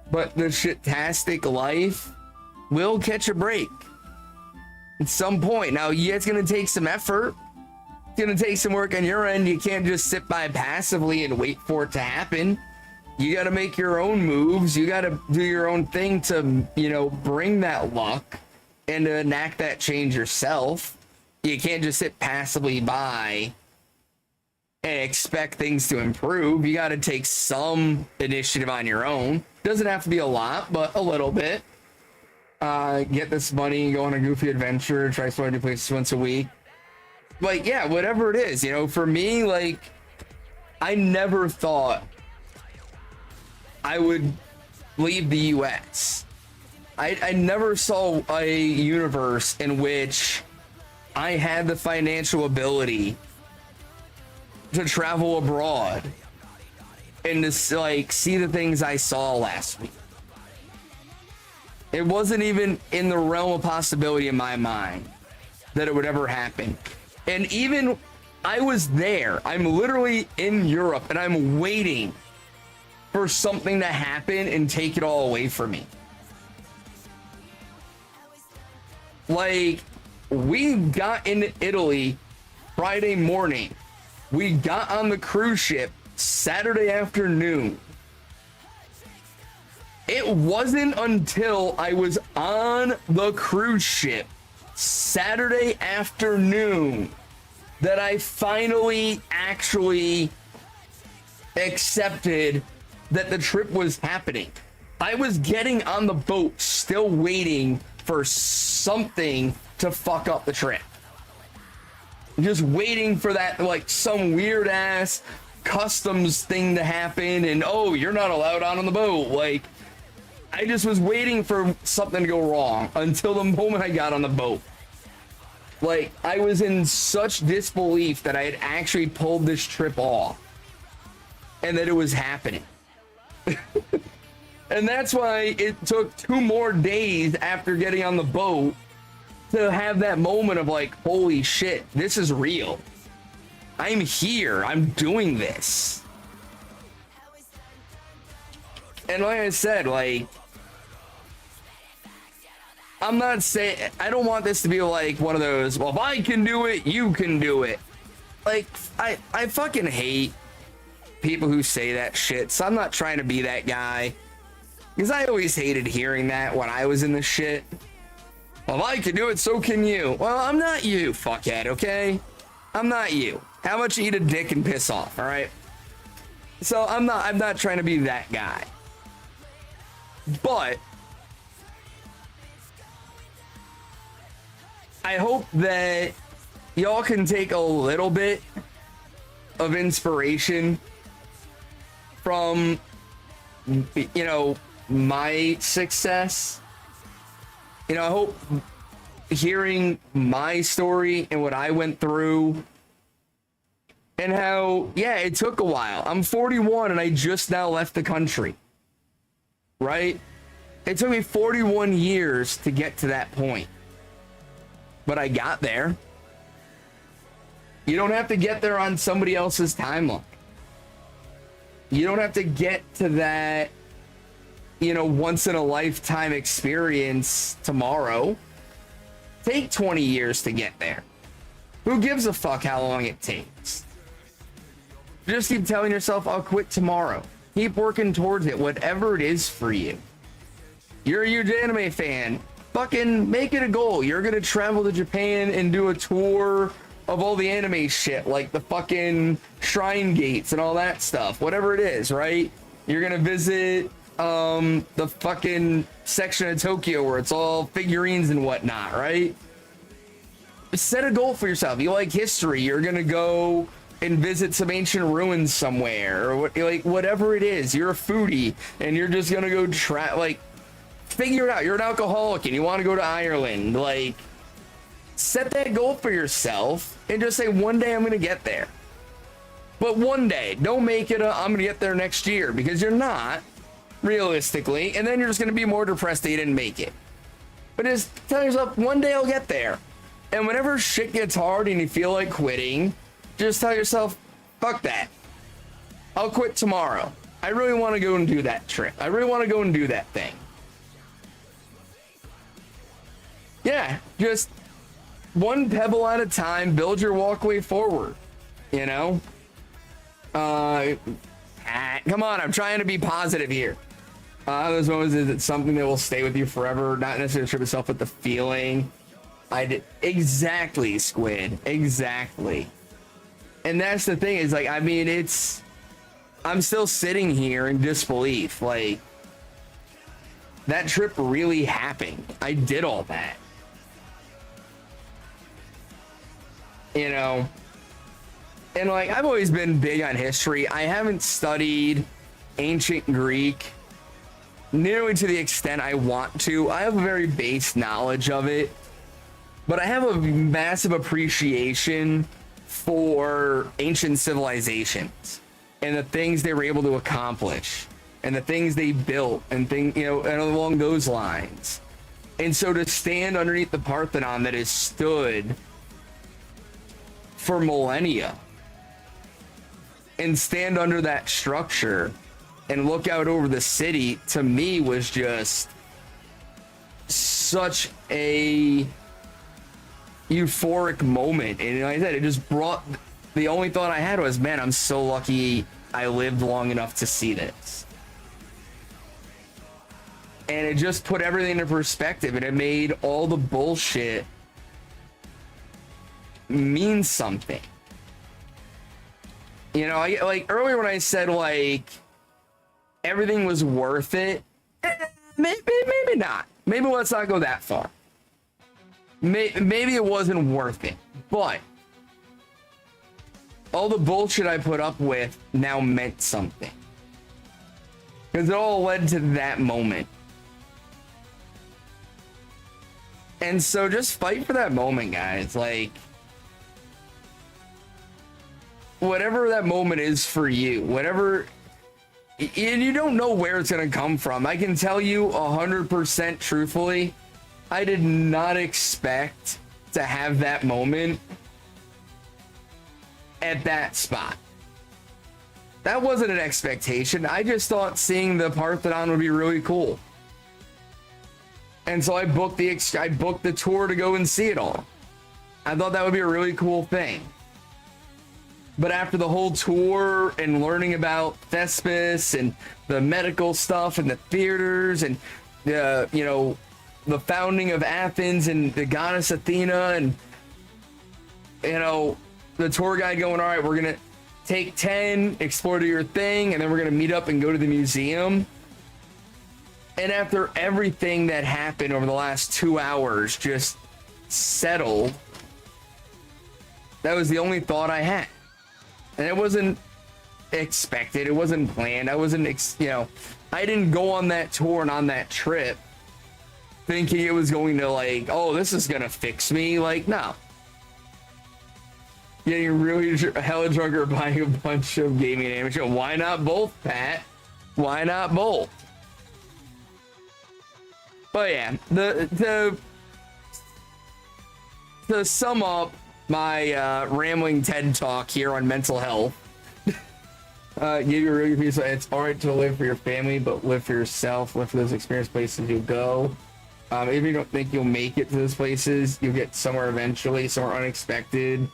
but the shit-tastic life will catch a break at some point. Now, yeah, it's gonna take some effort. It's gonna take some work on your end. You can't just sit by passively and wait for it to happen. You gotta make your own moves. You gotta do your own thing to, you know, bring that luck and to enact that change yourself. You can't just sit passively by and expect things to improve. You got to take some initiative on your own. Doesn't have to be a lot, but a little bit. Get this money, go on a goofy adventure, try exploring new places once a week. Like, yeah, whatever it is, you know, for me, like, I never thought I would leave the US. I never saw a universe in which I had the financial ability to travel abroad and to like see the things I saw last week. It wasn't even in the realm of possibility in my mind that it would ever happen. And even I was there. I'm literally in Europe and I'm waiting for something to happen and take it all away from me. Like, we got into Italy Friday morning. We got on the cruise ship Saturday afternoon. It wasn't until I was on the cruise ship Saturday afternoon that I finally actually accepted that the trip was happening. I was getting on the boat still waiting for something to fuck up the trip. Just waiting for that, like, some weird ass customs thing to happen and, oh, you're not allowed on the boat. Like, I just was waiting for something to go wrong until the moment I got on the boat. Like, I was in such disbelief that I had actually pulled this trip off and that it was happening. And that's why it took 2 more days after getting on the boat to have that moment of like, holy shit, this is real. I'm here. I'm doing this. And like I said, like, I'm not saying, I don't want this to be like one of those, well, if I can do it, you can do it. Like, I fucking hate people who say that shit, so I'm not trying to be that guy. Because I always hated hearing that when I was in the shit. Well, if I can do it, so can you. Well, I'm not you, fuckhead, okay? I'm not you. How much you eat a dick and piss off, all right? So I'm not trying to be that guy. But I hope that y'all can take a little bit of inspiration from, you know, my success. You know, I hope hearing my story and what I went through and how, yeah, it took a while. I'm 41 and I just now left the country, right? It took me 41 years to get to that point, but I got there. You don't have to get there on somebody else's timeline. You don't have to get to that, you know, once in a lifetime experience tomorrow. Take 20 years to get there. Who gives a fuck how long it takes? Just keep telling yourself, I'll quit tomorrow. Keep working towards it, whatever it is for you. You're a huge anime fan. Fucking make it a goal. You're gonna travel to Japan and do a tour of all the anime shit, like the fucking shrine gates and all that stuff. Whatever it is, right? You're gonna visit the fucking section of Tokyo where it's all figurines and whatnot, right? Set a goal for yourself. You like history, you're gonna go and visit some ancient ruins somewhere, or like whatever it is. You're a foodie and you're just gonna go try, like, figure it out. You're an alcoholic and you want to go to Ireland. Like, set that goal for yourself and just say, one day I'm gonna get there. But one day, don't make it I'm gonna get there next year, because you're not, realistically, and then you're just gonna be more depressed that you didn't make it. But just tell yourself, one day I'll get there. And whenever shit gets hard and you feel like quitting, just tell yourself, fuck that. I'll quit tomorrow. I really want to go and do that trip. I really want to go and do that thing. Yeah, just one pebble at a time, build your walkway forward, you know? Come on, I'm trying to be positive here. Those moments, is it something that will stay with you forever? Not necessarily the trip itself, but the feeling. I did exactly, Squid, exactly. And that's the thing, is like, I mean, I'm still sitting here in disbelief. Like, that trip really happened. I did all that. You know? And like, I've always been big on history. I haven't studied ancient Greek nearly to the extent I want to. I have a very base knowledge of it, but I have a massive appreciation for ancient civilizations and the things they were able to accomplish and the things they built and things, you know, and along those lines. And so to stand underneath the Parthenon that has stood for millennia and stand under that structure and look out over the city, to me, was just such a euphoric moment. And like I said, it just brought, the only thought I had was, man, I'm so lucky I lived long enough to see this. And it just put everything into perspective, and it made all the bullshit mean something. You know, like earlier when I said like everything was worth it, maybe not. Maybe let's not go that far. Maybe it wasn't worth it, but all the bullshit I put up with now meant something, because it all led to that moment. And so just fight for that moment, guys. Like, whatever that moment is for you, whatever, and you don't know where it's going to come from. I can tell you 100% truthfully, I did not expect to have that moment at that spot. That wasn't an expectation. I just thought seeing the Parthenon would be really cool. And so I booked the tour to go and see it all. I thought that would be a really cool thing. But after the whole tour and learning about Thespis and the medical stuff and the theaters and the, you know, the founding of Athens and the goddess Athena, and, you know, the tour guide going, all right, we're going to take 10, explore to your thing, and then we're going to meet up and go to the museum. And after everything that happened over the last 2 hours just settled, that was the only thought I had. And it wasn't expected. It wasn't planned. I wasn't, you know, I didn't go on that tour and on that trip thinking it was going to, like, oh, this is going to fix me. Like, no. Getting really hella drunk or buying a bunch of gaming ammunition. Why not both, Pat? Why not both? But yeah, to sum up my rambling TED talk here on mental health, give you a really good piece of, it's all right to live for your family, but live for yourself, live for those experience places you go. If you don't think you'll make it to those places, you'll get somewhere eventually, somewhere unexpected.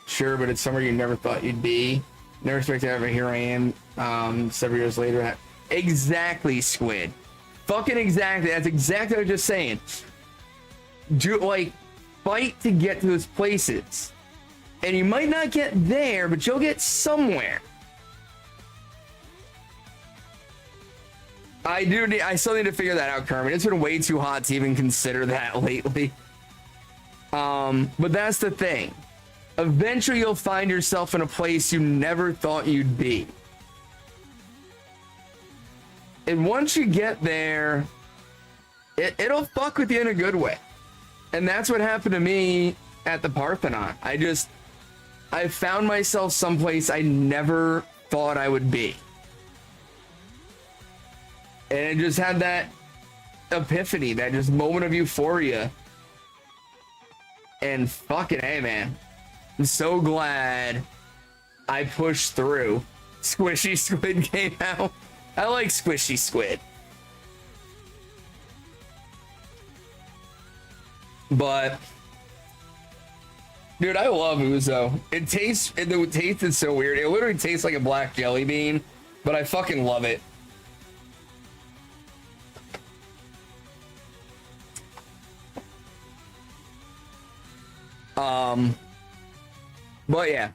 Sure, but it's somewhere you never thought you'd be. Never expected ever. Here I am, several years later. Exactly, Squid. Fucking exactly. That's exactly what I was just saying. Do, like, fight to get to those places. And you might not get there, but you'll get somewhere. I still need to figure that out, Kermit. It's been way too hot to even consider that lately. But that's the thing. eventually you'll find yourself in a place you never thought you'd be. And once you get there, it'll fuck with you in a good way. And that's what happened to me at the Parthenon. I found myself someplace I never thought I would be. And it just had that epiphany, that just moment of euphoria. And fucking hey, man. I'm so glad I pushed through. Squishy Squid came out. I like Squishy Squid. But dude, I love Ouzo. The taste is so weird. It literally tastes like a black jelly bean, but I fucking love it. But yeah.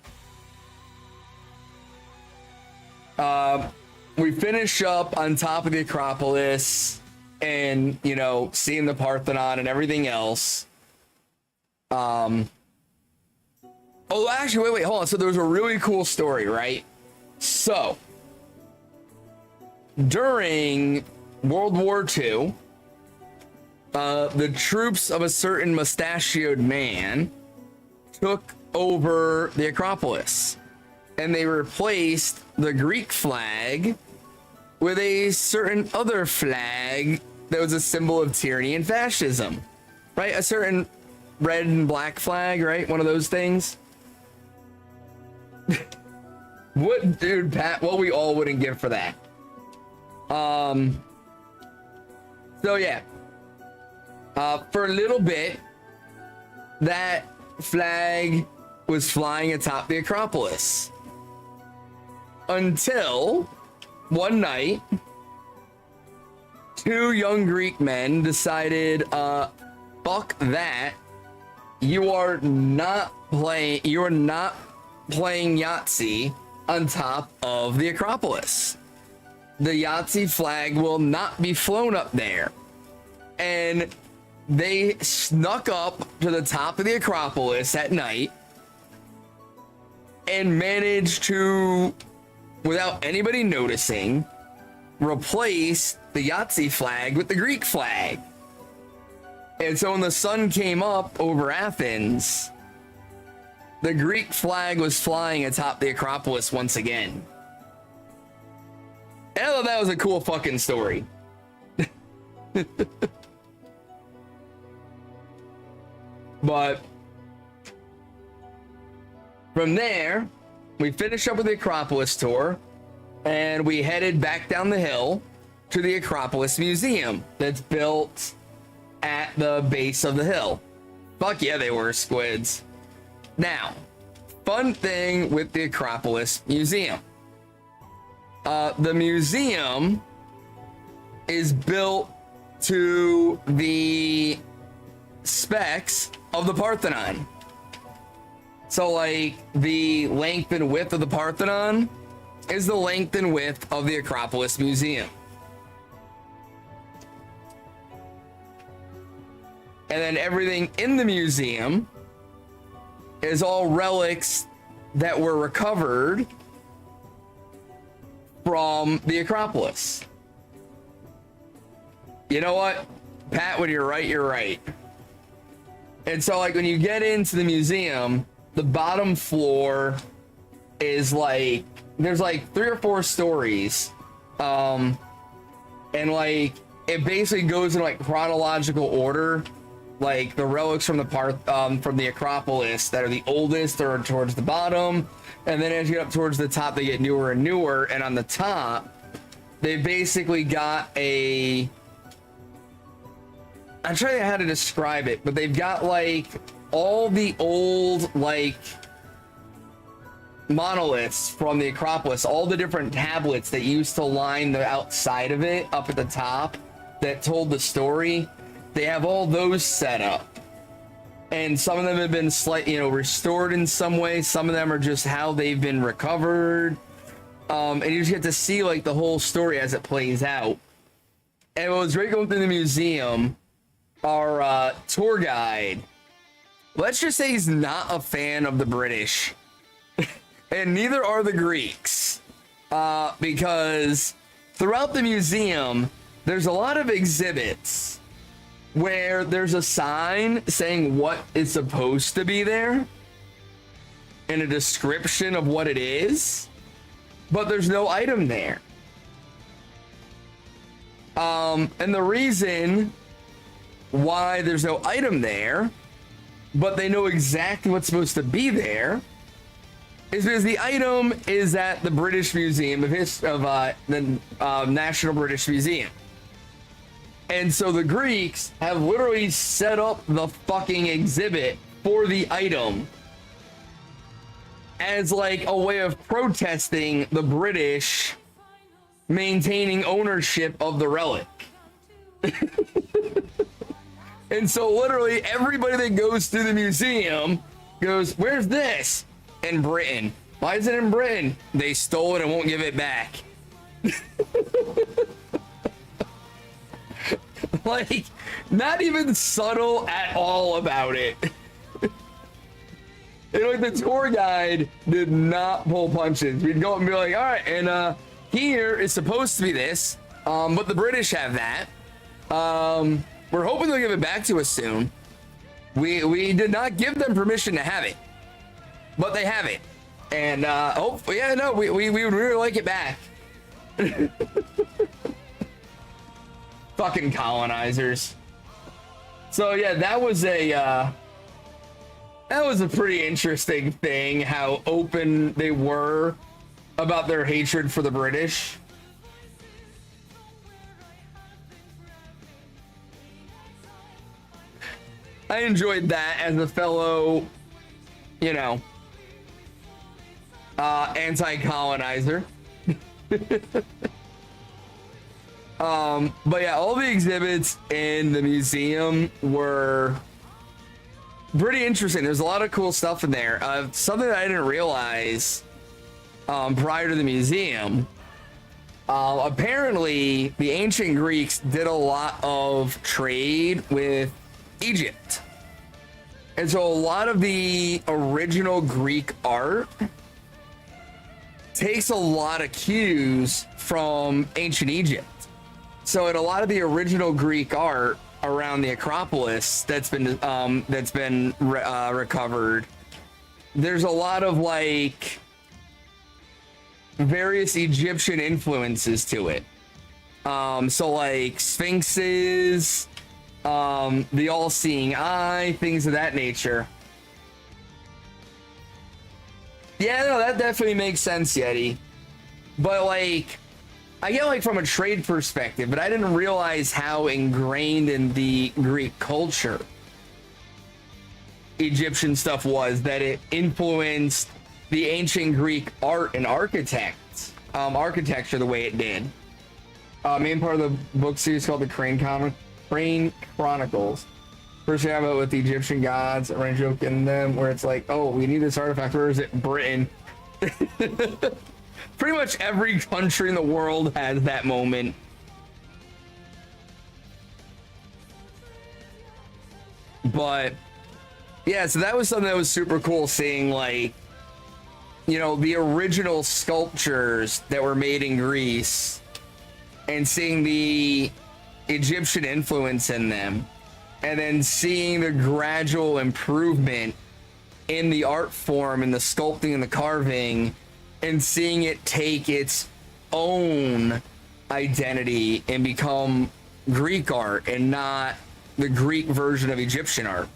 We finish up on top of the Acropolis and, you know, seeing the Parthenon and everything else. Oh, actually, wait, hold on. So there was a really cool story, right? So during World War II, the troops of a certain mustachioed man took over the Acropolis, and they replaced the Greek flag with a certain other flag that was a symbol of tyranny and fascism, right? A certain red and black flag, right? One of those things. What, dude, Pat, what we all wouldn't give for that. So yeah, for a little bit, that flag was flying atop the Acropolis until one night, two young Greek men decided, fuck that. You are not playing Yahtzee on top of the Acropolis. The Yahtzee flag will not be flown up there. And they snuck up to the top of the Acropolis at night and managed to, without anybody noticing, replace the Yahtzee flag with the Greek flag. And so when the sun came up over Athens, the Greek flag was flying atop the Acropolis once again. And I thought that was a cool fucking story. But from there, we finished up with the Acropolis tour, and we headed back down the hill to the Acropolis Museum that's built at the base of the hill. Fuck yeah, they were squids. Now, fun thing with the Acropolis Museum. The museum is built to the specs of the Parthenon. So like the length and width of the Parthenon is the length and width of the Acropolis Museum. And then everything in the museum is all relics that were recovered from the Acropolis. You know what, Pat, when you're right, you're right. And so like when you get into the museum, the bottom floor is like, there's like 3 or 4 stories. And like, it basically goes in like chronological order. Like the relics from the Acropolis that are the oldest are towards the bottom. And then as you get up towards the top, they get newer and newer. And on the top, they basically got a, I'm trying to think how to describe it, but they've got like all the old like monoliths from the Acropolis, all the different tablets that used to line the outside of it up at the top that told the story. They have all those set up, and some of them have been restored in some way. Some of them are just how they've been recovered. And you just get to see like the whole story as it plays out. And what was great going through the museum, our tour guide let's just say he's not a fan of the British. And neither are the Greeks. Because throughout the museum, there's a lot of exhibits where there's a sign saying what is supposed to be there and a description of what it is, but there's no item there. And the reason why there's no item there, but they know exactly what's supposed to be there, is because the item is at the British Museum of the National British Museum. And so the Greeks have literally set up the fucking exhibit for the item as like a way of protesting the British maintaining ownership of the relic. And so literally everybody that goes through the museum goes, where's this? In Britain. Why is it in Britain? They stole it and won't give it back. Like, not even subtle at all about it. And like the tour guide did not pull punches. We'd go and be like, all right, and here is supposed to be this, but the British have that. We're hoping they'll give it back to us soon. We did not give them permission to have it, but they have it. And hopefully, yeah, no, we would really like it back. Fucking colonizers. So yeah, that was a pretty interesting thing, how open they were about their hatred for the British. I enjoyed that as a fellow, you know, anti-colonizer. But yeah, all the exhibits in the museum were pretty interesting. There's a lot of cool stuff in there. Something that I didn't realize prior to the museum. Apparently, the ancient Greeks did a lot of trade with Egypt. And so a lot of the original Greek art takes a lot of cues from ancient Egypt. So in a lot of the original Greek art around the Acropolis that's been recovered, there's a lot of like various Egyptian influences to it. So like sphinxes, the all-seeing eye, things of that nature. Yeah, no, that definitely makes sense, Yeti. But like, I get like from a trade perspective, but I didn't realize how ingrained in the Greek culture Egyptian stuff was, that it influenced the ancient Greek art and architecture the way it did. Main part of the book series called the Crane Chronicles. First you have it with the Egyptian gods, a range joke in them where it's like, oh, we need this artifact, where is it? Britain. Pretty much every country in the world has that moment. But yeah, so that was something that was super cool, seeing like, you know, the original sculptures that were made in Greece and seeing the Egyptian influence in them, and then seeing the gradual improvement in the art form and the sculpting and the carving, and seeing it take its own identity and become Greek art and not the Greek version of Egyptian art.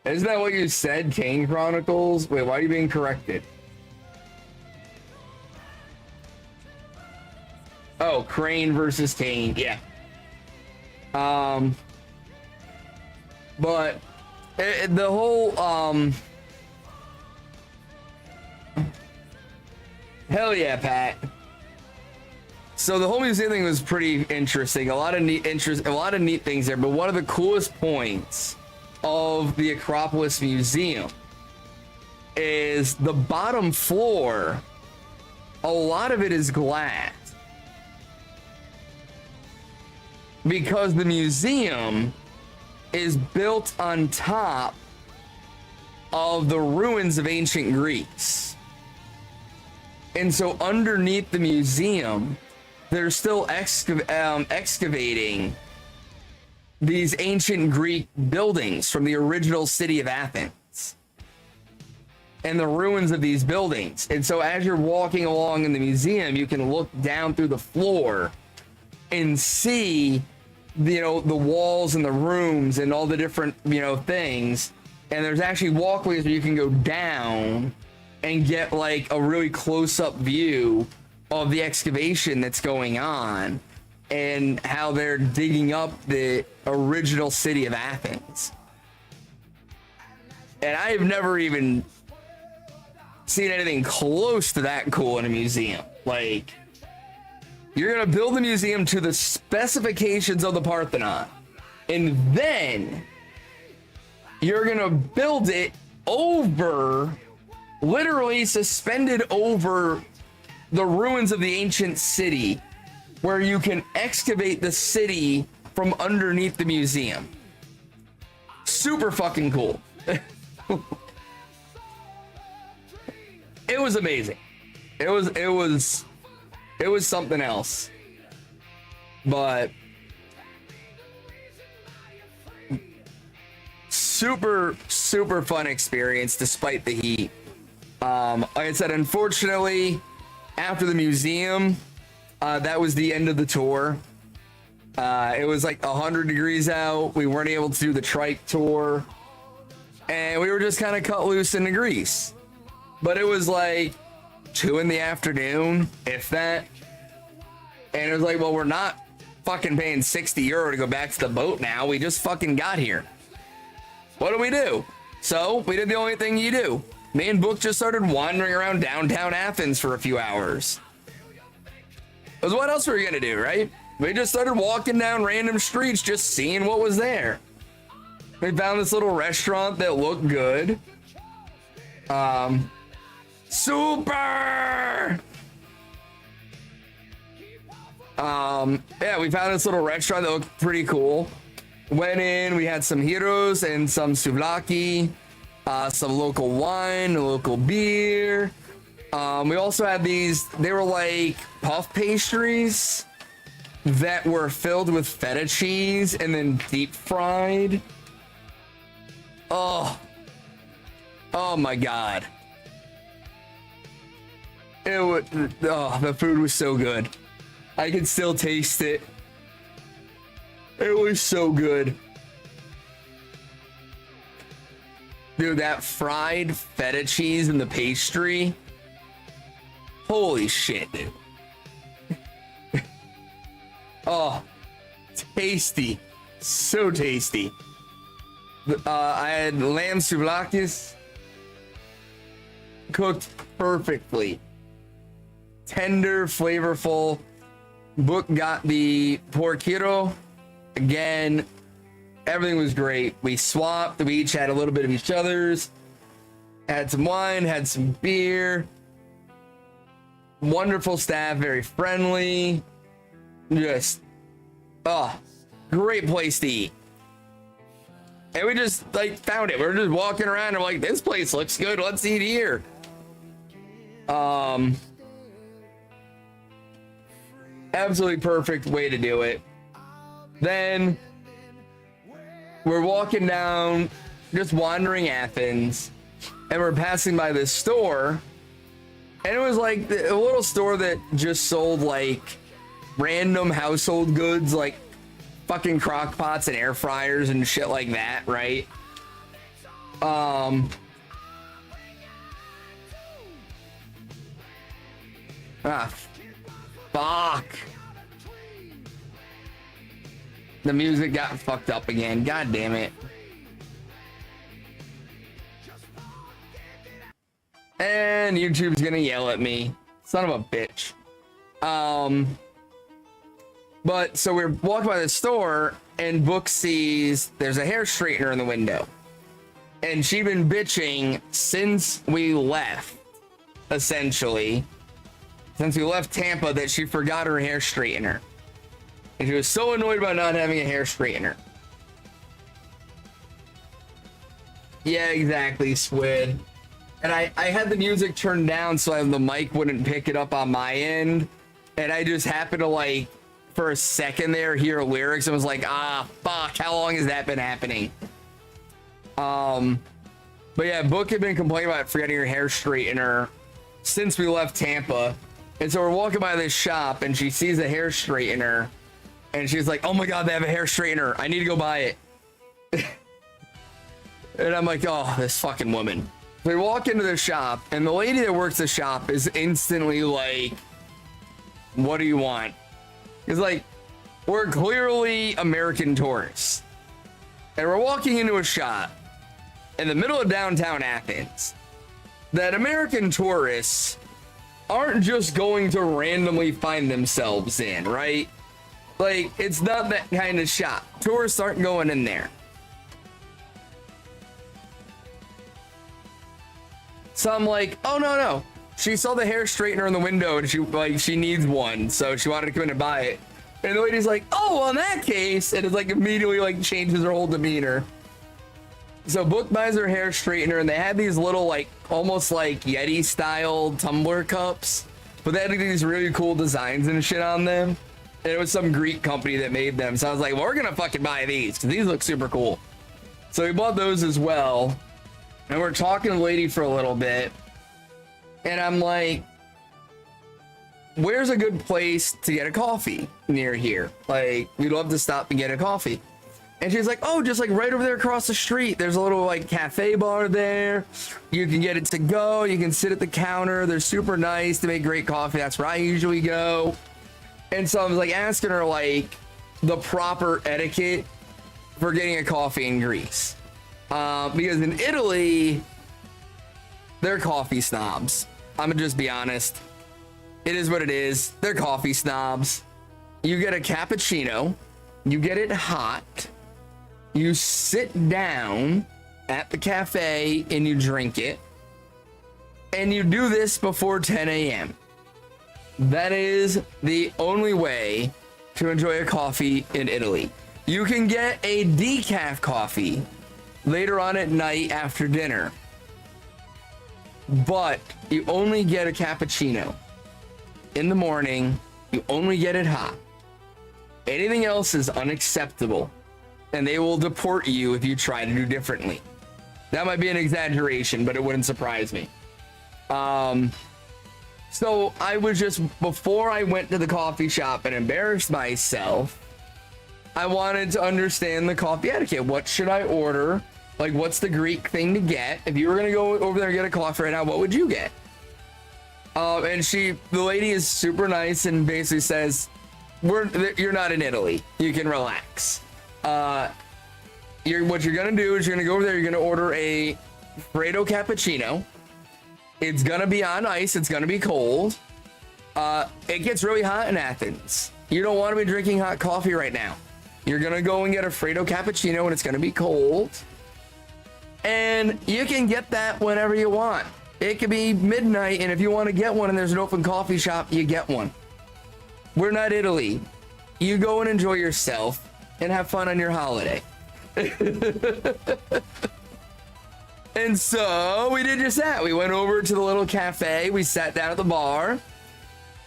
Isn't that what you said, Kane Chronicles? Wait, why are you being corrected? Oh, Crane versus Kane, yeah. But the whole hell yeah, Pat. So the whole museum thing was pretty interesting. A lot of neat things there. But one of the coolest points of the Acropolis Museum is the bottom floor, a lot of it is glass. Because the museum is built on top of the ruins of ancient Greece. And so underneath the museum, they're still excavating these ancient Greek buildings from the original city of Athens and the ruins of these buildings. And so as you're walking along in the museum, you can look down through the floor and see, you know, the walls and the rooms and all the different, you know, things. And there's actually walkways where you can go down and get like a really close-up view of the excavation that's going on and how they're digging up the original city of Athens. And I've never even seen anything close to that cool in a museum. Like, you're gonna build the museum to the specifications of the Parthenon, and then you're gonna build it over, literally suspended over the ruins of the ancient city, where you can excavate the city from underneath the museum. Super fucking cool. It was amazing. It was something else. But super fun experience despite the heat. Like I said, unfortunately, after the museum, that was the end of the tour. It was like 100 degrees out. We weren't able to do the trike tour, and we were just kind of cut loose into Greece. But it was like 2 in the afternoon, if that. And it was like, well, we're not fucking paying 60 euro to go back to the boat now. We just fucking got here. What do we do? So we did the only thing you do. Me and Book just started wandering around downtown Athens for a few hours. Because what else were we gonna do, right? We just started walking down random streets, just seeing what was there. We found this little restaurant that looked good. Super! Yeah, we found this little restaurant that looked pretty cool. Went in, we had some heroes and some souvlaki, some local wine, a local beer. We also had these, they were like puff pastries that were filled with feta cheese and then deep fried. Oh my God. The food was so good. I can still taste it. It was so good. Dude, that fried feta cheese and the pastry. Holy shit, dude. Oh, tasty. So tasty. I had lamb souvlakis. Cooked perfectly. Tender, flavorful. Book got the porchero. Again, everything was great. We swapped. We each had a little bit of each other's. Had some wine, had some beer. Wonderful staff, very friendly. Just, great place to eat. And we just like found it. We were just walking around and we're like, this place looks good. Let's eat here. Absolutely perfect way to do it. Then we're walking down, just wandering Athens, and we're passing by this store, and it was like a little store that just sold like random household goods, like fucking crock pots and air fryers and shit like that, right? Fuck. The music got fucked up again. God damn it. And YouTube's gonna yell at me. Son of a bitch. But so we're walking by the store and Book sees there's a hair straightener in the window. And she'd been bitching since we left, essentially. Since we left Tampa, that she forgot her hair straightener. And she was so annoyed about not having a hair straightener. Yeah, exactly, Squid. And I had the music turned down so the mic wouldn't pick it up on my end. And I just happened to, like, for a second there, hear lyrics and was like, ah, fuck, how long has that been happening? But yeah, Book had been complaining about forgetting her hair straightener since we left Tampa. And so we're walking by this shop and she sees a hair straightener and she's like, oh my God, they have a hair straightener. I need to go buy it. And I'm like, oh, this fucking woman. So we walk into the shop and the lady that works the shop is instantly like, what do you want? It's like, we're clearly American tourists. And we're walking into a shop in the middle of downtown Athens that American tourists aren't just going to randomly find themselves in, right? Like, it's not that kind of shop. Tourists aren't going in there. So I'm like, oh, no. She saw the hair straightener in the window and she needs one. So she wanted to come in and buy it. And the lady's like, oh, well, in that case, and it's like immediately like changes her whole demeanor. So Book buys her hair straightener and they had these little like almost like Yeti style tumbler cups, but they had these really cool designs and shit on them. And it was some Greek company that made them. So I was like, well, we're gonna fucking buy these because these look super cool. So we bought those as well. And we're talking to the lady for a little bit. And I'm like, where's a good place to get a coffee near here? Like, we'd love to stop and get a coffee. And she's like, oh, just like right over there across the street. There's a little like cafe bar there. You can get it to go. You can sit at the counter. They're super nice. They make great coffee. That's where I usually go. And so I was like asking her like the proper etiquette for getting a coffee in Greece. Because in Italy, they're coffee snobs. I'm gonna just be honest. It is what it is. They're coffee snobs. You get a cappuccino. You get it hot. You sit down at the cafe and you drink it. And you do this before 10 a.m. That is the only way to enjoy a coffee in Italy. You can get a decaf coffee later on at night after dinner. But you only get a cappuccino in the morning. You only get it hot. Anything else is unacceptable. And they will deport you if you try to do differently. That might be an exaggeration, but it wouldn't surprise me. So I was just, before I went to the coffee shop and embarrassed myself, I wanted to understand the coffee etiquette. What should I order? Like, what's the Greek thing to get? If you were going to go over there and get a coffee right now, what would you get? And the lady is super nice and basically says, you're not in Italy. You can relax. What you're going to do is you're going to go over there. You're going to order a Freddo cappuccino. It's going to be on ice. It's going to be cold. It gets really hot in Athens. You don't want to be drinking hot coffee right now. You're going to go and get a Freddo cappuccino and it's going to be cold. And you can get that whenever you want. It could be midnight, and if you want to get one and there's an open coffee shop, you get one. We're not Italy. You go and enjoy yourself and have fun on your holiday. And so we did just that. We went over to the little cafe. We sat down at the bar.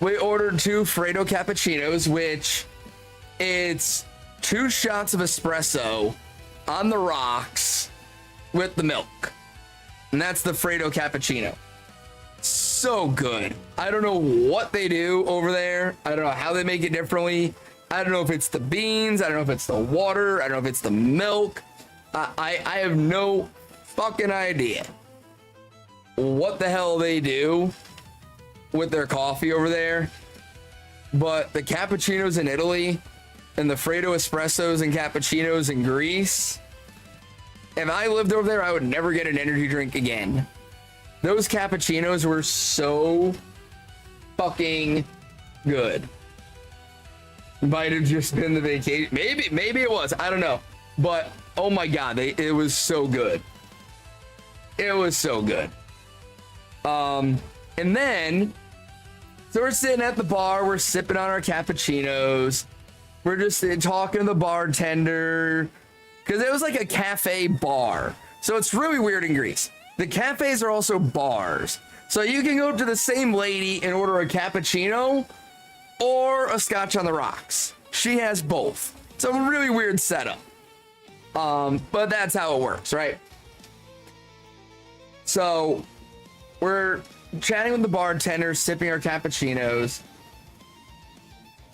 We ordered 2 Freddo cappuccinos, which it's 2 shots of espresso on the rocks with the milk. And that's the Freddo cappuccino. So good. I don't know what they do over there. I don't know how they make it differently. I don't know if it's the beans. I don't know if it's the water. I don't know if it's the milk. I have no fucking idea what the hell they do with their coffee over there. But the cappuccinos in Italy and the Freddo espressos and cappuccinos in Greece, if I lived over there, I would never get an energy drink again. Those cappuccinos were so fucking good. Might have just been the vacation. Maybe it was. I don't know. But oh my God, it was so good. It was so good. And then, so we're sitting at the bar, we're sipping on our cappuccinos. We're just talking to the bartender, because it was like a cafe bar. So it's really weird in Greece. The cafes are also bars. So you can go up to the same lady and order a cappuccino or a scotch on the rocks. She has both. It's a really weird setup. But that's how it works, right? So we're chatting with the bartender, sipping our cappuccinos.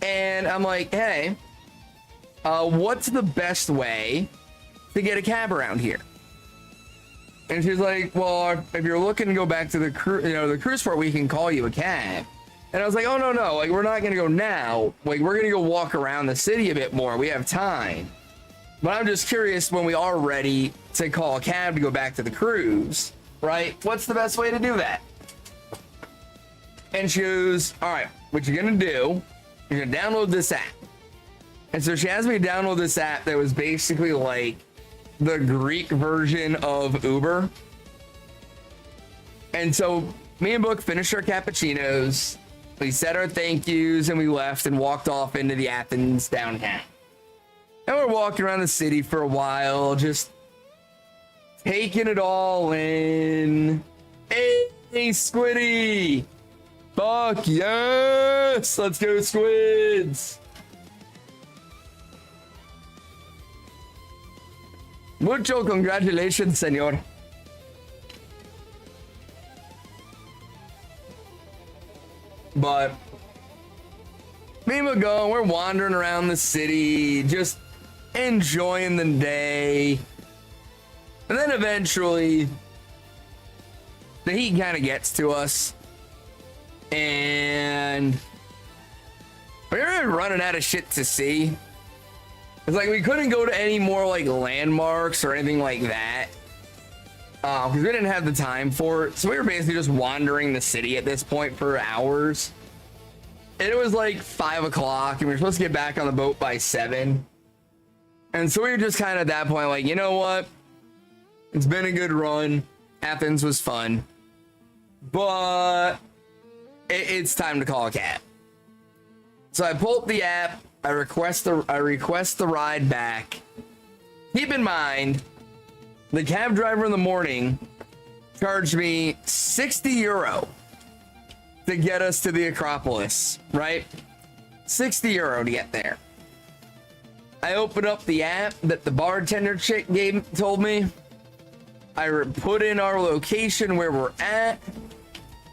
And I'm like, hey, what's the best way to get a cab around here? And she's like, well, if you're looking to go back to the cruise port, we can call you a cab. And I was like, oh, no, like, we're not going to go now. Like, we're going to go walk around the city a bit more. We have time. But I'm just curious, when we are ready to call a cab to go back to the cruise, right? What's the best way to do that? And she goes, all right, what you're going to do, you're going to download this app. And so she has me download this app that was basically like the Greek version of Uber. And so me and Book finished our cappuccinos. We said our thank yous and we left and walked off into the Athens downtown. And we're walking around the city for a while, just taking it all in. Hey, Squiddy! Fuck yes! Let's go, Squids! Mucho congratulations, senor. But me and Mago, we're wandering around the city, just enjoying the day. And then eventually, the heat kind of gets to us. And we're running out of shit to see. It's like we couldn't go to any more like landmarks or anything like that. Because we didn't have the time for it. So we were basically just wandering the city at this point for hours. And it was like 5 o'clock and we were supposed to get back on the boat by 7. And so we were just kind of at that point like, you know what? It's been a good run. Athens was fun. But it's time to call a cab. So I pull up the app. I request the ride back. Keep in mind, the cab driver in the morning charged me 60 euro to get us to the Acropolis, right? 60 euro to get there. I open up the app that the bartender chick told me. I put in our location where we're at.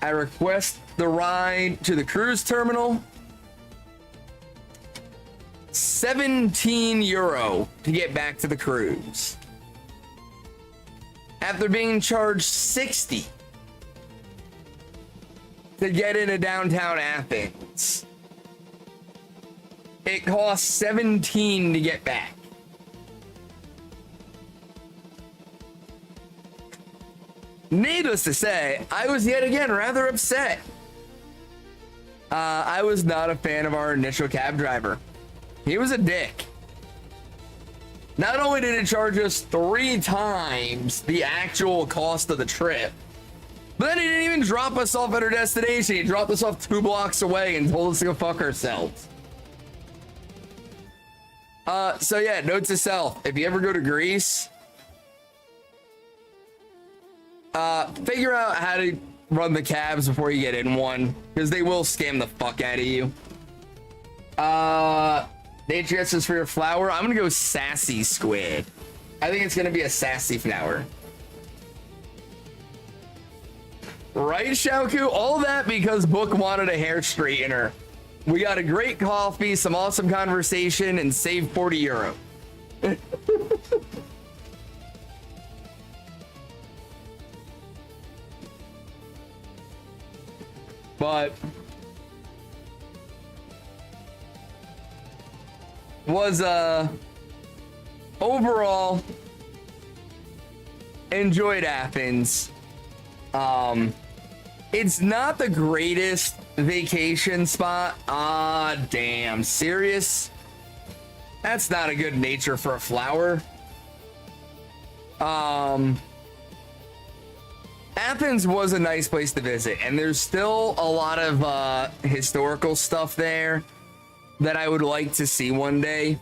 I request the ride to the cruise terminal. 17 euro to get back to the cruise. After being charged 60 to get into downtown Athens. It costs 17 to get back. Needless to say, I was yet again rather upset. I was not a fan of our initial cab driver. He was a dick. Not only did it charge us 3 times the actual cost of the trip, but then he didn't even drop us off at our destination. He dropped us off 2 blocks away and told us to go fuck ourselves. So yeah, note to self, if you ever go to Greece, figure out how to run the cabs before you get in one, because they will scam the fuck out of you. HGS is for your flower. I'm gonna go sassy squid. I think it's gonna be a sassy flower. Right, Shauku? All that because Book wanted a hair straightener. We got a great coffee, some awesome conversation, and saved 40 euro. But was overall enjoyed Athens. It's not the greatest vacation spot. Ah, damn. Serious? That's not a good nature for a flower. Athens was a nice place to visit, and there's still a lot of historical stuff there that I would like to see one day.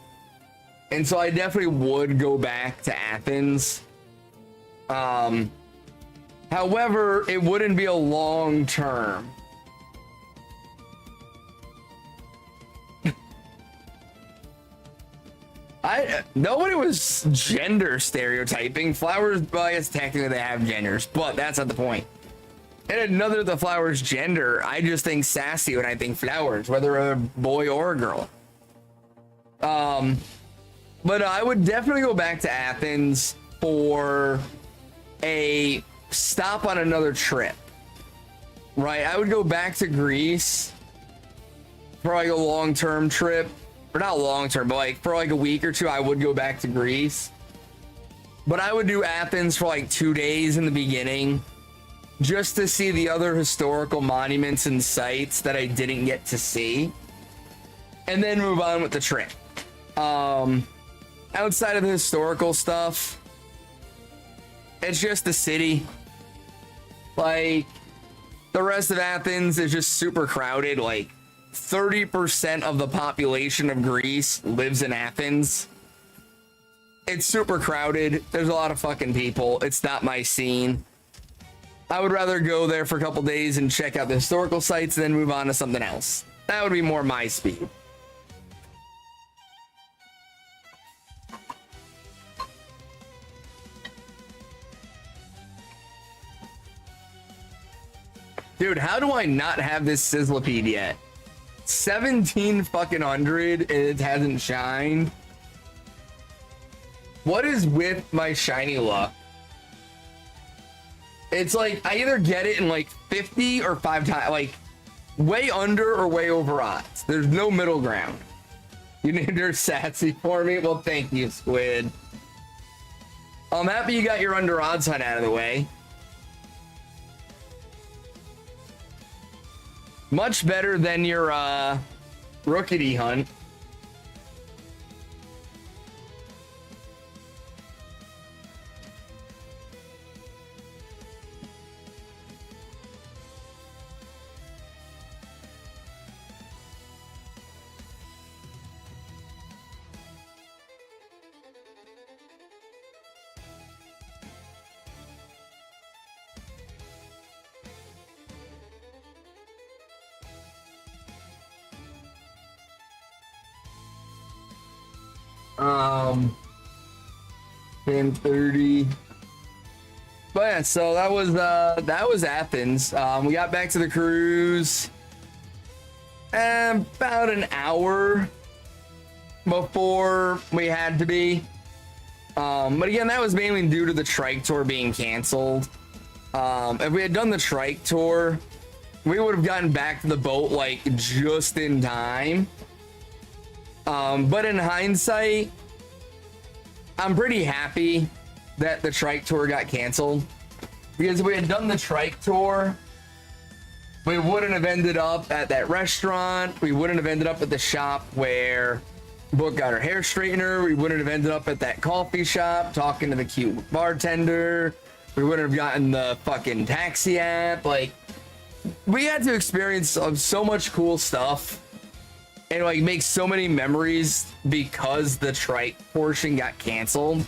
And so I definitely would go back to Athens. However, it wouldn't be a long term. Nobody was gender stereotyping. Flowers, well, I guess technically they have genders, but that's not the point. And another the flowers gender, I just think sassy when I think flowers, whether a boy or a girl. But I would definitely go back to Athens for a stop on another trip. Right? I would go back to Greece for like a long-term trip. Or not long-term, but like for like a week or two, I would go back to Greece. But I would do Athens for like 2 days in the beginning, just to see the other historical monuments and sites that I didn't get to see, and then move on with the trip. Outside of the historical stuff, it's just the city. Like, the rest of Athens is just super crowded. Like, 30% of the population of Greece lives in Athens. It's super crowded. There's a lot of fucking people. It's not my scene. I would rather go there for a couple days and check out the historical sites and then move on to something else. That would be more my speed. Dude, how do I not have this Sizzlipede yet? 17 fucking hundred and it hasn't shined. What is with my shiny luck? It's like I either get it in like 50 or 5 times, like way under or way over odds. There's no middle ground. You named her Sassy for me? Well, thank you, Squid. I'm happy you got your under odds hunt out of the way. Much better than your rookity hunt. Um, 10:30. But yeah, so that was Athens. We got back to the cruise about an hour before we had to be. But again, that was mainly due to the trike tour being canceled. If we had done the trike tour, we would have gotten back to the boat like just in time. But in hindsight, I'm pretty happy that the trike tour got canceled, because if we had done the trike tour, we wouldn't have ended up at that restaurant. We wouldn't have ended up at the shop where Book got her hair straightener. We wouldn't have ended up at that coffee shop talking to the cute bartender. We wouldn't have gotten the fucking taxi app. Like, we had to experience so much cool stuff and like make so many memories because the trike portion got canceled.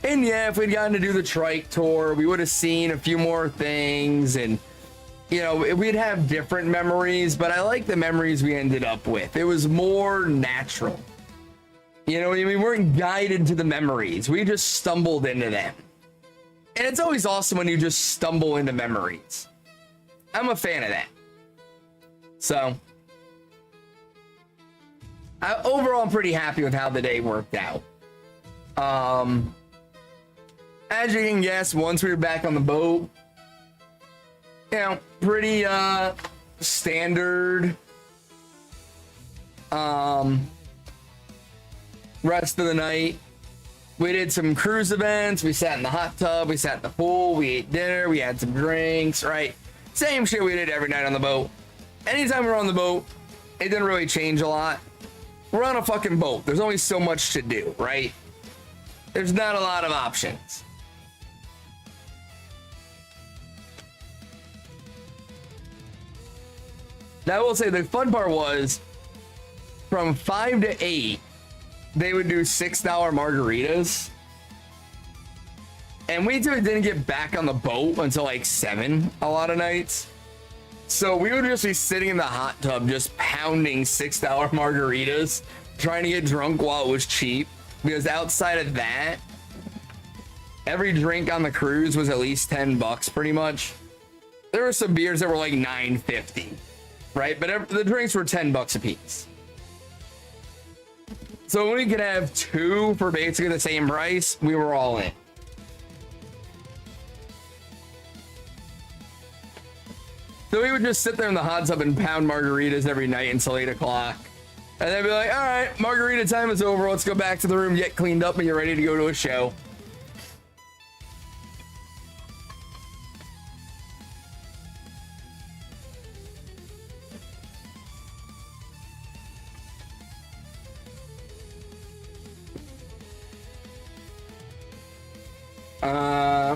And yeah, if we'd gotten to do the trike tour, we would have seen a few more things, and you know, we'd have different memories. But I like the memories we ended up with. It was more natural. You know, we weren't guided to the memories. We just stumbled into them. And it's always awesome when you just stumble into memories. I'm a fan of that. So overall, I'm pretty happy with how the day worked out. As you can guess, once we were back on the boat, you know, pretty standard rest of the night. We did some cruise events. We sat in the hot tub. We sat in the pool. We ate dinner. We had some drinks, right? Same shit we did every night on the boat. Anytime we were on the boat, it didn't really change a lot. We're on a fucking boat. There's only so much to do, right? There's not a lot of options. Now, I will say the fun part was from 5 to 8, they would do $6 margaritas. And we didn't get back on the boat until like 7 a lot of nights. So we would just be sitting in the hot tub just pounding $6 margaritas, trying to get drunk while it was cheap. Because outside of that, every drink on the cruise was at least $10 pretty much. There were some beers that were like $9.50, right? But the drinks were $10 a piece. So when we could have 2 for basically the same price, we were all in. So we would just sit there in the hot tub and pound margaritas every night until 8 o'clock. And then be like, all right, margarita time is over. Let's go back to the room, get cleaned up, and you're ready to go to a show.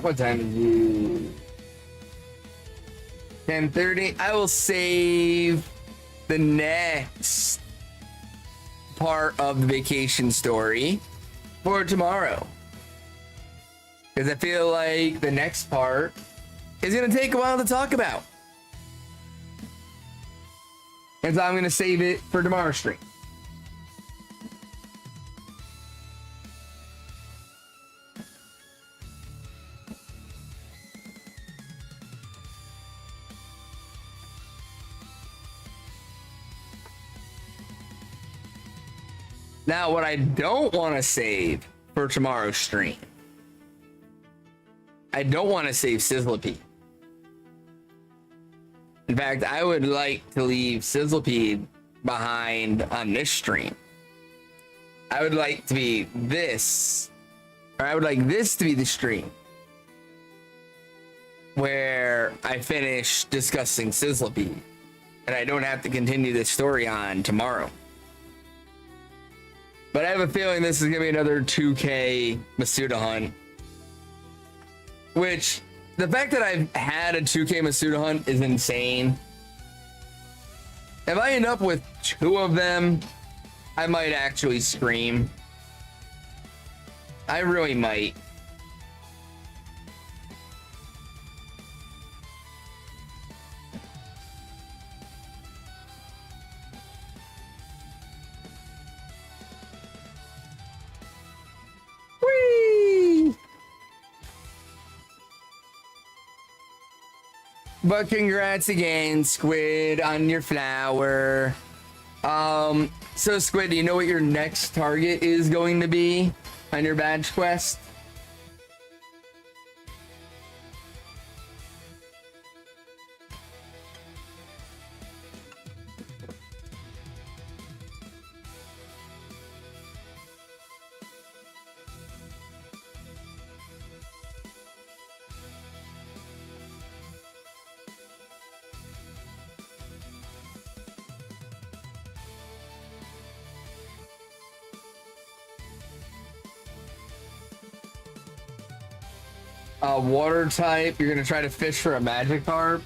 What time is it? 10:30. I will save the next part of the vacation story for tomorrow, because I feel like the next part is going to take a while to talk about, and so I'm going to save it for tomorrow's stream. Now, what I don't want to save for tomorrow's stream, I don't want to save Sizzlipede. In fact, I would like to leave Sizzlipede behind on this stream. I would like to be this, or I would like this to be the stream where I finish discussing Sizzlipede, and I don't have to continue this story on tomorrow. But I have a feeling this is going to be another 2K Masuda hunt. Which, the fact that I've had a 2K Masuda hunt is insane. If I end up with 2 of them, I might actually scream. I really might. But congrats again, Squid, on your flower. So Squid, do you know what your next target is going to be on your badge quest? Water type, you're gonna try to fish for a magic carp.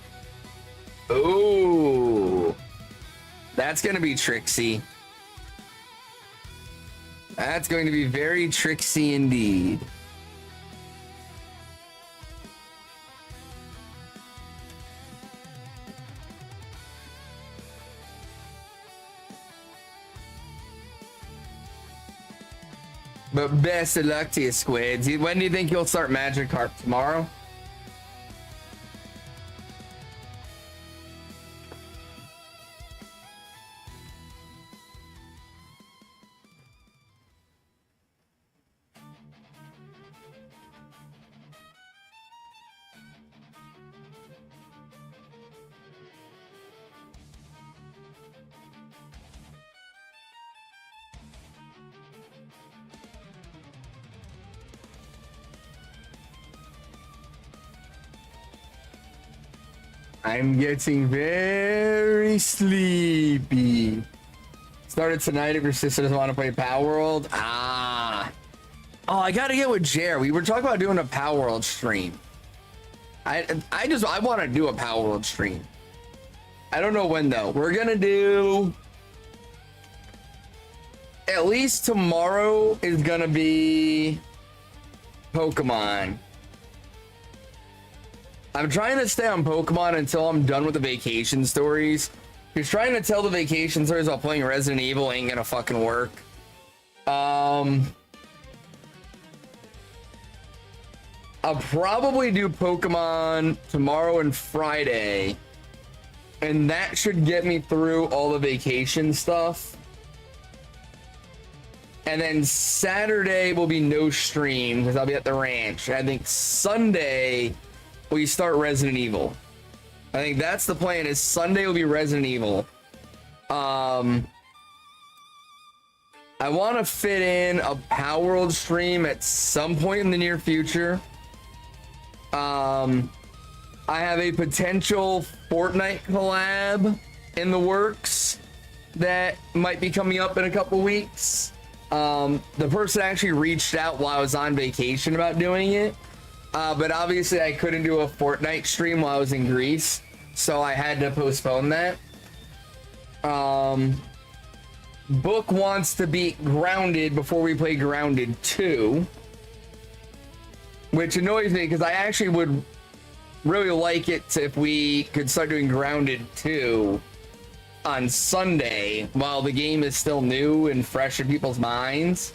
Ooh, that's gonna be tricksy. That's going to be very tricksy indeed. But best of luck to you, Squids. When do you think you'll start Magikarp? Tomorrow? I'm getting very sleepy. Started tonight if your sister doesn't want to play Power World. Ah. Oh, I gotta get with Jer. We were talking about doing a Power World stream. I want to do a Power World stream. I don't know when though. We're gonna do at least tomorrow is gonna be Pokemon. I'm trying to stay on Pokemon until I'm done with the vacation stories. Because trying to tell the vacation stories while playing Resident Evil ain't gonna fucking work. I'll probably do Pokemon tomorrow and Friday. And that should get me through all the vacation stuff. And then Saturday will be no stream because I'll be at the ranch. I think Sunday we start Resident Evil. I think that's the plan, is Sunday will be Resident Evil. I want to fit in a Power World stream at some point in the near future. I have a potential Fortnite collab in the works that might be coming up in a couple weeks. The person actually reached out while I was on vacation about doing it. But obviously I couldn't do a Fortnite stream while I was in Greece, so I had to postpone that. Book wants to beat Grounded before we play Grounded 2, which annoys me because I actually would really like it if we could start doing Grounded 2 on Sunday while the game is still new and fresh in people's minds.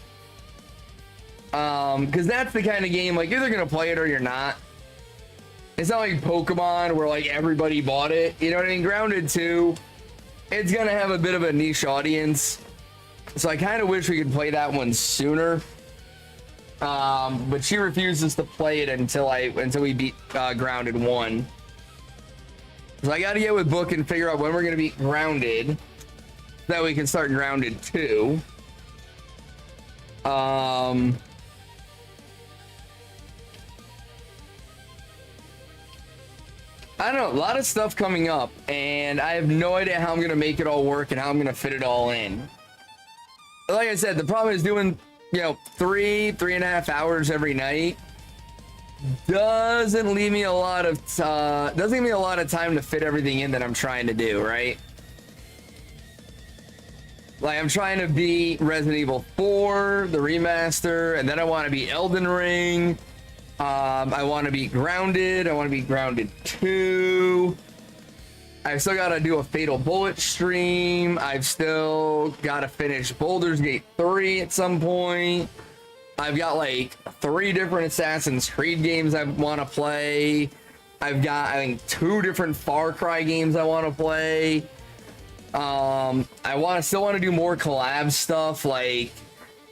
Because that's the kind of game, like, you're either gonna play it or you're not. It's not like Pokemon where like everybody bought it, you know what I mean? Grounded 2, it's gonna have a bit of a niche audience, so I kind of wish we could play that one sooner. But she refuses to play it until we beat Grounded 1. So I gotta get with Book and figure out when we're gonna beat Grounded so that we can start Grounded 2. I don't know, a lot of stuff coming up, and I have no idea how I'm gonna make it all work and how I'm gonna fit it all in. Like I said, the problem is doing, you know, 3.5 hours every night doesn't leave me a lot of time to fit everything in that I'm trying to do, right? Like, I'm trying to beat Resident Evil 4, the remaster, and then I want to beat Elden Ring. I want to beat Grounded. I want to beat Grounded 2. I've still got to do a Fatal Bullet stream. I've still got to finish Baldur's Gate 3 at some point. I've got like 3 different Assassin's Creed games I want to play. I've got, I think, 2 different Far Cry games I want to play. I still want to do more collab stuff like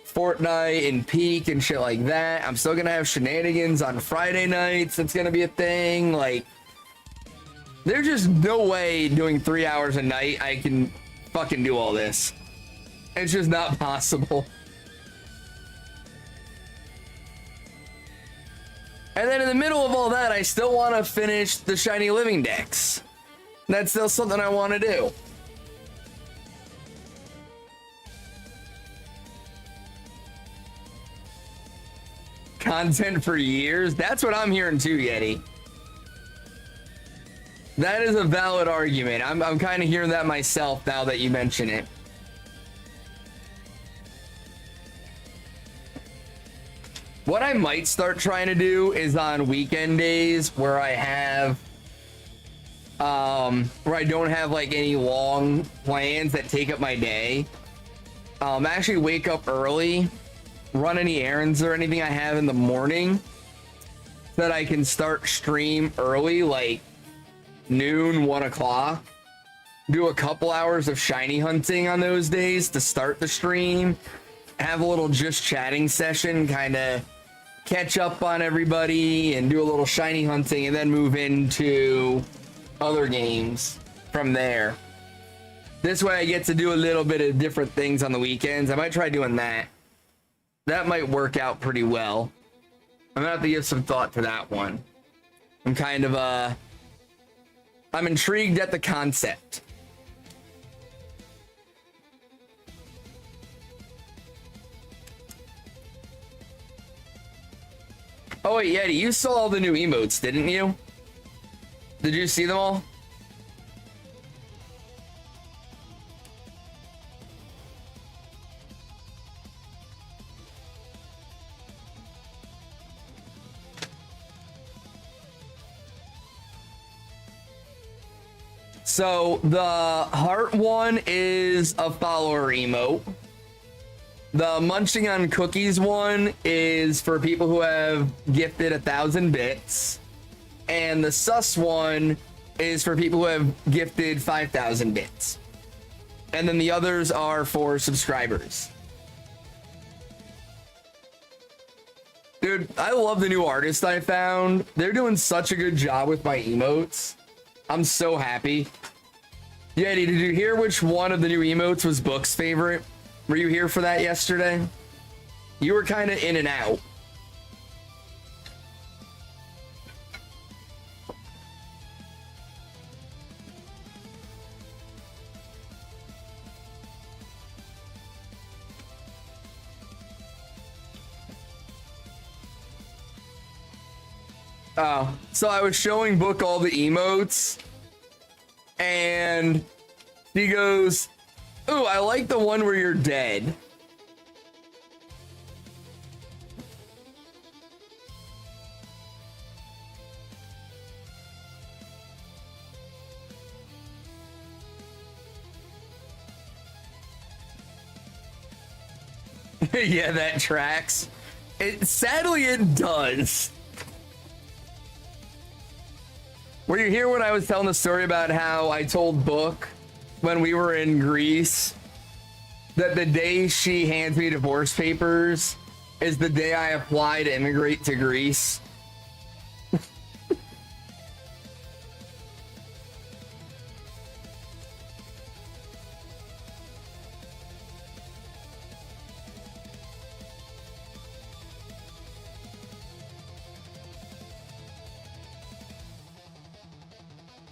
Fortnite and Peak and shit like that. I'm still gonna have shenanigans on Friday nights. That's gonna be a thing. Like, there's just no way doing 3 hours a night I can fucking do all this. It's just not possible. And then in the middle of all that, I still want to finish the Shiny Living decks. That's still something I want to do. Content for years? That's what I'm hearing too, Yeti. That is a valid argument. I'm kind of hearing that myself now that you mention it. What I might start trying to do is on weekend days where I have where I don't have like any long plans that take up my day. Actually wake up early, run any errands or anything I have in the morning so that I can start stream early, like noon, 1 o'clock. Do a couple hours of shiny hunting on those days to start the stream. Have a little just chatting session, kind of catch up on everybody and do a little shiny hunting, and then move into other games from there. This way I get to do a little bit of different things on the weekends. I might try doing that. That might work out pretty well. I'm gonna have to give some thought to that one. I'm kind of I'm intrigued at the concept. Oh wait, Yeti, you saw all the new emotes, didn't you? Did you see them all? So the heart one is a follower emote. The munching on cookies one is for people who have gifted 1,000 bits. And the sus one is for people who have gifted 5,000 bits. And then the others are for subscribers. Dude, I love the new artist I found. They're doing such a good job with my emotes. I'm so happy. Yeti, did you hear which one of the new emotes was Book's favorite? Were you here for that yesterday? You were kind of in and out. Oh, so I was showing Book all the emotes, and he goes, "Ooh, I like the one where you're dead." Yeah, that tracks. Sadly, it does. Were you here when I was telling the story about how I told Book when we were in Greece that the day she hands me divorce papers is the day I apply to immigrate to Greece?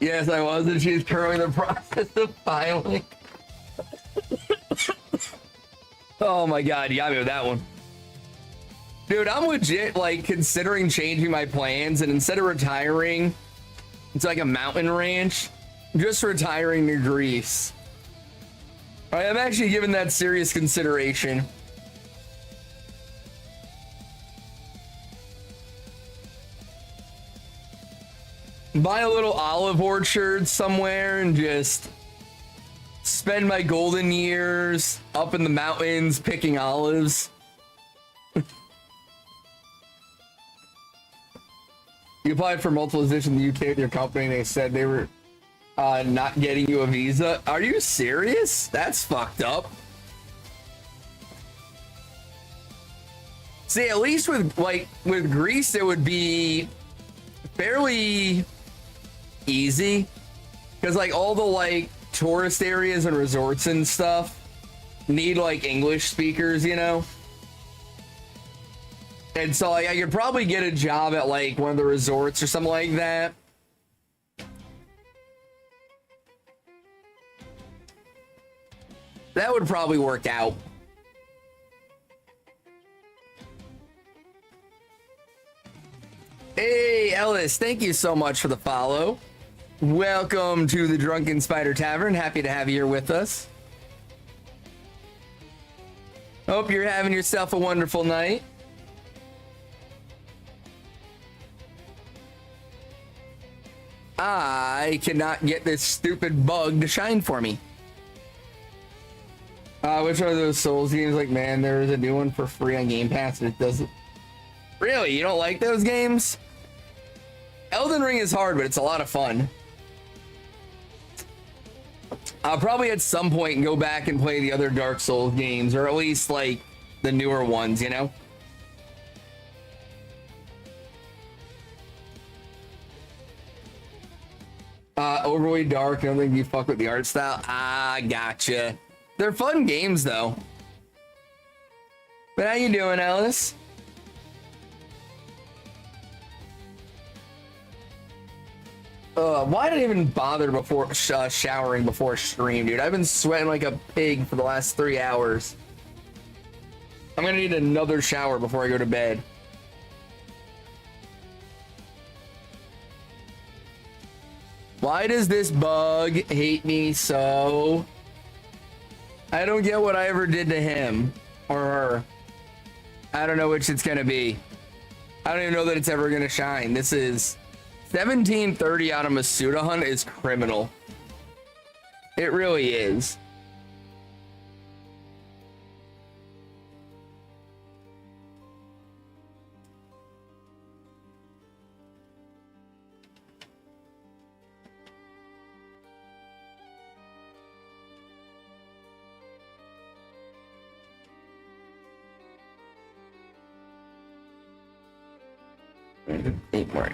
Yes, I was, and she's currently in the process of filing. Oh my god, you got me with that one. Dude, I'm legit, like, considering changing my plans, and instead of retiring to, like, a mountain ranch, just retiring to Greece. Alright, I'm actually giving that serious consideration. Buy a little olive orchard somewhere and just spend my golden years up in the mountains picking olives. You applied for multiple positions in the UK with your company and they said they were not getting you a visa. Are you serious? That's fucked up. See, at least with Greece, it would be fairly easy because like all the like tourist areas and resorts and stuff need like English speakers, you know, and so like I could probably get a job at like one of the resorts or something like that. That would probably work out. Hey Ellis, thank you so much for the follow. Welcome to the Drunken Spider Tavern. Happy to have you here with us. Hope you're having yourself a wonderful night. I cannot get this stupid bug to shine for me. Which one of those Souls games? Like, man, there is a new one for free on Game Pass. It doesn't. Really? You don't like those games? Elden Ring is hard, but it's a lot of fun. I'll probably at some point go back and play the other Dark Souls games, or at least like the newer ones, you know? Overly dark. I don't think you fuck with the art style. Ah, gotcha. They're fun games though. But how you doing, Ellis? Why did I even bother before showering before stream, dude? I've been sweating like a pig for the last 3 hours. I'm gonna need another shower before I go to bed. Why does this bug hate me so? I don't get what I ever did to him or her. I don't know which it's gonna be. I don't even know that it's ever gonna shine. This is 1730 on a Masuda hunt is criminal. It really is. Eight more.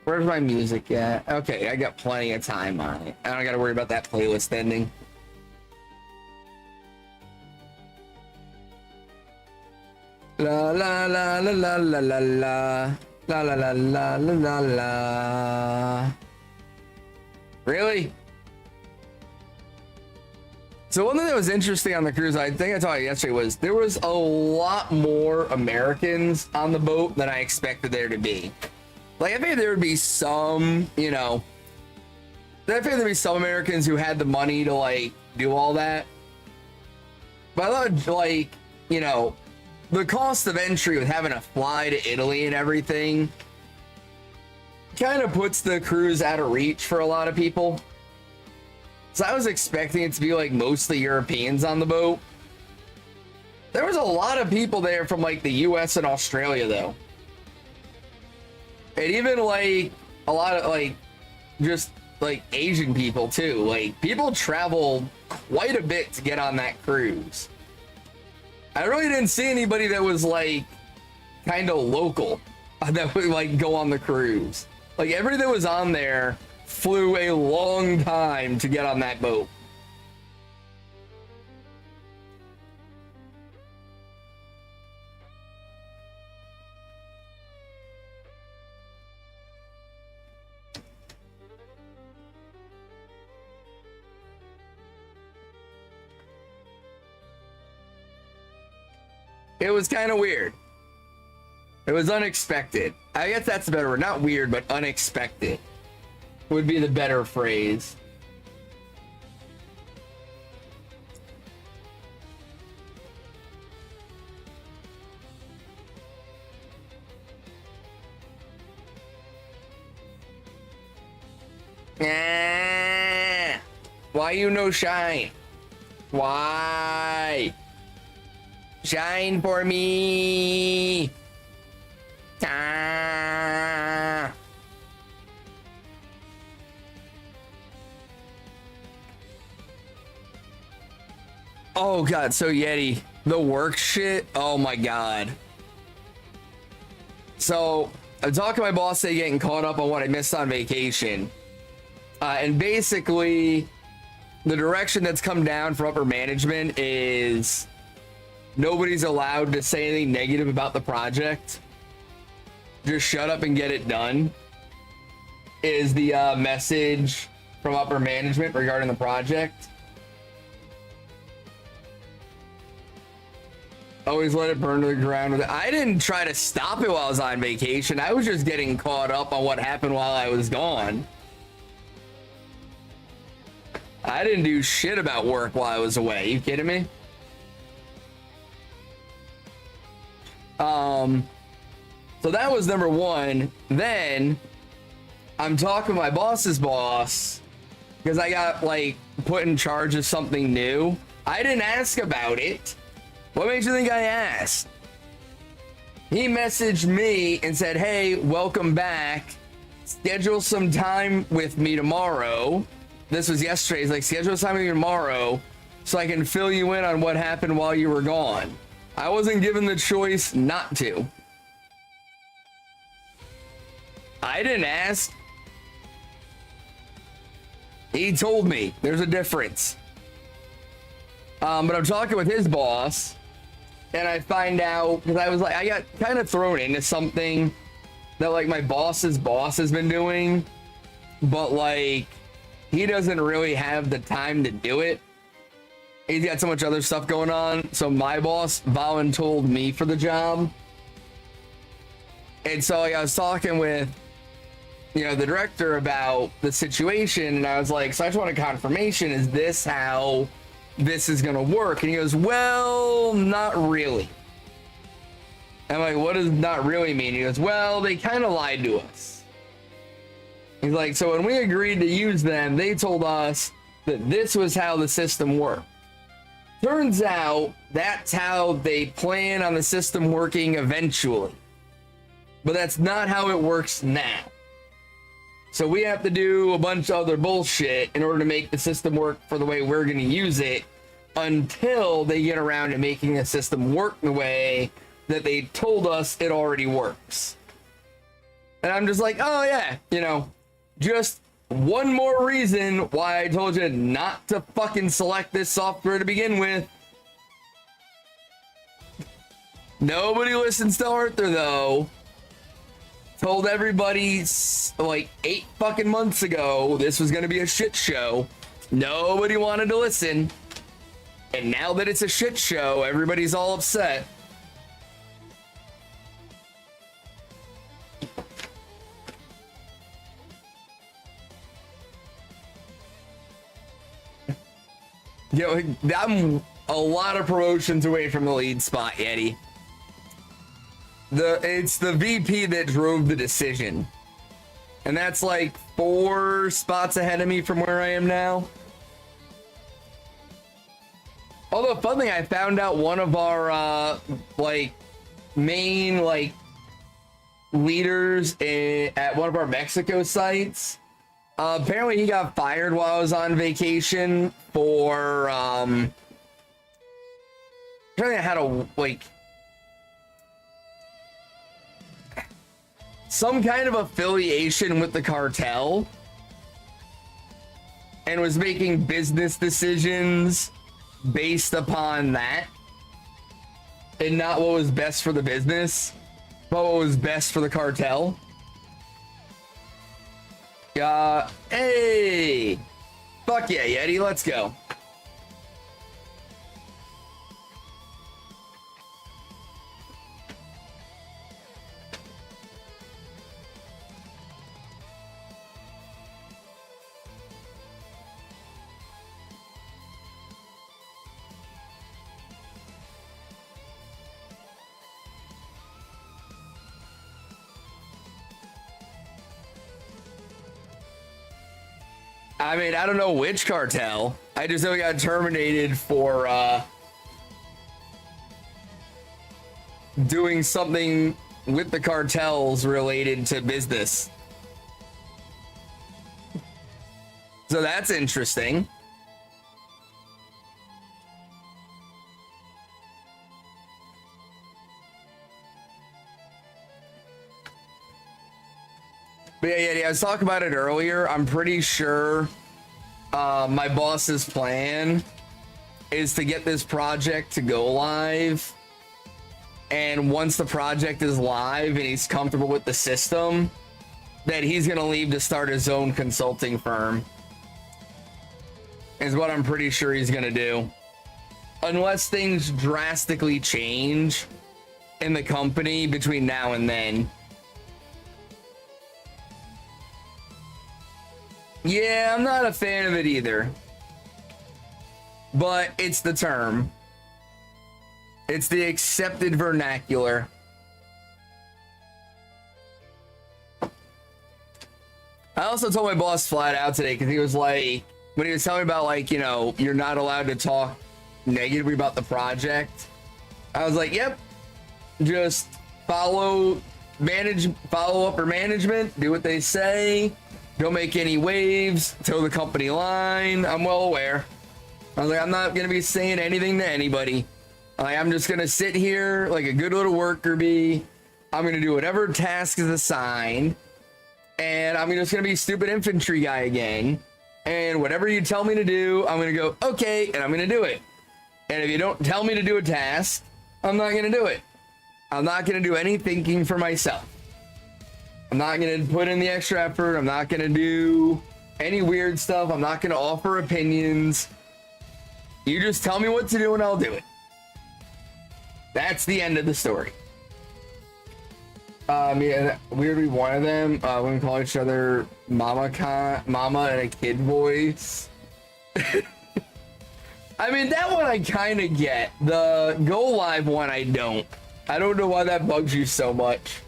Where's my music at? Okay, I got plenty of time on it. I don't gotta worry about that playlist ending. La la la la la la la la la la la la la la. Really? So one thing that was interesting on the cruise, I think I told you yesterday, was there was a lot more Americans on the boat than I expected there to be. Like, I think there would be some, you know, I think there'd be some Americans who had the money to, like, do all that. But I thought, like, you know, the cost of entry with having to fly to Italy and everything kind of puts the cruise out of reach for a lot of people. So I was expecting it to be like mostly Europeans on the boat. There was a lot of people there from like the US and Australia though. And even like a lot of like just like Asian people too. Like people travel quite a bit to get on that cruise. I really didn't see anybody that was like kind of local that would like go on the cruise. Like everything that was on there flew a long time to get on that boat. It was kind of weird. It was unexpected. I guess that's a better word. Not weird, but unexpected would be the better phrase. Why you no shine? Why? Shine for me. Ah. Oh god, so Yeti, the work shit, oh my god. So I'm talking to my boss today, getting caught up on what I missed on vacation. And basically the direction that's come down from upper management is nobody's allowed to say anything negative about the project. Just shut up and get it done is the message from upper management regarding the project. Always let it burn to the ground with it. I didn't try to stop it while I was on vacation. I was just getting caught up on what happened while I was gone. I didn't do shit about work while I was away. You kidding me? So that was number one. Then I'm talking to my boss's boss because I got like put in charge of something new. I didn't ask about it. What makes you think I asked? He messaged me and said, hey, welcome back. Schedule some time with me tomorrow. This was yesterday. He's like, schedule some time with me tomorrow so I can fill you in on what happened while you were gone. I wasn't given the choice not to. I didn't ask. He told me there's a difference. But I'm talking with his boss and I find out because I was like, I got kind of thrown into something that like my boss's boss has been doing, but like he doesn't really have the time to do it. He's got so much other stuff going on. So my boss voluntold me for the job. And so like, I was talking with, you know, the director about the situation. And I was like, so I just want a confirmation. Is this how this is going to work? And he goes, well, not really. I'm like, what does not really mean? He goes, well, they kind of lied to us. He's like, so when we agreed to use them, they told us that this was how the system worked. Turns out that's how they plan on the system working eventually. But that's not how it works now. So we have to do a bunch of other bullshit in order to make the system work for the way we're going to use it until they get around to making the system work the way that they told us it already works. And I'm just like, oh yeah, you know, just one more reason why I told you not to fucking select this software to begin with. Nobody listens to Arthur though. Told everybody like 8 fucking months ago this was gonna be a shit show. Nobody wanted to listen. And now that it's a shit show, everybody's all upset. You know, I'm a lot of promotions away from the lead spot, Yeti. It's the VP that drove the decision. And that's like 4 spots ahead of me from where I am now. Although, fun thing, I found out one of our, like, main, like, leaders at one of our Mexico sites. Apparently he got fired while I was on vacation for, trying to think how to, like, some kind of affiliation with the cartel, and was making business decisions based upon that, and not what was best for the business, but what was best for the cartel. Hey, fuck yeah, Yeti, let's go. I mean, I don't know which cartel. I just know he got terminated for doing something with the cartels related to business. So that's interesting. But yeah, I was talking about it earlier. I'm pretty sure my boss's plan is to get this project to go live. And once the project is live and he's comfortable with the system, that he's going to leave to start his own consulting firm. Is what I'm pretty sure he's going to do. Unless things drastically change in the company between now and then. Yeah, I'm not a fan of it either. But it's the term. It's the accepted vernacular. I also told my boss flat out today, because he was like, when he was telling me about, like, you know, you're not allowed to talk negatively about the project, I was like, yep, just follow upper management, do what they say. Don't make any waves, toe the company line. I'm well aware. I was like, I'm not going to be saying anything to anybody. Like, I'm just going to sit here like a good little worker bee. I'm going to do whatever task is assigned. And I'm just going to be stupid infantry guy again. And whatever you tell me to do, I'm going to go, okay, and I'm going to do it. And if you don't tell me to do a task, I'm not going to do it. I'm not going to do any thinking for myself. I'm not going to put in the extra effort. I'm not going to do any weird stuff. I'm not going to offer opinions. You just tell me what to do and I'll do it. That's the end of the story. Yeah, weirdly, one of them, when we call each other mama and a kid voice. I mean, that one I kind of get. The go live one I don't. I don't know why that bugs you so much.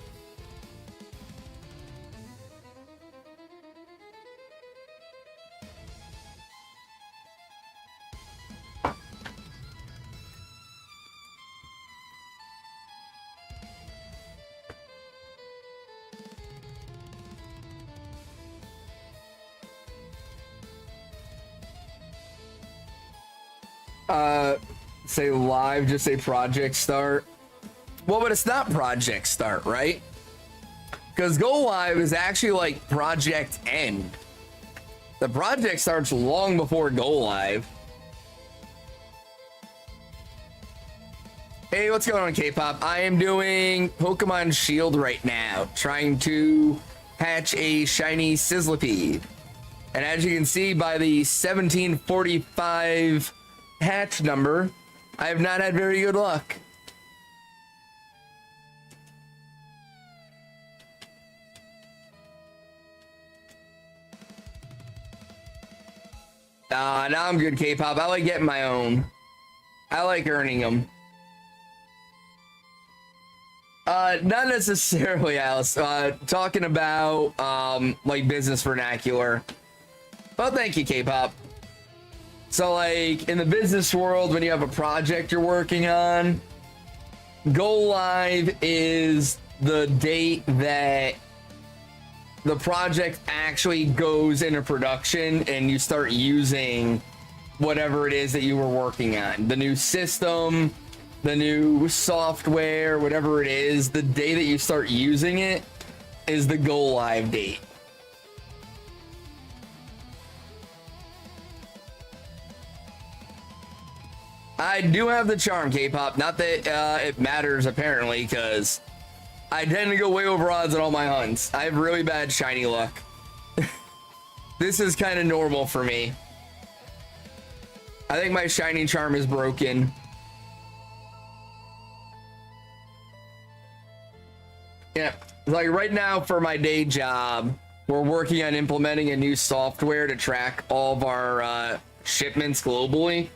Say live, just say project start. Well, but it's not project start, right? Because go live is actually like project end. The project starts long before go live. Hey, what's going on, K-pop? I am doing Pokemon Shield right now, trying to hatch a shiny Sizzlipede. And as you can see by the 1745 hatch number, I have not had very good luck. Now I'm good, K-pop. I like getting my own. I like earning them. Not necessarily, Alice. Talking about like business vernacular. Well, thank you, K-pop. So like in the business world, when you have a project you're working on, go live is the date that the project actually goes into production and you start using whatever it is that you were working on. The new system, the new software, whatever it is, the day that you start using it is the go live date. I do have the charm, K-pop. Not that it matters, apparently, because I tend to go way over odds on all my hunts. I have really bad shiny luck. This is kind of normal for me. I think my shiny charm is broken. Yeah, like right now for my day job, we're working on implementing a new software to track all of our shipments globally.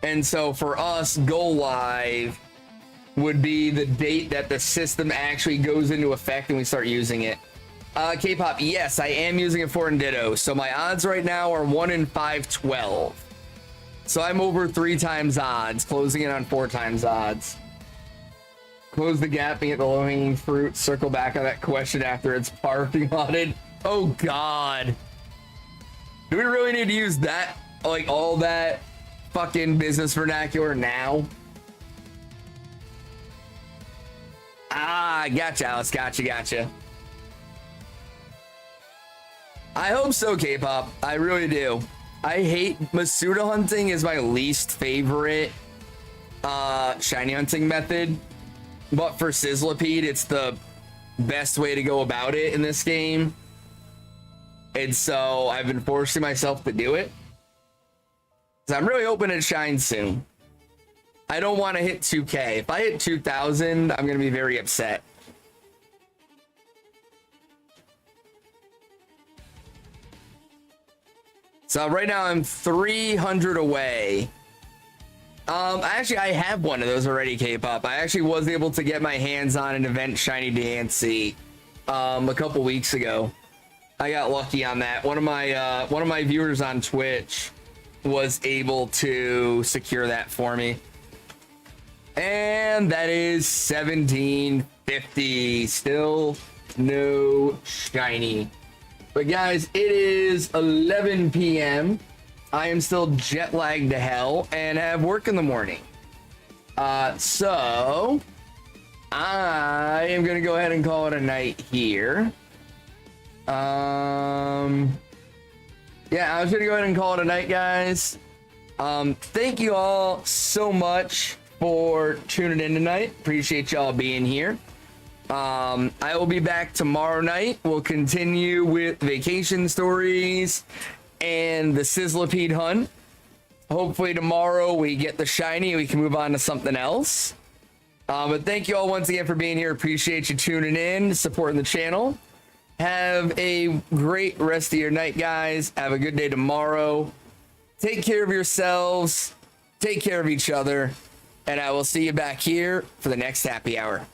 And so for us, go live would be the date that the system actually goes into effect and we start using it. K-pop, yes, I am using it for Ditto. So my odds right now are 1 in 512. So I'm over 3 times odds, closing it on 4 times odds. Close the gap and get the low-hanging fruit. Circle back on that question after it's parking lotted. Oh God. Do we really need to use that? Like all that fucking business vernacular now? Gotcha, Alice. Gotcha. I hope so, K-pop. I really do. I hate Masuda hunting is my least favorite shiny hunting method. But for Sizzlipede, it's the best way to go about it in this game. And so I've been forcing myself to do it. So I'm really hoping it shines soon. I don't want to hit 2K. If I hit 2,000, I'm going to be very upset. So right now I'm 300 away. Actually, I have one of those already, K-pop. I actually was able to get my hands on an event shiny Diancie a couple weeks ago. I got lucky on that. One of my viewers on Twitch was able to secure that for me. And that is 1750. Still no shiny. But guys, it is 11 p.m. I am still jet lagged to hell and have work in the morning. So I am gonna go ahead and call it a night here. Yeah, I was gonna go ahead and call it a night, guys. Thank you all so much for tuning in tonight. Appreciate y'all being here. I will be back tomorrow night. We'll continue with vacation stories and the Sizzlipede hunt. Hopefully tomorrow we get the shiny, we can move on to something else. But thank you all once again for being here. Appreciate you tuning in, supporting the channel. Have a great rest of your night, guys. Have a good day tomorrow. Take care of yourselves. Take care of each other. and I will see you back here for the next happy hour.